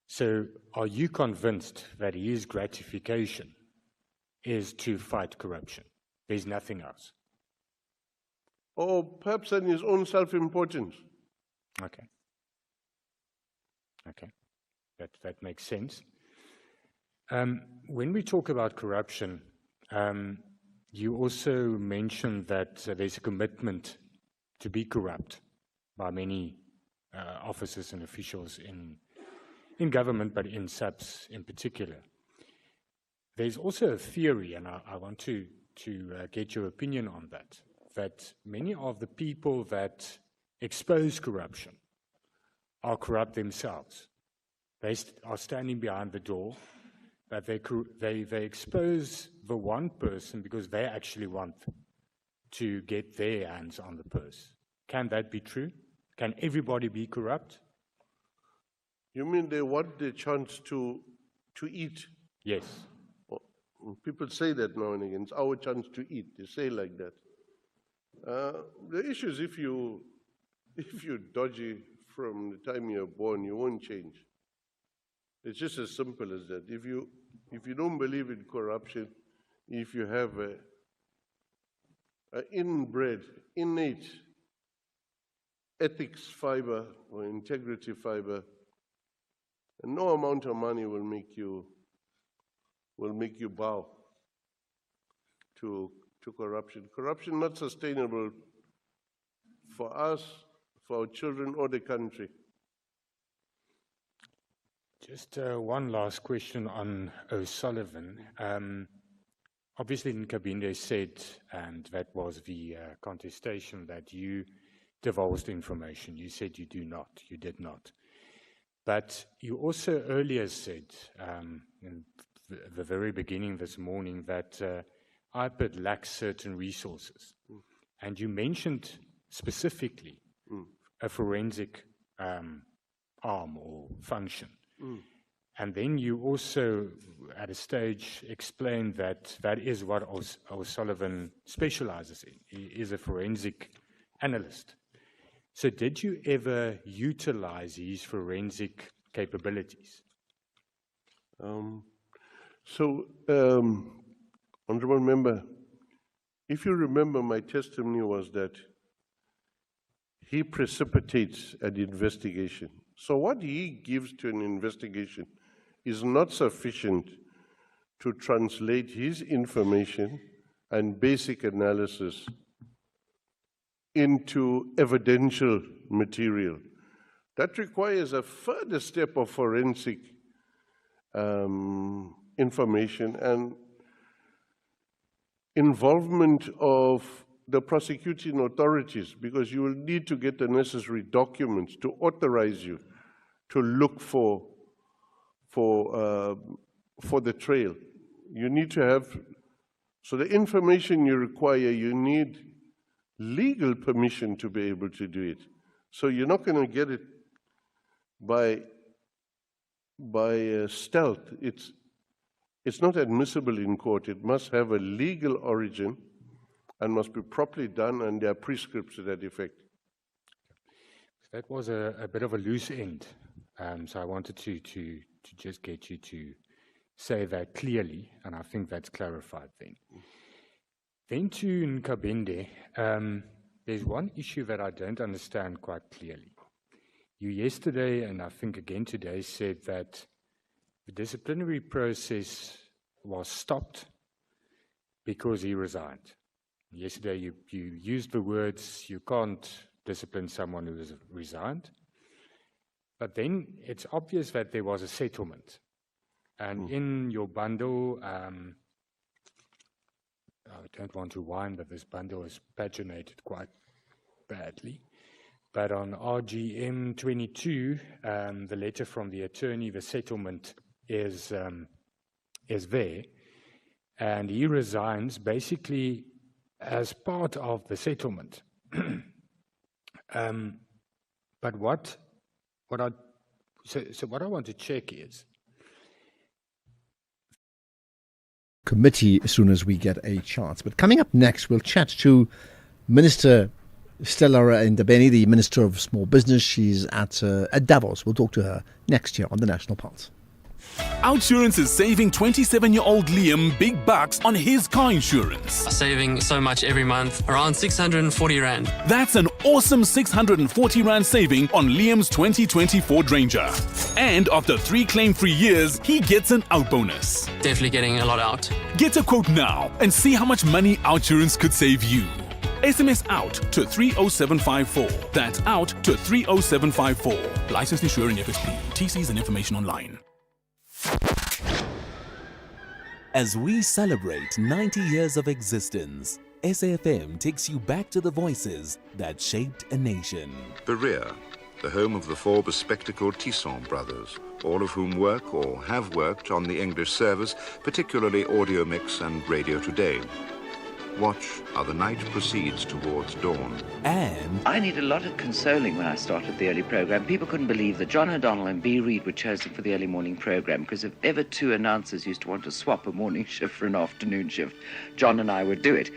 So are you convinced that his gratification is to fight corruption? There's nothing else? Or perhaps in his own self-importance. Okay. That makes sense. When we talk about corruption, you also mentioned that there's a commitment to be corrupt by many officers and officials in government, but in SAPS in particular. There's also a theory, and I want to get your opinion on that many of the people that expose corruption are corrupt themselves. They are standing behind the door, but they expose the one person because they actually want to get their hands on the purse. Can that be true? Can everybody be corrupt? You mean they want the chance to eat? Yes. Well, people say that now and again. It's our chance to eat. They say like that. The issue is if you're dodgy from the time you're born, you won't change. It's just as simple as that. If you don't believe in corruption, if you have an inbred, innate ethics fiber or integrity fiber, and no amount of money will make you bow to corruption. Corruption not sustainable for us, for our children, or the country. Just one last question on O'Sullivan. Obviously, Nkabinde said, and that was the contestation, that you divulged information. You said you did not. But you also earlier said, in the very beginning this morning, that IPID lacks certain resources. And you mentioned specifically a forensic arm or function. And then you also, at a stage, explained that that is what O'Sullivan specializes in. He is a forensic analyst. So did you ever utilize his forensic capabilities? Honorable Member, if you remember, my testimony was that he precipitates an investigation. So what he gives to an investigation is not sufficient to translate his information and basic analysis into evidential material. That requires a further step of forensic information and involvement of the prosecuting authorities, because you will need to get the necessary documents to authorize you to look for the trail. You need to have, so the information you require, you need legal permission to be able to do it. So you're not going to get it by stealth. It's not admissible in court. It must have a legal origin and must be properly done, and there are prescripts to that effect. That was a bit of a loose end. So I wanted to just get you to say that clearly, and I think that's clarified then. Then to Nkabinde, there's one issue that I don't understand quite clearly. You yesterday, and I think again today, said that the disciplinary process was stopped because he resigned. Yesterday you used the words, you can't discipline someone who has resigned. But then it's obvious that there was a settlement. And in your bundle, I don't want to whine, but this bundle is paginated quite badly. But on RGM 22, the letter from the attorney, the settlement is there. And he resigns basically as part of the settlement. But what I want to check is committee as soon as we get a chance. But coming up next, we'll chat to Minister Stella Ndabeni, the Minister of Small Business. She's at Davos. We'll talk to her next year on the National Pulse. Outsurance is saving 27-year-old Liam big bucks on his car insurance. Saving so much every month, around 640 Rand. That's an awesome 640 Rand saving on Liam's 2020 Ford Ranger. And after 3 claim-free years, he gets an out bonus. Definitely getting a lot out. Get a quote now and see how much money Outsurance could save you. SMS out to 30754. That's out to 30754. Licensed insurer in FSP. TCs and information online. As we celebrate 90 years of existence, SAFM takes you back to the voices that shaped a nation. Berea, the home of the 4 bespectacled Tisson brothers, all of whom work or have worked on the English service, particularly Audio Mix and Radio Today. Watch how the night proceeds towards dawn. And I need a lot of consoling when I started the early program. People couldn't believe that John O'Donnell and B. Reid were chosen for the early morning program, because if ever two announcers used to want to swap a morning shift for an afternoon shift, John and I would do it.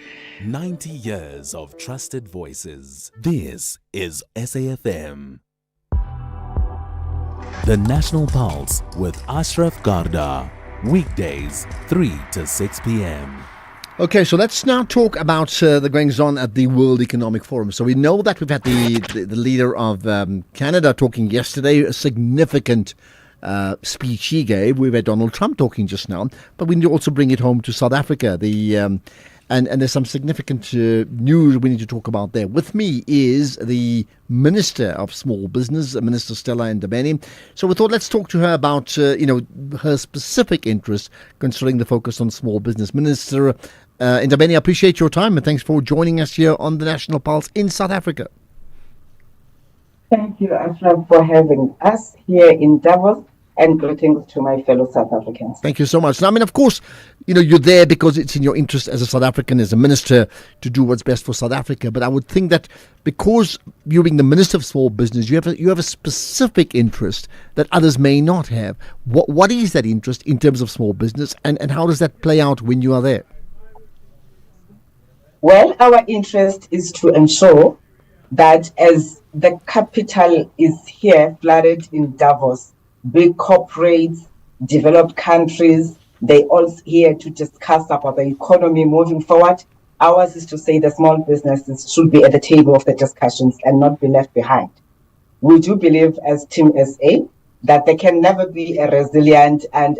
90 years of trusted voices. This is SAFM. The National Pulse with Ashraf Garda. Weekdays, 3 to 6 p.m. Okay, so let's now talk about the goings on at the World Economic Forum. So we know that we've had the leader of Canada talking yesterday, a significant speech he gave. We've had Donald Trump talking just now, but we need to also bring it home to South Africa. And there's some significant news we need to talk about there. With me is the Minister of Small Business, Minister Stella Ndabeni. So we thought let's talk to her about her specific interest concerning the focus on small business. Minister Ndabeni, I appreciate your time and thanks for joining us here on the National Pulse in South Africa. Thank you, Ashraf, for having us here in Davos. And greetings to my fellow South Africans. Thank you so much. Now, I mean, of course, you're there because it's in your interest as a South African, as a minister, to do what's best for South Africa. But I would think that because you being the Minister of Small Business, you have a specific interest that others may not have. What is that interest in terms of small business, and how does that play out when you are there? Well, our interest is to ensure that as the capital is here flooded in Davos, big corporates, developed countries, they all here to discuss about the economy moving forward. Ours is to say the small businesses should be at the table of the discussions and not be left behind. We do believe as Team SA that there can never be a resilient and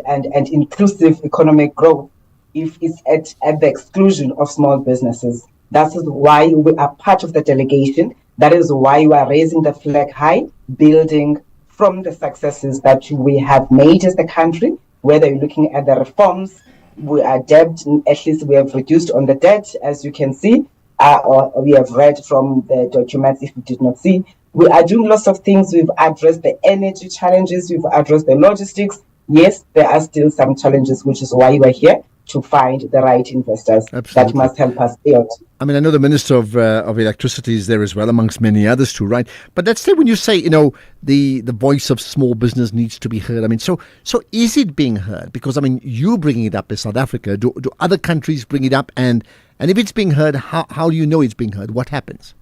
inclusive economic growth if it's at the exclusion of small businesses. That is why we are part of the delegation. That is why we are raising the flag high, building from the successes that we have made as a country, whether you're looking at the reforms, we are debt, at least we have reduced on the debt, as you can see, or we have read from the documents if you did not see. We are doing lots of things. We've addressed the energy challenges, we've addressed the logistics. Yes, there are still some challenges, which is why we're here, to find the right investors. Absolutely. That must help us build. I mean, I know the Minister of Electricity is there as well, amongst many others too, right? But let's say when you say, the voice of small business needs to be heard. I mean, so is it being heard? Because, I mean, you bringing it up as South Africa. Do other countries bring it up? And if it's being heard, how do you know it's being heard? What happens?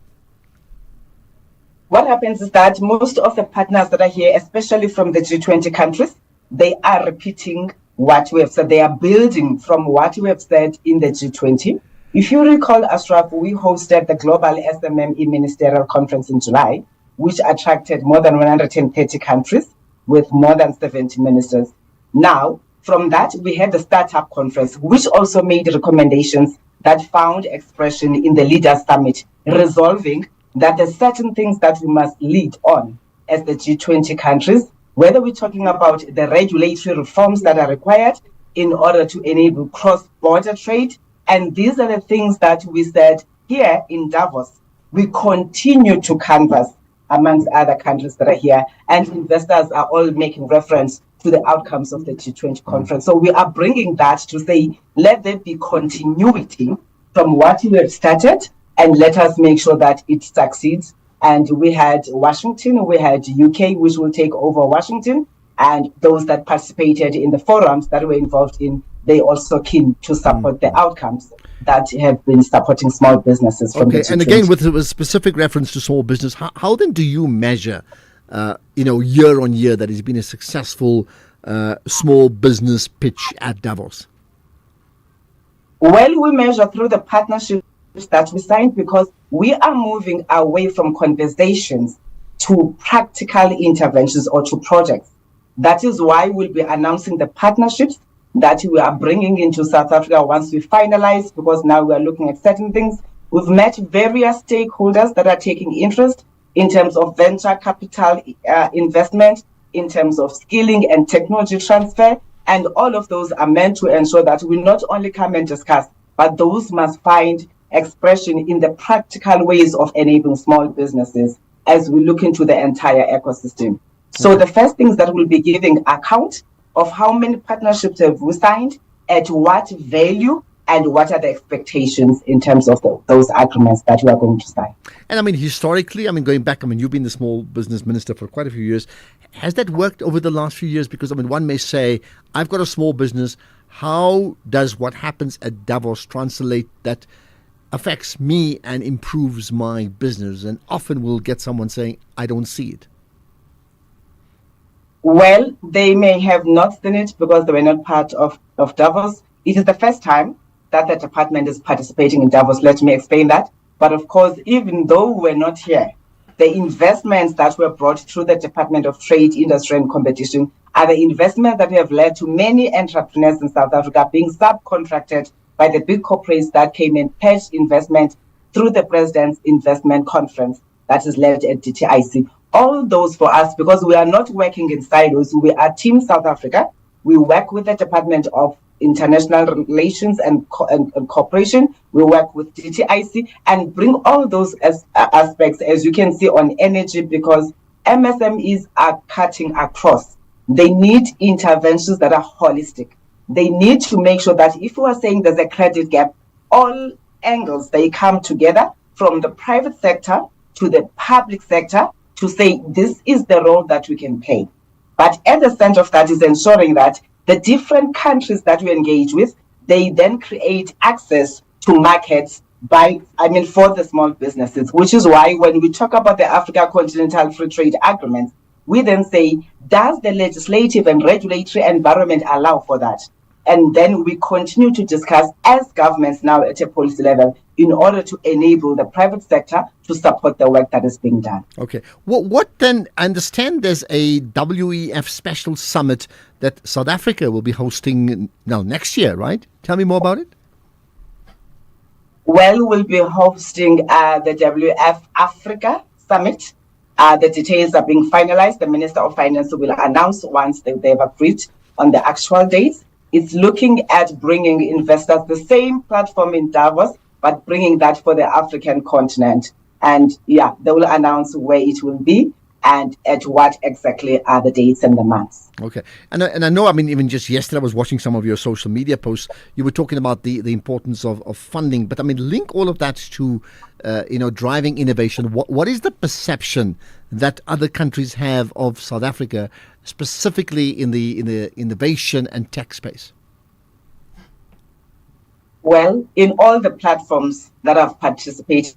What happens is that most of the partners that are here, especially from the G20 countries, they are repeating what we have said. They are building from what we have said in the G20. If you recall, Ashraf, we hosted the Global SMME Ministerial Conference in July, which attracted more than 130 countries with more than 70 ministers. Now, from that, we had the Startup Conference, which also made recommendations that found expression in the Leaders Summit, resolving that there's certain things that we must lead on as the G20 countries, whether we're talking about the regulatory reforms that are required in order to enable cross-border trade. And these are the things that we said here in Davos. We continue to canvass amongst other countries that are here, and investors are all making reference to the outcomes of the G20 conference. So we are bringing that to say, let there be continuity from what we have started, and let us make sure that it succeeds. And we had Washington, we had UK, which will take over Washington, and those that participated in the forums that were involved in, they also keen to support the outcomes that have been supporting small businesses. From okay, and again, with a specific reference to small business, how then do you measure, year on year that has been a successful small business pitch at Davos? Well, we measure through the partnerships that we signed, because we are moving away from conversations to practical interventions or to projects. That is why we'll be announcing the partnerships that we are bringing into South Africa once we finalize, because now we are looking at certain things. We've met various stakeholders that are taking interest in terms of venture capital investment, in terms of skilling and technology transfer, and all of those are meant to ensure that we not only come and discuss, but those must find expression in the practical ways of enabling small businesses as we look into the entire ecosystem. So the first things that we'll be giving account of how many partnerships have we signed, at what value, and what are the expectations in terms of those agreements that we are going to sign. And I mean, historically, I mean, going back, I mean, you've been the small business minister for quite a few years. Has that worked over the last few years? Because, I mean, one may say, I've got a small business. How does what happens at Davos translate that affects me and improves my business? And often we'll get someone saying, I don't see it. Well, they may have not seen it because they were not part of Davos. It is the first time that the department is participating in Davos. Let me explain that. But of course, even though we're not here, the investments that were brought through the Department of Trade, Industry and Competition are the investments that have led to many entrepreneurs in South Africa being subcontracted by the big corporates that came and pledged investment through the President's Investment Conference that is led at DTIC. All those for us, because we are not working in silos, we are Team South Africa. We work with the Department of International Relations and Cooperation. We work with DTIC and bring all those aspects, as you can see, on energy, because MSMEs are cutting across. They need interventions that are holistic. They need to make sure that if we are saying there's a credit gap, all angles, they come together from the private sector to the public sector to say this is the role that we can play. But at the center of that is ensuring that the different countries that we engage with, they then create access to markets for the small businesses, which is why when we talk about the Africa Continental Free Trade Agreement, we then say, does the legislative and regulatory environment allow for that? And then we continue to discuss as governments now at a policy level in order to enable the private sector to support the work that is being done. Okay. What then, I understand there's a WEF special summit that South Africa will be hosting now next year, right? Tell me more about it. Well, we'll be hosting the WF Africa Summit. The details are being finalized. The Minister of Finance will announce once they've agreed on the actual dates. It's looking at bringing investors the same platform in Davos, but bringing that for the African continent. And yeah, they will announce where it will be and at what exactly are the dates and the months. Okay. And I know, I mean, even just yesterday I was watching some of your social media posts. You were talking about the importance of funding. But I mean, link all of that to, driving innovation. What is the perception that other countries have of South Africa, specifically in the innovation and tech space? Well, in all the platforms that I've participated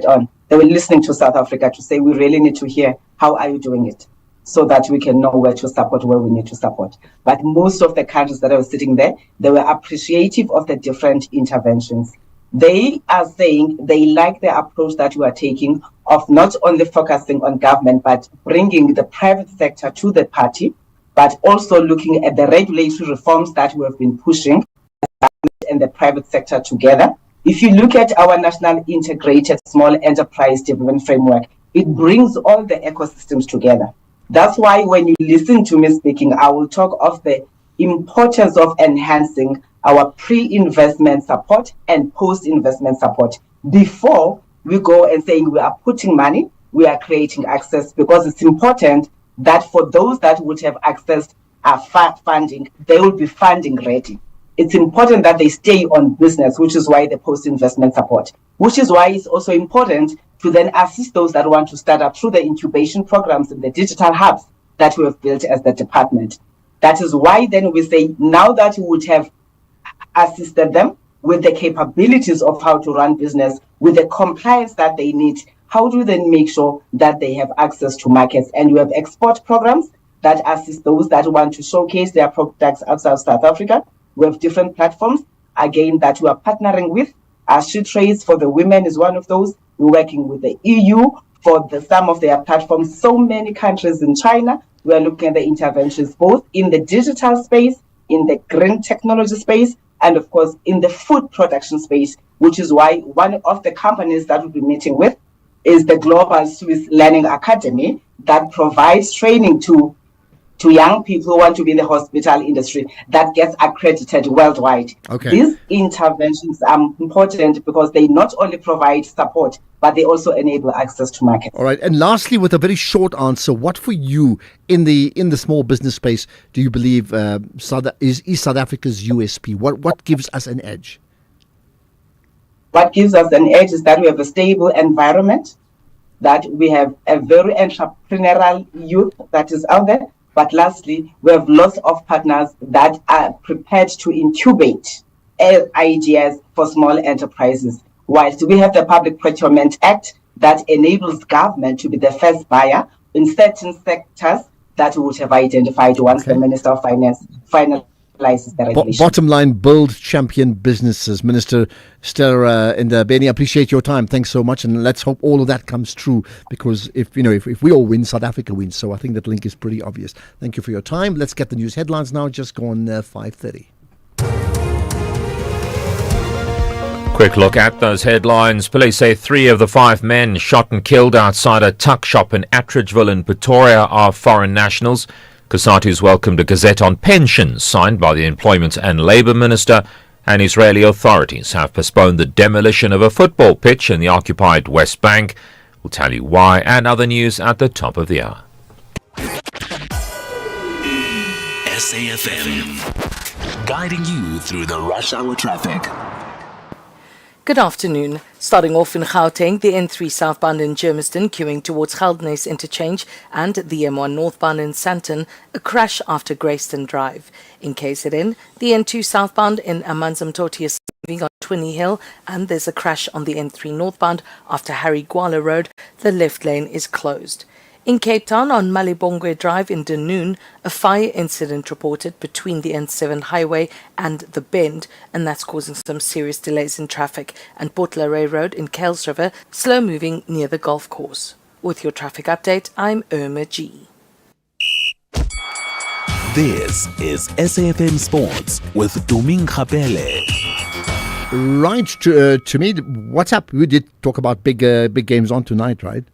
on, they were listening to South Africa to say, we really need to hear, how are you doing it? So that we can know where to support, where we need to support. But most of the countries that are sitting there, they were appreciative of the different interventions. They are saying they like the approach that we are taking of not only focusing on government, but bringing the private sector to the party, but also looking at the regulatory reforms that we have been pushing and the private sector together. If you look at our National Integrated Small Enterprise Development Framework, it brings all the ecosystems together. That's why when you listen to me speaking, I will talk of the importance of enhancing our pre-investment support and post-investment support. Before we go and saying we are putting money, we are creating access, because it's important that for those that would have accessed funding, they will be funding ready. It's important that they stay on business, which is why the post-investment support, which is why it's also important to then assist those that want to start up through the incubation programs and the digital hubs that we have built as the department. That is why then we say, now that we would have assisted them with the capabilities of how to run business, with the compliance that they need, how do we then make sure that they have access to markets? And we have export programs that assist those that want to showcase their products outside South Africa. We have different platforms, again, that we are partnering with. SheTrades for the women is one of those. We're working with the EU for some of their platforms. So many countries in China, we are looking at the interventions both in the digital space, in the green technology space, and of course, in the food production space, which is why one of the companies that we'll be meeting with is the Global Swiss Learning Academy that provides training to young people who want to be in the hospital industry that gets accredited worldwide. Okay. These interventions are important because they not only provide support, but they also enable access to markets. All right. And lastly, with a very short answer, what for you in the small business space do you believe is South Africa's USP? What gives us an edge? What gives us an edge is that we have a stable environment, that we have a very entrepreneurial youth that is out there. But lastly, we have lots of partners that are prepared to incubate ideas for small enterprises. Whilst we have the Public Procurement Act that enables government to be the first buyer in certain sectors that we would have identified once the Minister of Finance finalizes the regulation. Bottom line, build champion businesses. Minister Stella Ndabeni, appreciate your time. Thanks so much, and let's hope all of that comes true, because if we all win, South Africa wins. So I think that link is pretty obvious. Thank you for your time. Let's get the news headlines now. Just go on 5:30. Quick look at those headlines. Police say 3 of the 5 men shot and killed outside a tuck shop in Attridgeville in Pretoria are foreign nationals. Kasatu's welcomed a gazette on pensions signed by the Employment and Labour Minister, and Israeli authorities have postponed the demolition of a football pitch in the occupied West Bank. We'll tell you why and other news at the top of the hour. SAFM, guiding you through the rush hour traffic. Good afternoon. Starting off in Gauteng, the N3 southbound in Germiston queuing towards Geldenhuys interchange, and the M1 northbound in Sandton, a crash after Greyston Drive. In KZN, the N2 southbound in Amanzimtoti is moving on Twinney Hill, and there's a crash on the N3 northbound after Harry Gwala Road. The left lane is closed. In Cape Town, on Malibongwe Drive in Dunoon, a fire incident reported between the N7 highway and the Bend, and that's causing some serious delays in traffic. And Port Laray Road in Kales River, slow moving near the golf course. With your traffic update, I'm Irma G. This is SAFM Sports with Duming Khapele. Right, to me, what's up? We did talk about big games on tonight, right?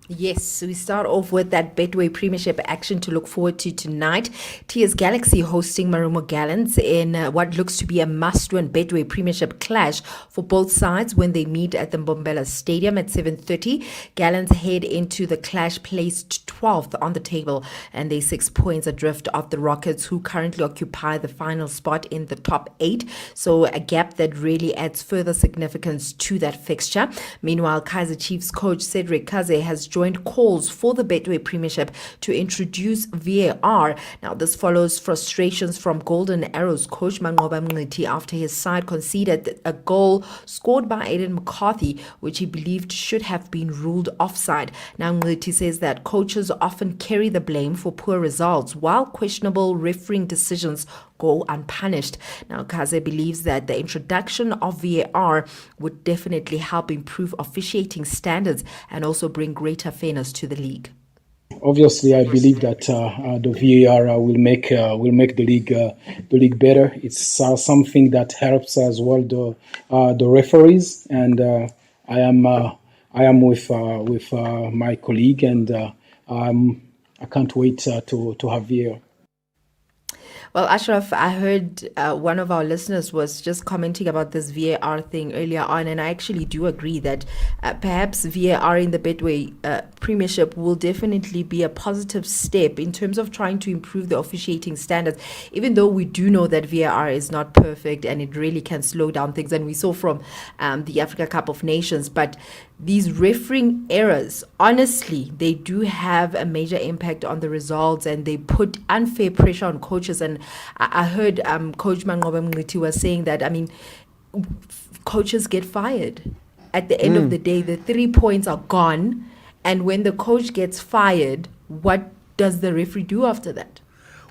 Yes, we start off with that Betway Premiership action to look forward to tonight. TS Galaxy hosting Marumo Gallants in what looks to be a must-win Betway Premiership clash for both sides when they meet at the Mbombela Stadium at 7:30. Gallants head into the clash placed 12th on the table, and they 6 points adrift of the Rockets, who currently occupy the final spot in the top 8. So a gap that really adds further significance to that fixture. Meanwhile, Kaizer Chiefs coach Cedric Kaze has joined calls for the Betway Premiership to introduce VAR. Now, this follows frustrations from Golden Arrows coach Manqoba Mngqithi after his side conceded a goal scored by Aiden McCarthy, which he believed should have been ruled offside. Now, Mngqithi says that coaches often carry the blame for poor results, while questionable refereeing decisions go unpunished. Now, Kaze believes that the introduction of VAR would definitely help improve officiating standards and also bring greater fairness to the league. Obviously, I believe that the VAR will make the league better. It's something that helps as well the referees, and I am with my colleague, and I can't wait to have VAR. Well, Ashraf, I heard one of our listeners was just commenting about this VAR thing earlier on, and I actually do agree that perhaps VAR in the Betway Premiership will definitely be a positive step in terms of trying to improve the officiating standards, even though we do know that VAR is not perfect and it really can slow down things, and we saw from the Africa Cup of Nations. But these refereeing errors, honestly, they do have a major impact on the results, and they put unfair pressure on coaches. And I heard Coach Manqoba Mngqithi was saying that, coaches get fired. At the end of the day, the 3 points are gone. And when the coach gets fired, what does the referee do after that?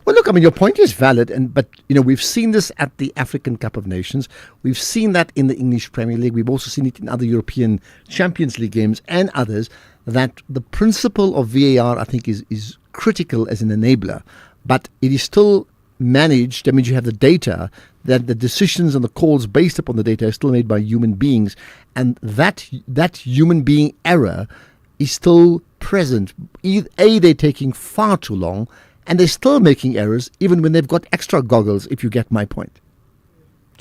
Well, look, your point is valid, but we've seen this at the African Cup of Nations. We've seen that in the English Premier League. We've also seen it in other European Champions League games and others, that the principle of VAR, I think, is critical as an enabler, but it is still managed. You have the data, that the decisions and the calls based upon the data are still made by human beings, and that human being error is still present. They're taking far too long, and they're still making errors even when they've got extra goggles, if you get my point.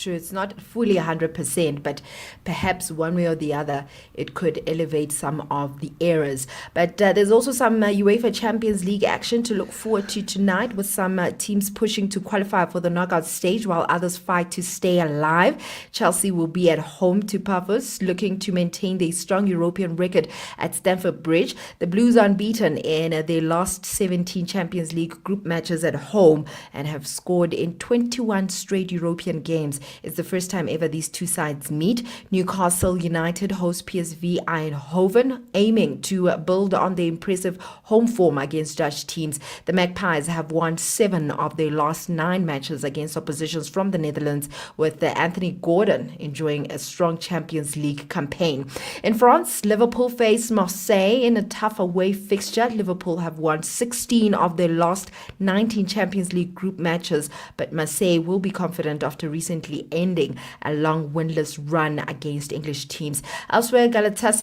true. It's not fully 100%, but perhaps one way or the other, it could elevate some of the errors. But there's also some UEFA Champions League action to look forward to tonight, with some teams pushing to qualify for the knockout stage while others fight to stay alive. Chelsea will be at home to Pavos, looking to maintain their strong European record at Stamford Bridge. The Blues are unbeaten in their last 17 Champions League group matches at home and have scored in 21 straight European games. It's the first time ever these two sides meet. Newcastle United host PSV Eindhoven, aiming to build on their impressive home form against Dutch teams. The Magpies have won 7 of their last 9 matches against oppositions from the Netherlands, with Anthony Gordon enjoying a strong Champions League campaign. In France, Liverpool face Marseille in a tough away fixture. Liverpool have won 16 of their last 19 Champions League group matches, but Marseille will be confident after recently ending a long winless run against English teams. Elsewhere, Galatasaray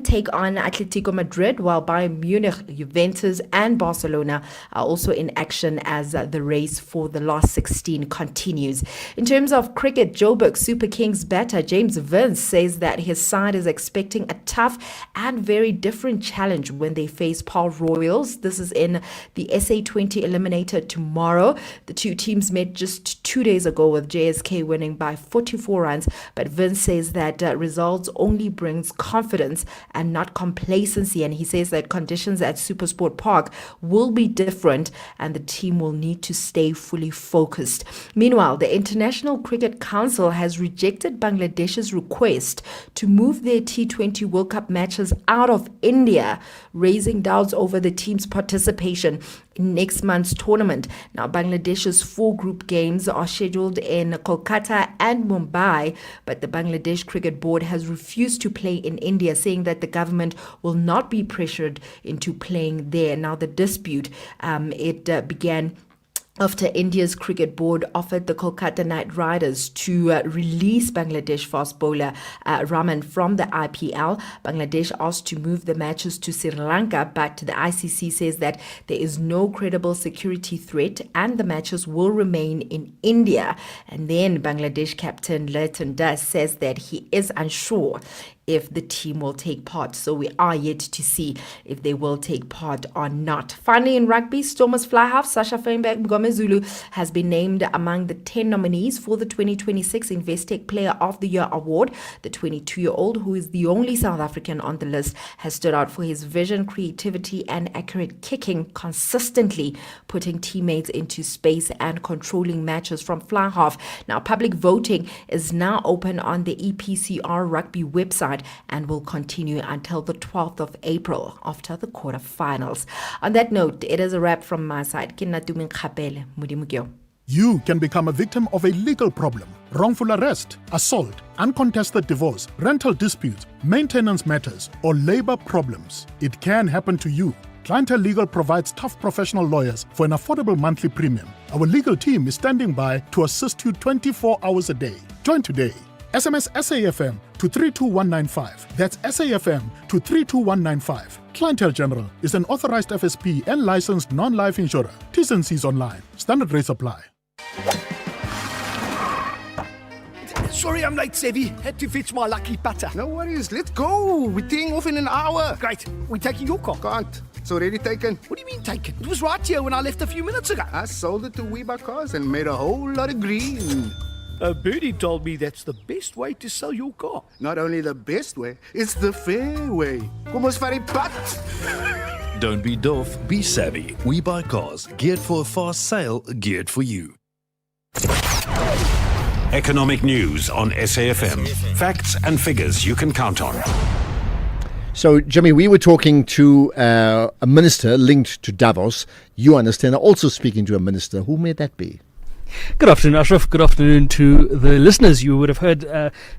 take on Atletico Madrid, while Bayern Munich, Juventus and Barcelona are also in action as the race for the last 16 continues. In terms of cricket, Joburg Super Kings batter James Vince says that his side is expecting a tough and very different challenge when they face Paul Royals. This is in the SA20 eliminator tomorrow. The two teams met just 2 days ago, with JSK winning by 44 runs, but Vince says that results only brings confidence and not complacency, and he says that conditions at Supersport Park will be different and the team will need to stay fully focused. Meanwhile, the International Cricket Council has rejected Bangladesh's request to move their T20 World Cup matches out of India, raising doubts over the team's participation in next month's tournament. Now, Bangladesh's 4 group games are scheduled in Kolkata and Mumbai, but the Bangladesh Cricket Board has refused to play in India, saying that the government will not be pressured into playing there. Now, the dispute, began after India's cricket board offered the Kolkata Knight Riders to release Bangladesh fast bowler Raman from the IPL. Bangladesh asked to move the matches to Sri Lanka, but the ICC says that there is no credible security threat and the matches will remain in India. And then Bangladesh captain Leighton Das says that he is unsure if the team will take part. So we are yet to see if they will take part or not. Finally, in rugby, Stormers fly half Sasha Feinberg Mgomezulu has been named among the 10 nominees for the 2026 Investec Player of the Year award. The 22-year-old, who is the only South African on the list, has stood out for his vision, creativity and accurate kicking, consistently putting teammates into space and controlling matches from fly half. Now, public voting is now open on the EPCR rugby website and will continue until the 12th of April after the quarterfinals. On that note, it is a wrap from my side. You can become a victim of a legal problem: wrongful arrest, assault, uncontested divorce, rental disputes, maintenance matters, or labor problems. It can happen to you. Clientele Legal provides tough professional lawyers for an affordable monthly premium. Our legal team is standing by to assist you 24 hours a day. Join today. SMS SAFM to 32195. That's SAFM to 32195. Clientele General is an authorized FSP and licensed non-life insurer. T's and C's online. Standard rates apply. Sorry I'm late, Sevi. Had to fetch my lucky putter. No worries. Let's go. We're teeing off in an hour. Great. We're taking your car. Can't. It's already taken. What do you mean taken? It was right here when I left a few minutes ago. I sold it to WeBuy Cars and made a whole lot of green. Birdie told me that's the best way to sell your car. Not only the best way, it's the fair way. Kom ons vat die pad. Don't be doof, be savvy. We buy cars, geared for a fast sale, geared for you. Economic news on SAFM. Facts and figures you can count on. So, Jimmy, we were talking to a minister linked to Davos. You understand, also speaking to a minister. Who may that be? Good afternoon, Ashraf. Good afternoon to the listeners. You would have heard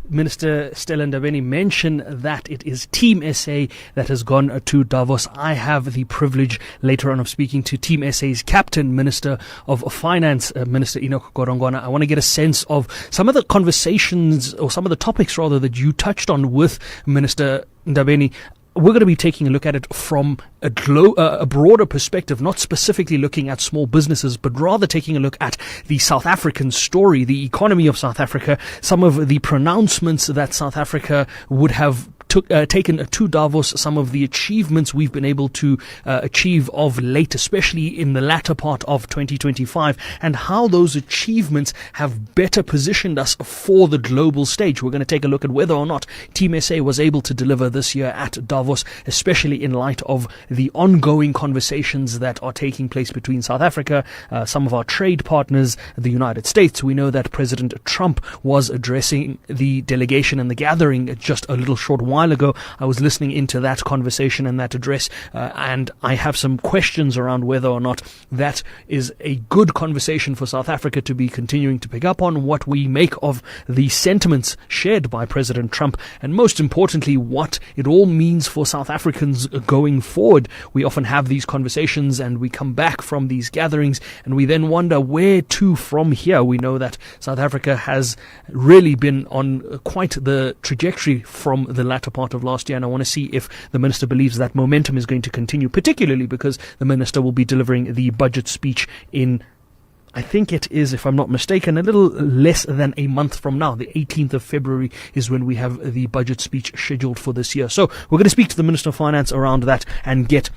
Minister Stella Ndabeni mention that it is Team SA that has gone to Davos. I have the privilege later on of speaking to Team SA's captain, Minister of Finance, Minister Enoch Godongwana. I want to get a sense of some of the conversations, or some of the topics rather, that you touched on with Minister Ndabeni. we're going to be taking a look at it from a broader perspective, not specifically looking at small businesses, but rather taking a look at the South African story, the economy of South Africa, some of the pronouncements that South Africa would have taken to Davos, some of the achievements we've been able to achieve of late, especially in the latter part of 2025, and how those achievements have better positioned us for the global stage. We're going to take a look at whether or not Team SA was able to deliver this year at Davos, especially in light of the ongoing conversations that are taking place between South Africa, some of our trade partners, the United States. We know that President Trump was addressing the delegation and the gathering just a little short while ago. I was listening into that conversation and that address, and I have some questions around whether or not that is a good conversation for South Africa to be continuing to pick up on, what we make of the sentiments shared by President Trump, and most importantly, what it all means for South Africans going forward. We often have these conversations and we come back from these gatherings and we then wonder where to from here. We know that South Africa has really been on quite the trajectory from the latter part of last year, and I want to see if the minister believes that momentum is going to continue, particularly because the minister will be delivering the budget speech in, I think it is, if I'm not mistaken, a little less than a month from now. The 18th of February is when we have the budget speech scheduled for this year. So we're going to speak to the Minister of Finance around that and get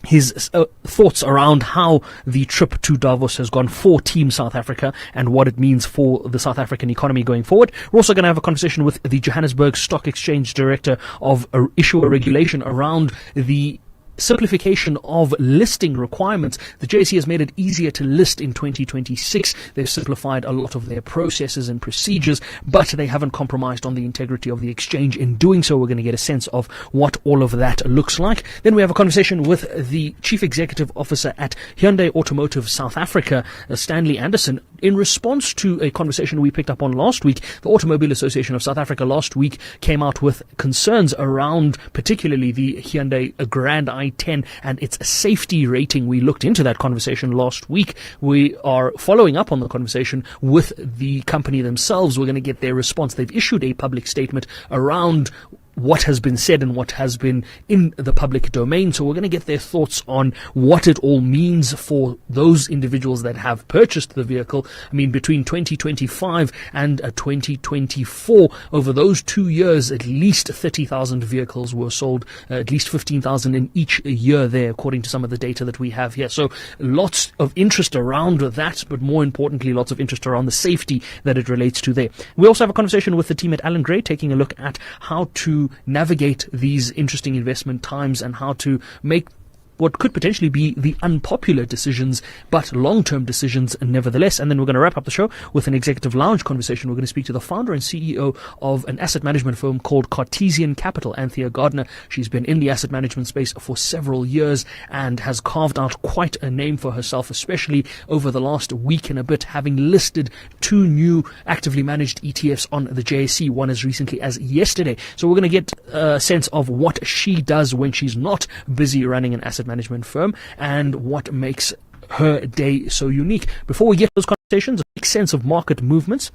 his thoughts around how the trip to Davos has gone for Team South Africa and what it means for the South African economy going forward. We're also going to have a conversation with the Johannesburg Stock Exchange Director of Issuer Regulation around the simplification of listing requirements. The JSE has made it easier to list in 2026. They've simplified a lot of their processes and procedures, but they haven't compromised on the integrity of the exchange. In doing so, we're going to get a sense of what all of that looks like. Then we have a conversation with the Chief Executive Officer at Hyundai Automotive South Africa, Stanley Anderson, in response to a conversation we picked up on last week. The Automobile Association of South Africa last week came out with concerns around particularly the Hyundai Grand i10 and its safety rating. We looked into that conversation last week. We are following up on the conversation with the company themselves. We're going to get their response. They've issued a public statement around what has been said and what has been in the public domain. So we're going to get their thoughts on what it all means for those individuals that have purchased the vehicle. I mean, between 2025 and 2024, over those 2 years, at least 30,000 vehicles were sold, at least 15,000 in each year there, according to some of the data that we have here. So lots of interest around that, but more importantly, lots of interest around the safety that it relates to there. We also have a conversation with the team at Allan Gray, taking a look at how to navigate these interesting investment times and how to make what could potentially be the unpopular decisions, but long-term decisions nevertheless. And then we're going to wrap up the show with an executive lounge conversation. We're going to speak to the founder and CEO of an asset management firm called Cartesian Capital, Ashraf Garda. She's been in the asset management space for several years and has carved out quite a name for herself, especially over the last week and a bit, having listed 2 new actively managed ETFs on the JSE, one as recently as yesterday. So we're going to get a sense of what she does when she's not busy running an asset management firm and what makes her day so unique. Before we get to those conversations, a big sense of market movements.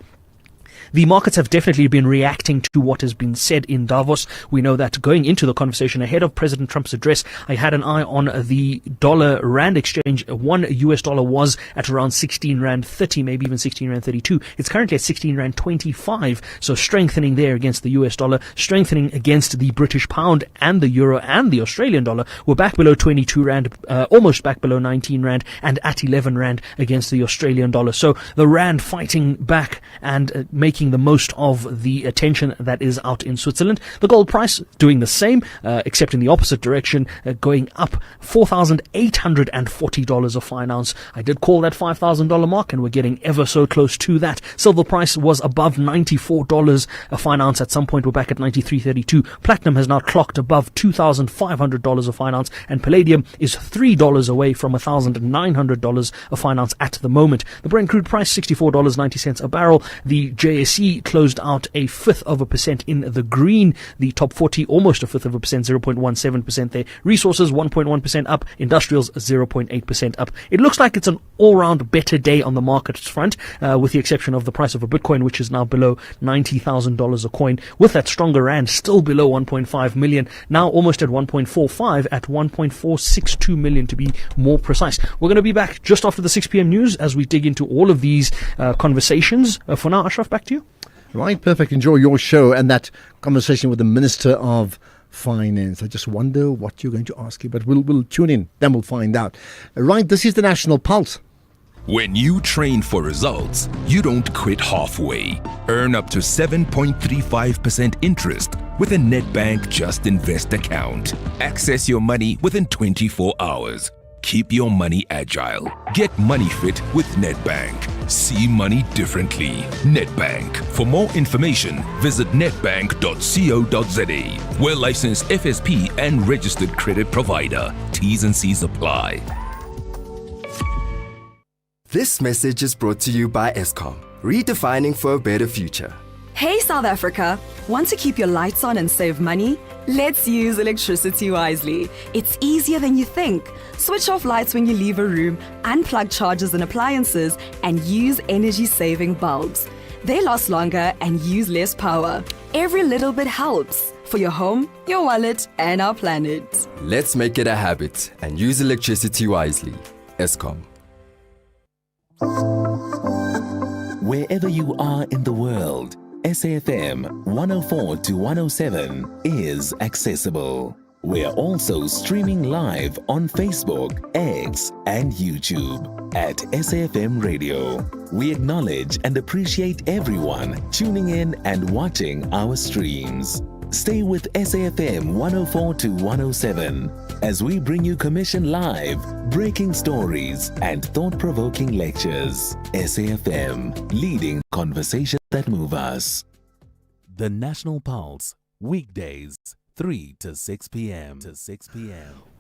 The markets have definitely been reacting to what has been said in Davos. We know that going into the conversation ahead of President Trump's address, I had an eye on the dollar-rand exchange. $1 US was at around 16 Rand 30, maybe even 16 Rand 32. It's currently at 16 Rand 25. So strengthening there against the US dollar, strengthening against the British pound and the euro and the Australian dollar. We're back below 22 Rand, almost back below 19 Rand and at 11 Rand against the Australian dollar. So the Rand fighting back and making the most of the attention that is out in Switzerland. The gold price doing the same, except in the opposite direction, going up $4,840 a fine ounce. I did call that $5,000 mark, and we're getting ever so close to that. Silver price was above $94 a fine ounce. At some point, we're back at $93.32. Platinum has now clocked above $2,500 a fine ounce, and palladium is $3 away from $1,900 a fine ounce at the moment. The Brent crude price, $64.90 a barrel. The JSE JSE closed out 0.1% in the green. The top 40 almost 0.1%, 0.17% there. Resources 1.1% up. Industrials 0.8% up. It looks like it's an all-round better day on the markets front, with the exception of the price of a Bitcoin, which is now below $90,000 a coin. With that stronger rand still below 1.5 million, now almost at 1.45, at 1.462 million to be more precise. We're going to be back just after the 6 p.m. news as we dig into all of these conversations. For now, Ashraf, back to you. Right, perfect. Enjoy your show and that conversation with the Minister of Finance. I just wonder what you're going to ask you, but we'll tune in, then we'll find out. Right, this is the National Pulse. When you train for results, you don't quit halfway. Earn up to 7.35% interest with a Nedbank Just Invest account. Access your money within 24 hours. Keep your money agile. Get money fit with Nedbank. See money differently. Nedbank. For more information, visit nedbank.co.za. We're licensed FSP and registered credit provider. T's and C's apply. This message is brought to you by Eskom, redefining for a better future. Hey South Africa, want to keep your lights on and save money? Let's use electricity wisely. It's easier than you think. Switch off lights when you leave a room, unplug chargers and appliances, and use energy-saving bulbs. They last longer and use less power. Every little bit helps for your home, your wallet, and our planet. Let's make it a habit and use electricity wisely. Eskom. Wherever you are in the world, SAFM 104 to 107 is accessible. We're also streaming live on Facebook, X, and YouTube at SAFM Radio. We acknowledge and appreciate everyone tuning in and watching our streams. Stay with SAFM 104 to 107 as we bring you Commission Live, breaking stories, and thought-provoking lectures. SAFM, leading conversations that move us. The National Pulse, weekdays, 3 to 6 p.m.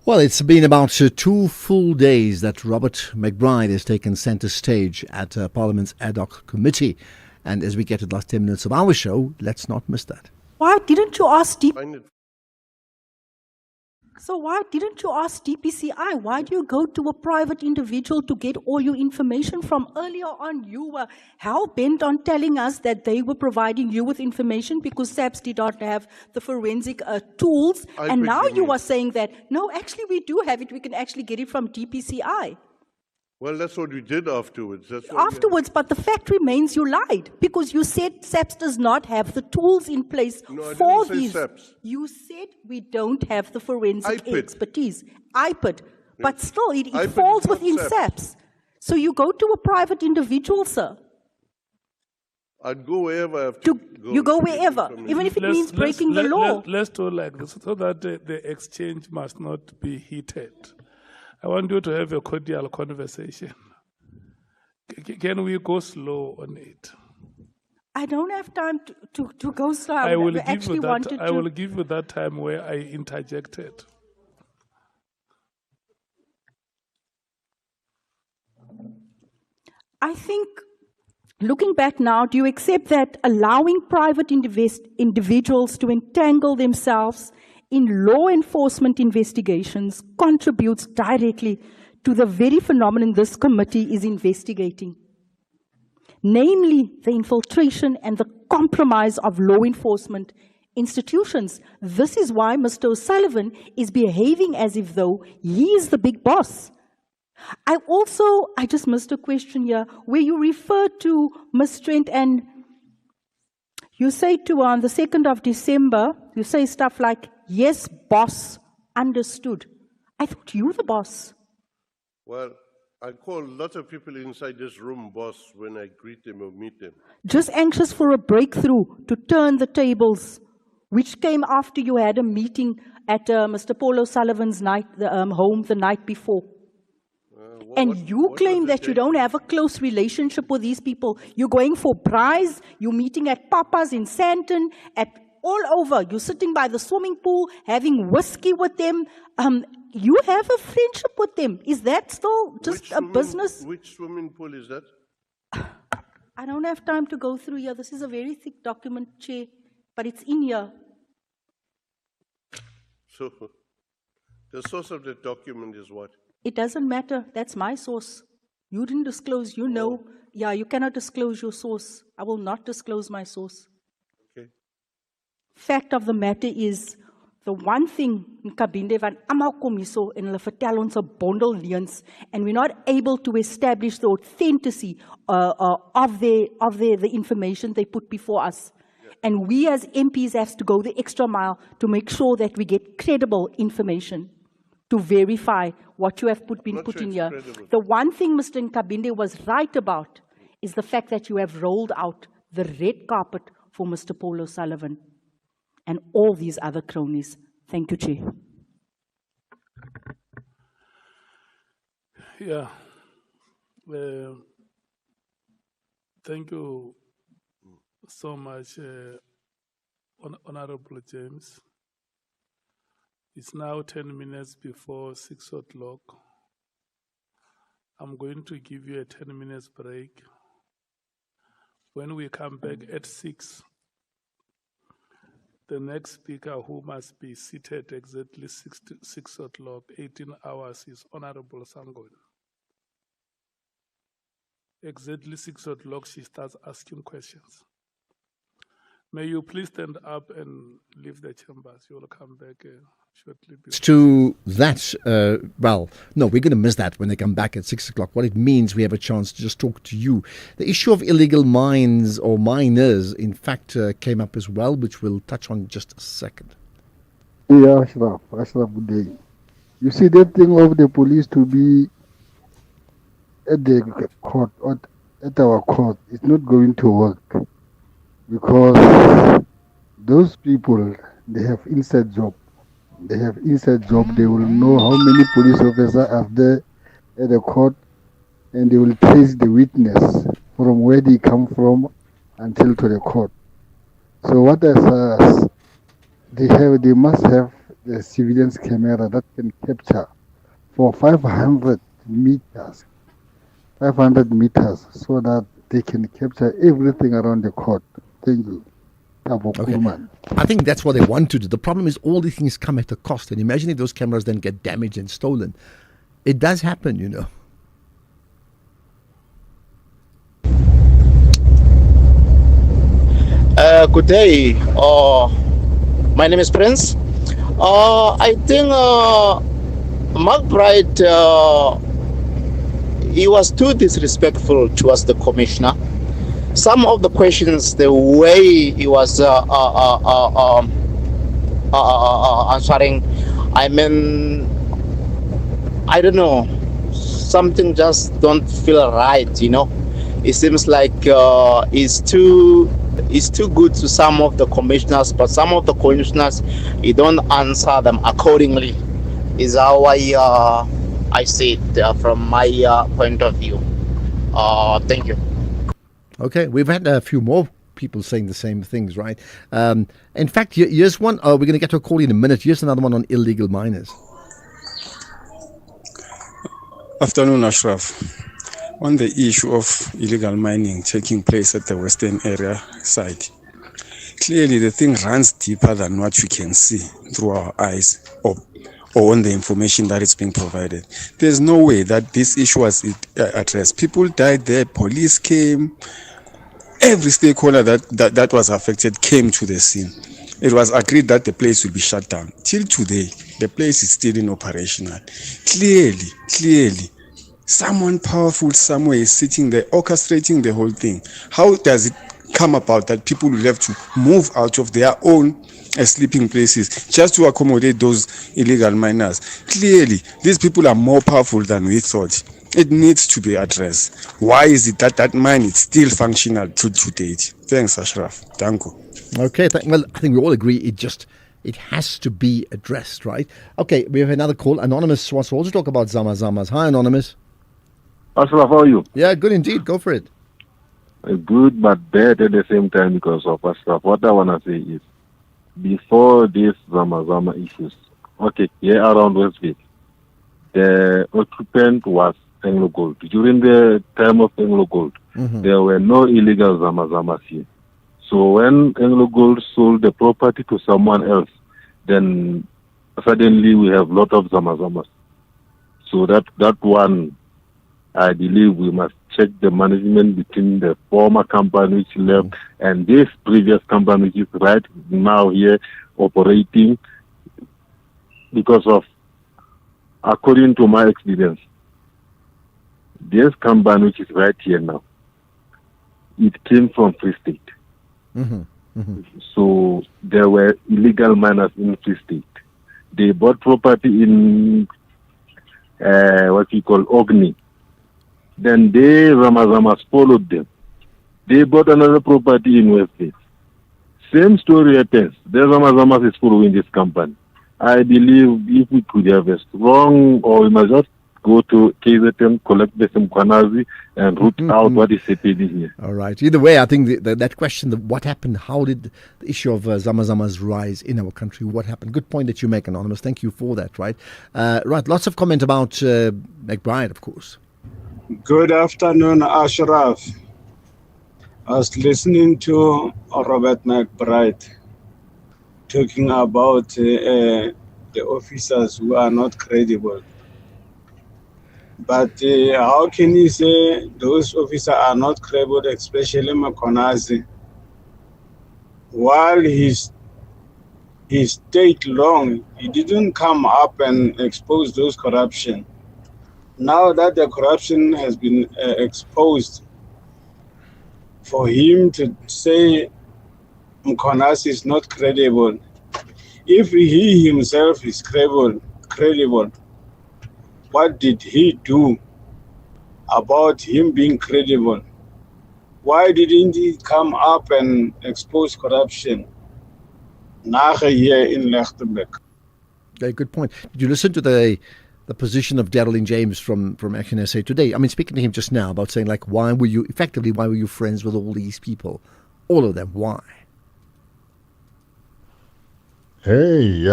Well, it's been about 2 full days that Robert McBride has taken centre stage at Parliament's ad hoc committee. And as we get to the last 10 minutes of our show, let's not miss that. Why didn't you ask why didn't you ask DPCI? Why do you go to a private individual to get all your information from? Earlier on, you were hell-bent on telling us that they were providing you with information because SAPS did not have the forensic tools. And now you are saying that, no, actually we do have it. We can actually get it from DPCI. Well, that's what we did afterwards. But the fact remains you lied because you said SAPS does not have the tools in place for these. SAPS. You said we don't have the forensic expertise. IPID. But still, it falls within SAPS. So you go to a private individual, sir. I'd go wherever I have to go. You go wherever, even if it means breaking the law. Let's do like this so that the exchange must not be heated. I want you to have a cordial conversation. Can we go slow on it? I don't have time to go slow. I will give you that time where I interjected. I think, looking back now, do you accept that allowing private individuals to entangle themselves in law enforcement investigations contributes directly to the very phenomenon this committee is investigating, namely the infiltration and the compromise of law enforcement institutions? This is why Mr. O'Sullivan is behaving as if though he is the big boss. I just missed a question here where you refer to Ms. Trent and you say on the 2nd of December, you say stuff like, yes, boss, understood. I thought you were the boss. Well, I call a lot of people inside this room boss when I greet them or meet them. Just anxious for a breakthrough to turn the tables, which came after you had a meeting at Mr. Paul O'Sullivan's home the night before. And you claim that you don't have a close relationship with these people. You're going for braais, you're meeting at Papa's in Sandton, all over. You're sitting by the swimming pool, having whiskey with them. You have a friendship with them. Is that still just a business? Which swimming pool is that? I don't have time to go through here. This is a very thick document, Chair, but it's in here. So, the source of the document is what? It doesn't matter. That's my source. You didn't disclose. You know. Yeah, you cannot disclose your source. I will not disclose my source. Okay. Fact of the matter is, the one thing in Kabinde van almal kom hierso en hulle vertel ons 'n bondel leuns, and we're not able to establish the authenticity of the information they put before us. Yeah. And we as MPs have to go the extra mile to make sure that we get credible information to verify what you have been put in here. The one thing Mr. Nkabinde was right about is the fact that you have rolled out the red carpet for Mr. Paul O'Sullivan and all these other cronies. Thank you, Chair. Yeah. Thank you so much, Honorable James. It's now 10 minutes before 6 o'clock. I'm going to give you a 10 minutes break. When we come back at 6, the next speaker who must be seated exactly 6 o'clock, 18 hours, is Honorable Sangon. Exactly 6 o'clock, she starts asking questions. May you please stand up and leave the chambers. You will come back shortly. To that, well, no, we're going to miss that when they come back at 6 o'clock. What it means, we have a chance to just talk to you. The issue of illegal mines or miners, in fact, came up as well, which we'll touch on in just a second. Yeah, Ashraf, good day. You see, that thing of the police to be at the court or at our court, it's not going to work. Because those people, they have inside job. They have inside job. They will know how many police officers are there at the court, and they will trace the witness from where they come from until to the court. So what they must have the surveillance camera that can capture for 500 meters, so that they can capture everything around the court. Thank you. Okay. I think that's what they want to do. The problem is all these things come at a cost. And imagine if those cameras then get damaged and stolen. It does happen, you know. Good day. My name is Prince. I think McBride, he was too disrespectful towards the commissioner. Some of the questions, the way he was answering, I mean, I don't know, something just don't feel right, you know. It seems like it's too good to some of the commissioners, but some of the commissioners, he don't answer them accordingly. Is how I see it from my point of view. Thank you. Okay, we've had a few more people saying the same things, right? In fact, here's one. We're going to get to a call in a minute. Here's another one on illegal miners. Afternoon, Ashraf. On the issue of illegal mining taking place at the Western area site, clearly the thing runs deeper than what we can see through our eyes or on the information that is being provided. There's no way that this issue was addressed. People died there, police came, every stakeholder that was affected came to the scene. It was agreed that the place will be shut down. Till today, the place is still in operational. Clearly, someone powerful somewhere is sitting there orchestrating the whole thing. How does it come about that people will have to move out of their own sleeping places just to accommodate those illegal miners? Clearly, these people are more powerful than we thought. It needs to be addressed. Why is it that mine is still functional to date? Thanks, Ashraf. Thank you. Okay, well, I think we all agree it has to be addressed, right? Okay, we have another call. Anonymous wants to also talk about Zamazamas. Hi, Anonymous. Ashraf, how are you? Yeah, good indeed. Go for it. Good but bad at the same time because of Ashraf. What I want to say is, before these Zamazama issues, okay, here around Westville, the occupant was Anglo Gold. During the time of Anglo Gold, there were no illegal Zamazamas here. So when Anglo Gold sold the property to someone else, then suddenly we have a lot of Zamazamas. So that one, I believe we must check the management between the former company which left and this previous company which is right now here operating, because of, according to my experience, this company which is right here now, it came from Free State. So there were illegal miners in Free State. They bought property in what we call Ogni. Then they, Ramazamas, followed them. They bought another property in West Bay. Same story happens. The Ramazamas is following this company. I believe if we could have a strong, or we must just go to KZN, collect the Mkwanazi, and root out what is happening here. All right. Either way, I think that question, what happened, how did the issue of Zamazamas rise in our country, what happened? Good point that you make, Anonymous. Thank you for that, right? Right, lots of comment about McBride, of course. Good afternoon, Ashraf. I was listening to Robert McBride talking about the officers who are not credible. But how can you say those officers are not credible, especially Mkonazi, while he stayed long, he didn't come up and expose those corruption. Now that the corruption has been exposed, for him to say Mkonazi is not credible, if he himself is credible, what did he do about him being credible? Why didn't he come up and expose corruption? Here in Lichtenburg. Okay, good point. Did you listen to the position of Darrell James from Action SA today? I mean, speaking to him just now about saying, like, why were you friends with all these people? All of them, why? Hey,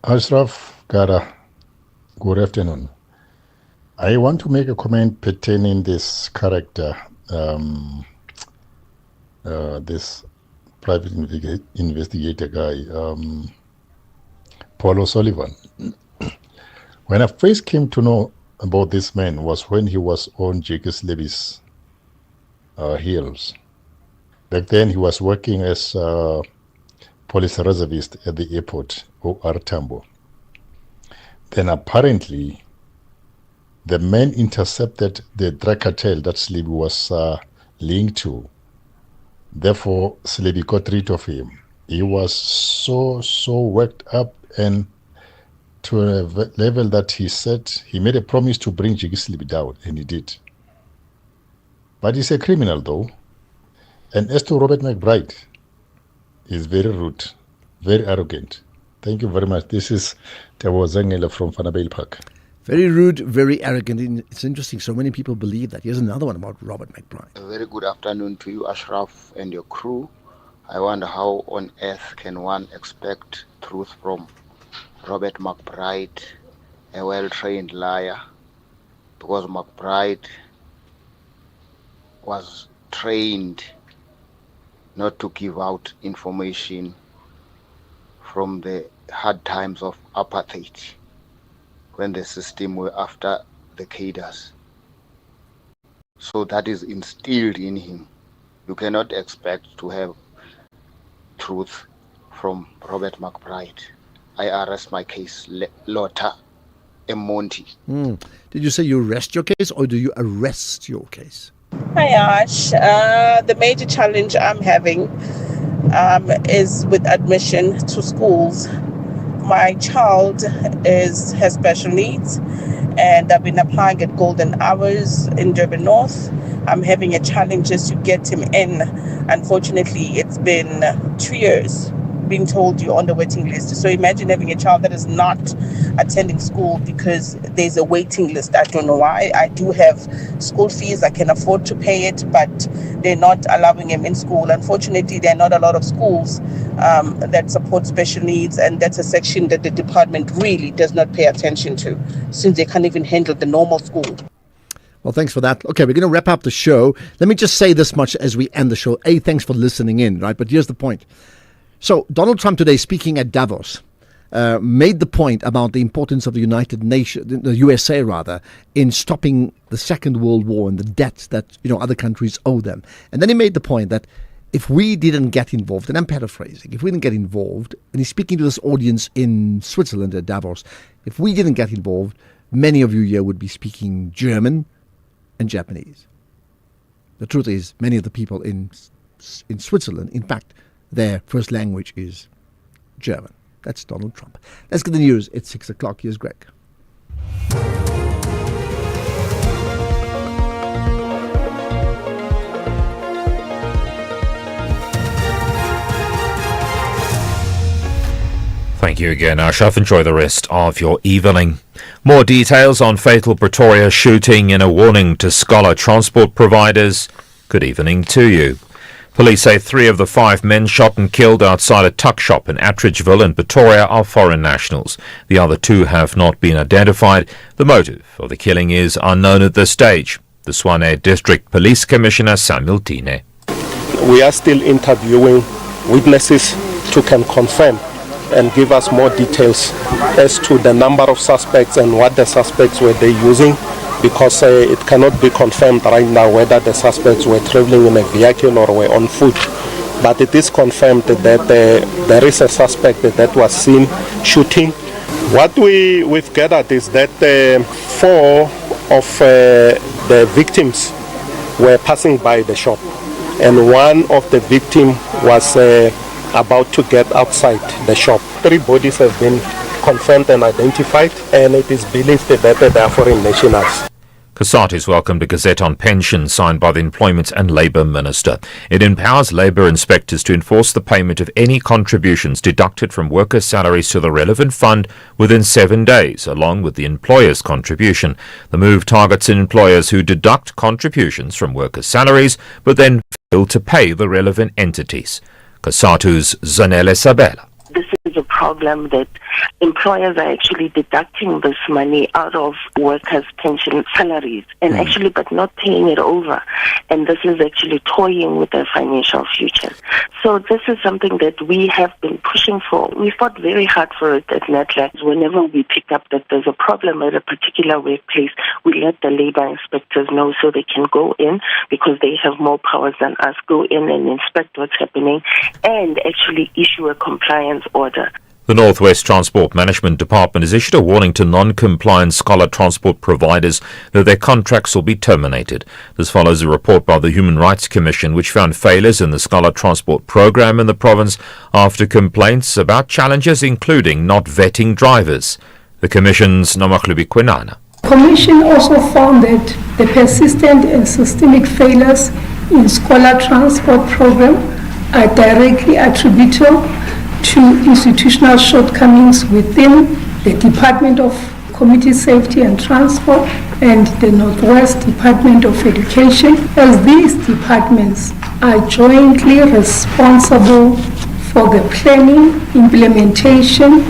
Ashraf Garda, good afternoon. I want to make a comment pertaining this character, this private investigator guy, Paul O'Sullivan. When I first came to know about this man was when he was on Jacques Levy's heels. Back then he was working as a police reservist at the airport, OR Tambo. Then apparently the man intercepted the drug cartel that Sleby was linked to. Therefore, Sleby got rid of him. He was so worked up, and to a level that he said he made a promise to bring Jiggy Sleby down, and he did. But he's a criminal, though. And as to Robert McBride, he's very rude, very arrogant. Thank you very much. This is Tabo Zangela from Vanabale Park. Very rude, very arrogant. It's interesting. So many people believe that. Here's another one about Robert McBride. A very good afternoon to you, Ashraf, and your crew. I wonder how on earth can one expect truth from Robert McBride, a well-trained liar, because McBride was trained not to give out information from the hard times of apartheid, when the system were after the cadres. So that is instilled in him. You cannot expect to have truth from Robert McBride. I arrest my case, Lotta Monty. Did you say you rest your case, or do you arrest your case? Hi Ash, the major challenge I'm having is with admission to schools. My child has special needs, and I've been applying at Golden Hours in Durban North. I'm having a challenge just to get him in. Unfortunately, it's been 2 years being told you're on the waiting list. So imagine having a child that is not attending school because there's a waiting list. I don't know why. I do have school fees. I can afford to pay it, but they're not allowing him in school. Unfortunately, there are not a lot of schools that support special needs, and that's a section that the department really does not pay attention to, since they can't even handle the normal school. Well, thanks for that. Okay, we're going to wrap up the show. Let me just say this much as we end the show. A, thanks for listening in, right? But here's the point. So Donald Trump today, speaking at Davos, made the point about the importance of the United Nations, the USA rather, in stopping the Second World War and the debts that other countries owe them. And then he made the point that if we didn't get involved, and I'm paraphrasing, if we didn't get involved, and he's speaking to this audience in Switzerland at Davos, if we didn't get involved, many of you here would be speaking German and Japanese. The truth is, many of the people in Switzerland, in fact, their first language is German. That's Donald Trump. Let's get the news. It's 6 o'clock. Here's Greg. Thank you again, Ashraf. Enjoy the rest of your evening. More details on fatal Pretoria shooting in a warning to scholar transport providers. Good evening to you. Police say 3 of the 5 men shot and killed outside a tuck shop in Attridgeville in Pretoria are foreign nationals. The other 2 have not been identified. The motive of the killing is unknown at this stage. The Swane District Police Commissioner Samuel Tine. We are still interviewing witnesses to can confirm and give us more details as to the number of suspects and what the suspects were they using, because it cannot be confirmed right now whether the suspects were traveling in a vehicle or were on foot. But it is confirmed that there is a suspect that was seen shooting. What we've gathered is that 4 of the victims were passing by the shop, and one of the victims was about to get outside the shop. 3 bodies have been confirmed and identified, and it is believed that they are foreign nationals. COSATU's welcomed a Gazette on pensions signed by the Employment and Labour Minister. It empowers labour inspectors to enforce the payment of any contributions deducted from workers' salaries to the relevant fund within 7 days, along with the employer's contribution. The move targets employers who deduct contributions from workers' salaries but then fail to pay the relevant entities. COSATU's Zanele Sabela. This is a problem that employers are actually deducting this money out of workers' pension salaries and actually but not paying it over. And this is actually toying with their financial future. So this is something that we have been pushing for. We fought very hard for it at NATLAC. Whenever we pick up that there's a problem at a particular workplace, we let the labor inspectors know so they can go in, because they have more powers than us, go in and inspect what's happening and actually issue a compliance order. The North West Transport Management Department has issued a warning to non-compliant scholar transport providers that their contracts will be terminated. This follows a report by the Human Rights Commission, which found failures in the scholar transport program in the province after complaints about challenges including not vetting drivers. The Commission's Nomaklubi Kwinana. The Commission also found that the persistent and systemic failures in scholar transport program are directly attributable to institutional shortcomings within the Department of Community Safety and Transport and the Northwest Department of Education, as these departments are jointly responsible for the planning, implementation,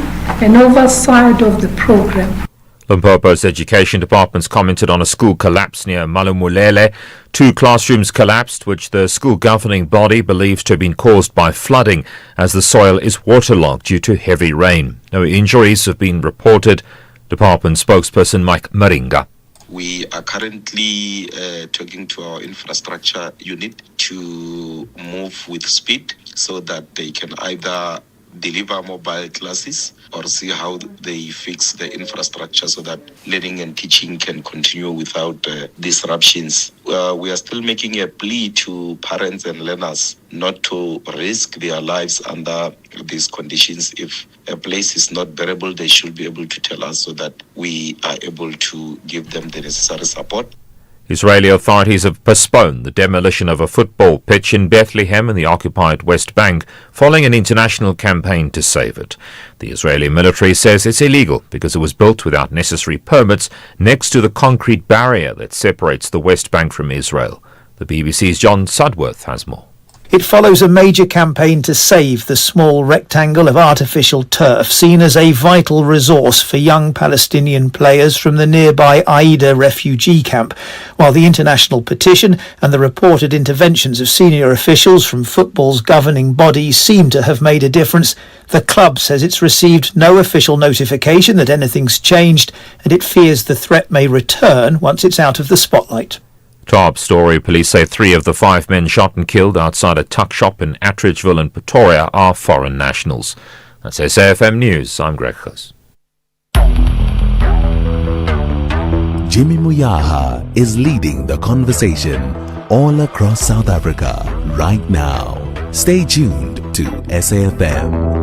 and oversight of the program. Limpopo's Education Department's commented on a school collapse near Malumulele. 2 classrooms collapsed, which the school governing body believes to have been caused by flooding as the soil is waterlogged due to heavy rain. No injuries have been reported. Department spokesperson Mike Maringa. We are currently talking to our infrastructure unit to move with speed so that they can either deliver mobile classes or see how they fix the infrastructure so that learning and teaching can continue without disruptions. We are still making a plea to parents and learners not to risk their lives under these conditions. If a place is not bearable, they should be able to tell us so that we are able to give them the necessary support. Israeli authorities have postponed the demolition of a football pitch in Bethlehem in the occupied West Bank following an international campaign to save it. The Israeli military says it's illegal because it was built without necessary permits next to the concrete barrier that separates the West Bank from Israel. The BBC's John Sudworth has more. It follows a major campaign to save the small rectangle of artificial turf seen as a vital resource for young Palestinian players from the nearby Aida refugee camp. While the international petition and the reported interventions of senior officials from football's governing bodies seem to have made a difference, the club says it's received no official notification that anything's changed, and it fears the threat may return once it's out of the spotlight. Top story, police say 3 of the 5 men shot and killed outside a tuck shop in Attridgeville in Pretoria are foreign nationals. That's SAFM News. I'm Greg Khus. Jimmy Muyaha is leading the conversation all across South Africa right now. Stay tuned to SAFM.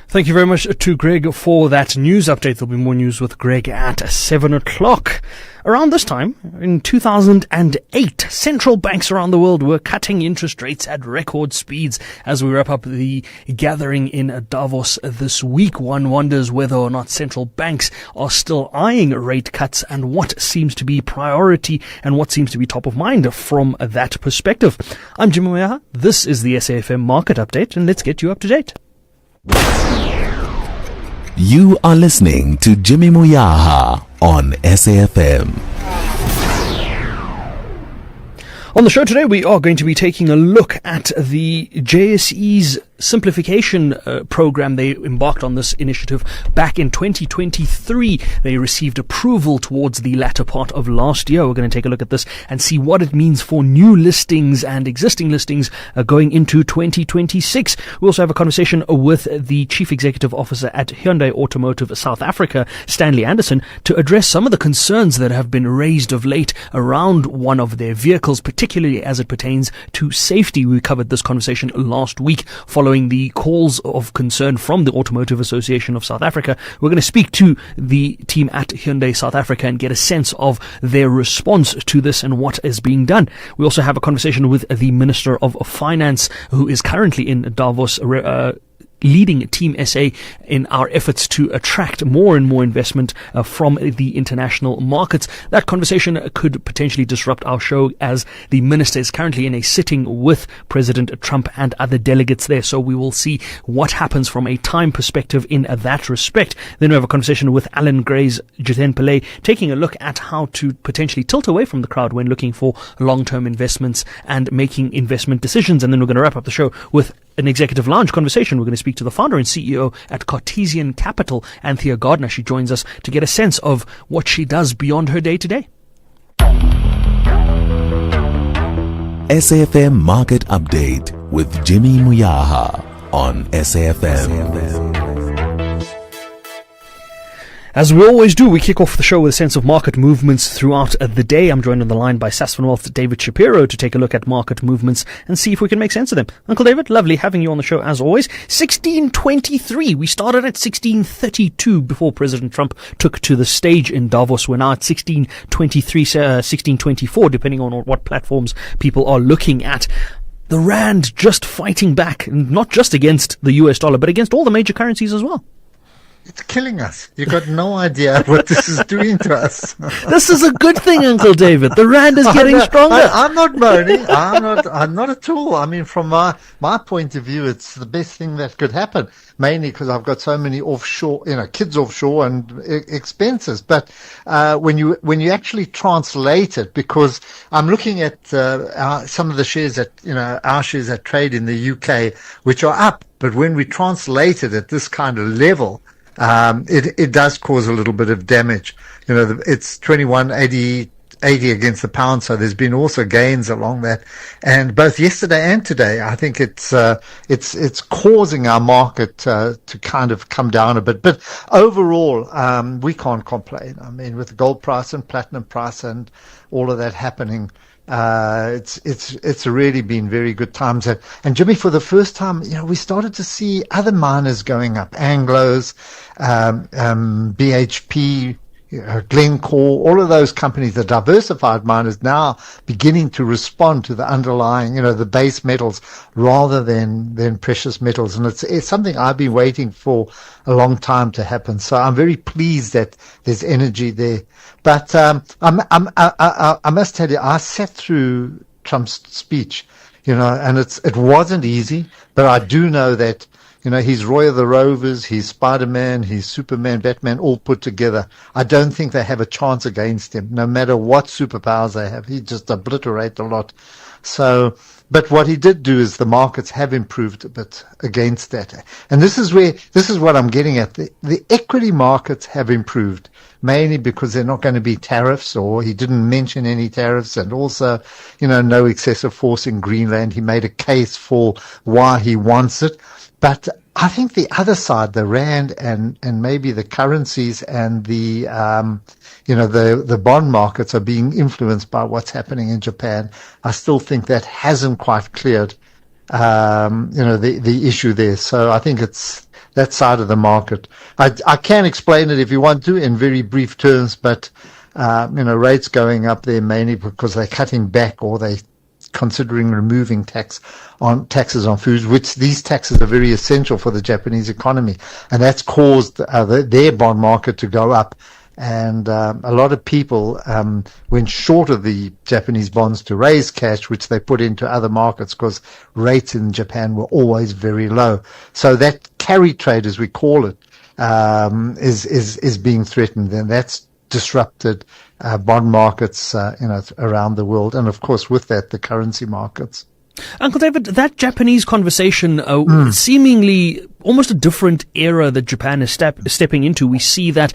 Thank you very much to Greg for that news update. There'll be more news with Greg at 7 o'clock. Around this time, in 2008, central banks around the world were cutting interest rates at record speeds. As we wrap up the gathering in Davos this week, one wonders whether or not central banks are still eyeing rate cuts and what seems to be priority and what seems to be top of mind from that perspective. I'm Jimmy Muyaha. This is the SAFM Market Update, and let's get you up to date. You are listening to Jimmy Muyaha on SAFM. On the show today, we are going to be taking a look at the JSE's simplification program. They embarked on this initiative back in 2023. They received approval towards the latter part of last year. We're going to take a look at this and see what it means for new listings and existing listings going into 2026. We also have a conversation with the Chief Executive Officer at Hyundai Automotive South Africa, Stanley Anderson, to address some of the concerns that have been raised of late around one of their vehicles, particularly as it pertains to safety. We covered this conversation last week following the calls of concern from the Automotive Association of South Africa. We're going to speak to the team at Hyundai South Africa and get a sense of their response to this and what is being done. We also have a conversation with the Minister of Finance, who is currently in Davos, leading Team SA in our efforts to attract more and more investment from the international markets. That conversation could potentially disrupt our show, as the minister is currently in a sitting with President Trump and other delegates there. So we will see what happens from a time perspective in that respect. Then we have a conversation with Alan Gray's Jiten Pillay, taking a look at how to potentially tilt away from the crowd when looking for long-term investments and making investment decisions. And then we're going to wrap up the show with an executive lounge conversation. We're going to speak to the founder and CEO at Cartesian Capital, Ashraf Garda. She joins us to get a sense of what she does beyond her day-to-day. SAFM Market Update with Jimmy Muyaha on SAFM. As we always do, we kick off the show with a sense of market movements throughout the day. I'm joined on the line by Sasfin Wealth David Shapiro to take a look at market movements and see if we can make sense of them. Uncle David, lovely having you on the show as always. 1623. We started at 1632 before President Trump took to the stage in Davos. We're now at 1623, 1624, depending on what platforms people are looking at. The rand just fighting back, not just against the US dollar, but against all the major currencies as well. It's killing us. You've got no idea what this is doing to us. This is a good thing, Uncle David. The rand is getting stronger. I'm not moaning. I'm not at all. I mean, from my point of view, it's the best thing that could happen, mainly because I've got so many offshore, kids offshore and expenses. But when you actually translate it, because I'm looking at some of the shares that, our shares that trade in the UK, which are up, but when we translate it at this kind of level, it does cause a little bit of damage. It's 21.80 against the pound, so there's been also gains along that. And both yesterday and today, I think it's causing our market to kind of come down a bit. But overall, we can't complain. I mean, with the gold price and platinum price and all of that happening, it's really been very good times. And Jimmy, for the first time, we started to see other miners going up, Anglos, BHP, Glencore, all of those companies, the diversified miners now beginning to respond to the underlying, the base metals rather than precious metals. And it's something I've been waiting for a long time to happen. So I'm very pleased that there's energy there. But I must tell you, I sat through Trump's speech, and it wasn't easy, but I do know that he's Roy of the Rovers, he's Spider-Man, he's Superman, Batman, all put together. I don't think they have a chance against him, no matter what superpowers they have. He just obliterates a lot. So, but what he did do is the markets have improved a bit against that. And this is what I'm getting at. The equity markets have improved, mainly because they're not going to be tariffs, or he didn't mention any tariffs, and also, no excessive force in Greenland. He made a case for why he wants it. But I think the other side, the rand and maybe the currencies and the bond markets are being influenced by what's happening in Japan. I still think that hasn't quite cleared, the issue there. So I think it's that side of the market. I can explain it if you want to in very brief terms, but rates going up there mainly because they're cutting back, or they considering removing taxes on foods, which these taxes are very essential for the Japanese economy, and that's caused their bond market to go up. And a lot of people went short of the Japanese bonds to raise cash, which they put into other markets because rates in Japan were always very low. So that carry trade, as we call it, is being threatened, and that's disrupted bond markets, around the world, and of course with that the currency markets. Uncle David, that Japanese conversation, seemingly almost a different era that Japan is stepping into. We see that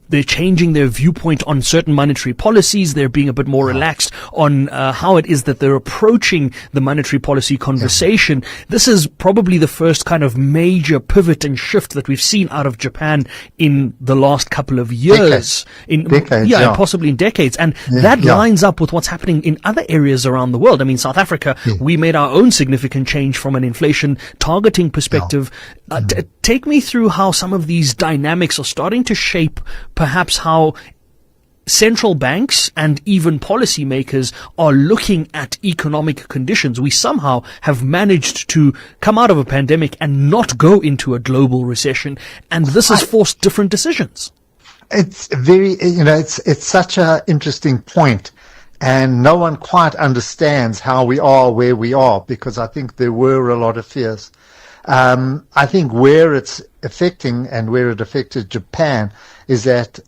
they're changing their viewpoint on certain monetary policies. They're being a bit more relaxed on how it is that they're approaching the monetary policy conversation. This is probably the first kind of major pivot and shift that we've seen out of Japan in the last couple of years. Decades, possibly in decades. And that lines up with what's happening in other areas around the world. I mean, South Africa, we made our own significant change from an inflation targeting perspective. Take me through how some of these dynamics are starting to shape perhaps how central banks and even policymakers are looking at economic conditions. We somehow have managed to come out of a pandemic and not go into a global recession, and this has forced different decisions. It's very, it's such an interesting point. And no one quite understands how we are where we are, because I think there were a lot of fears. I think where it's affecting and where it affected Japan is that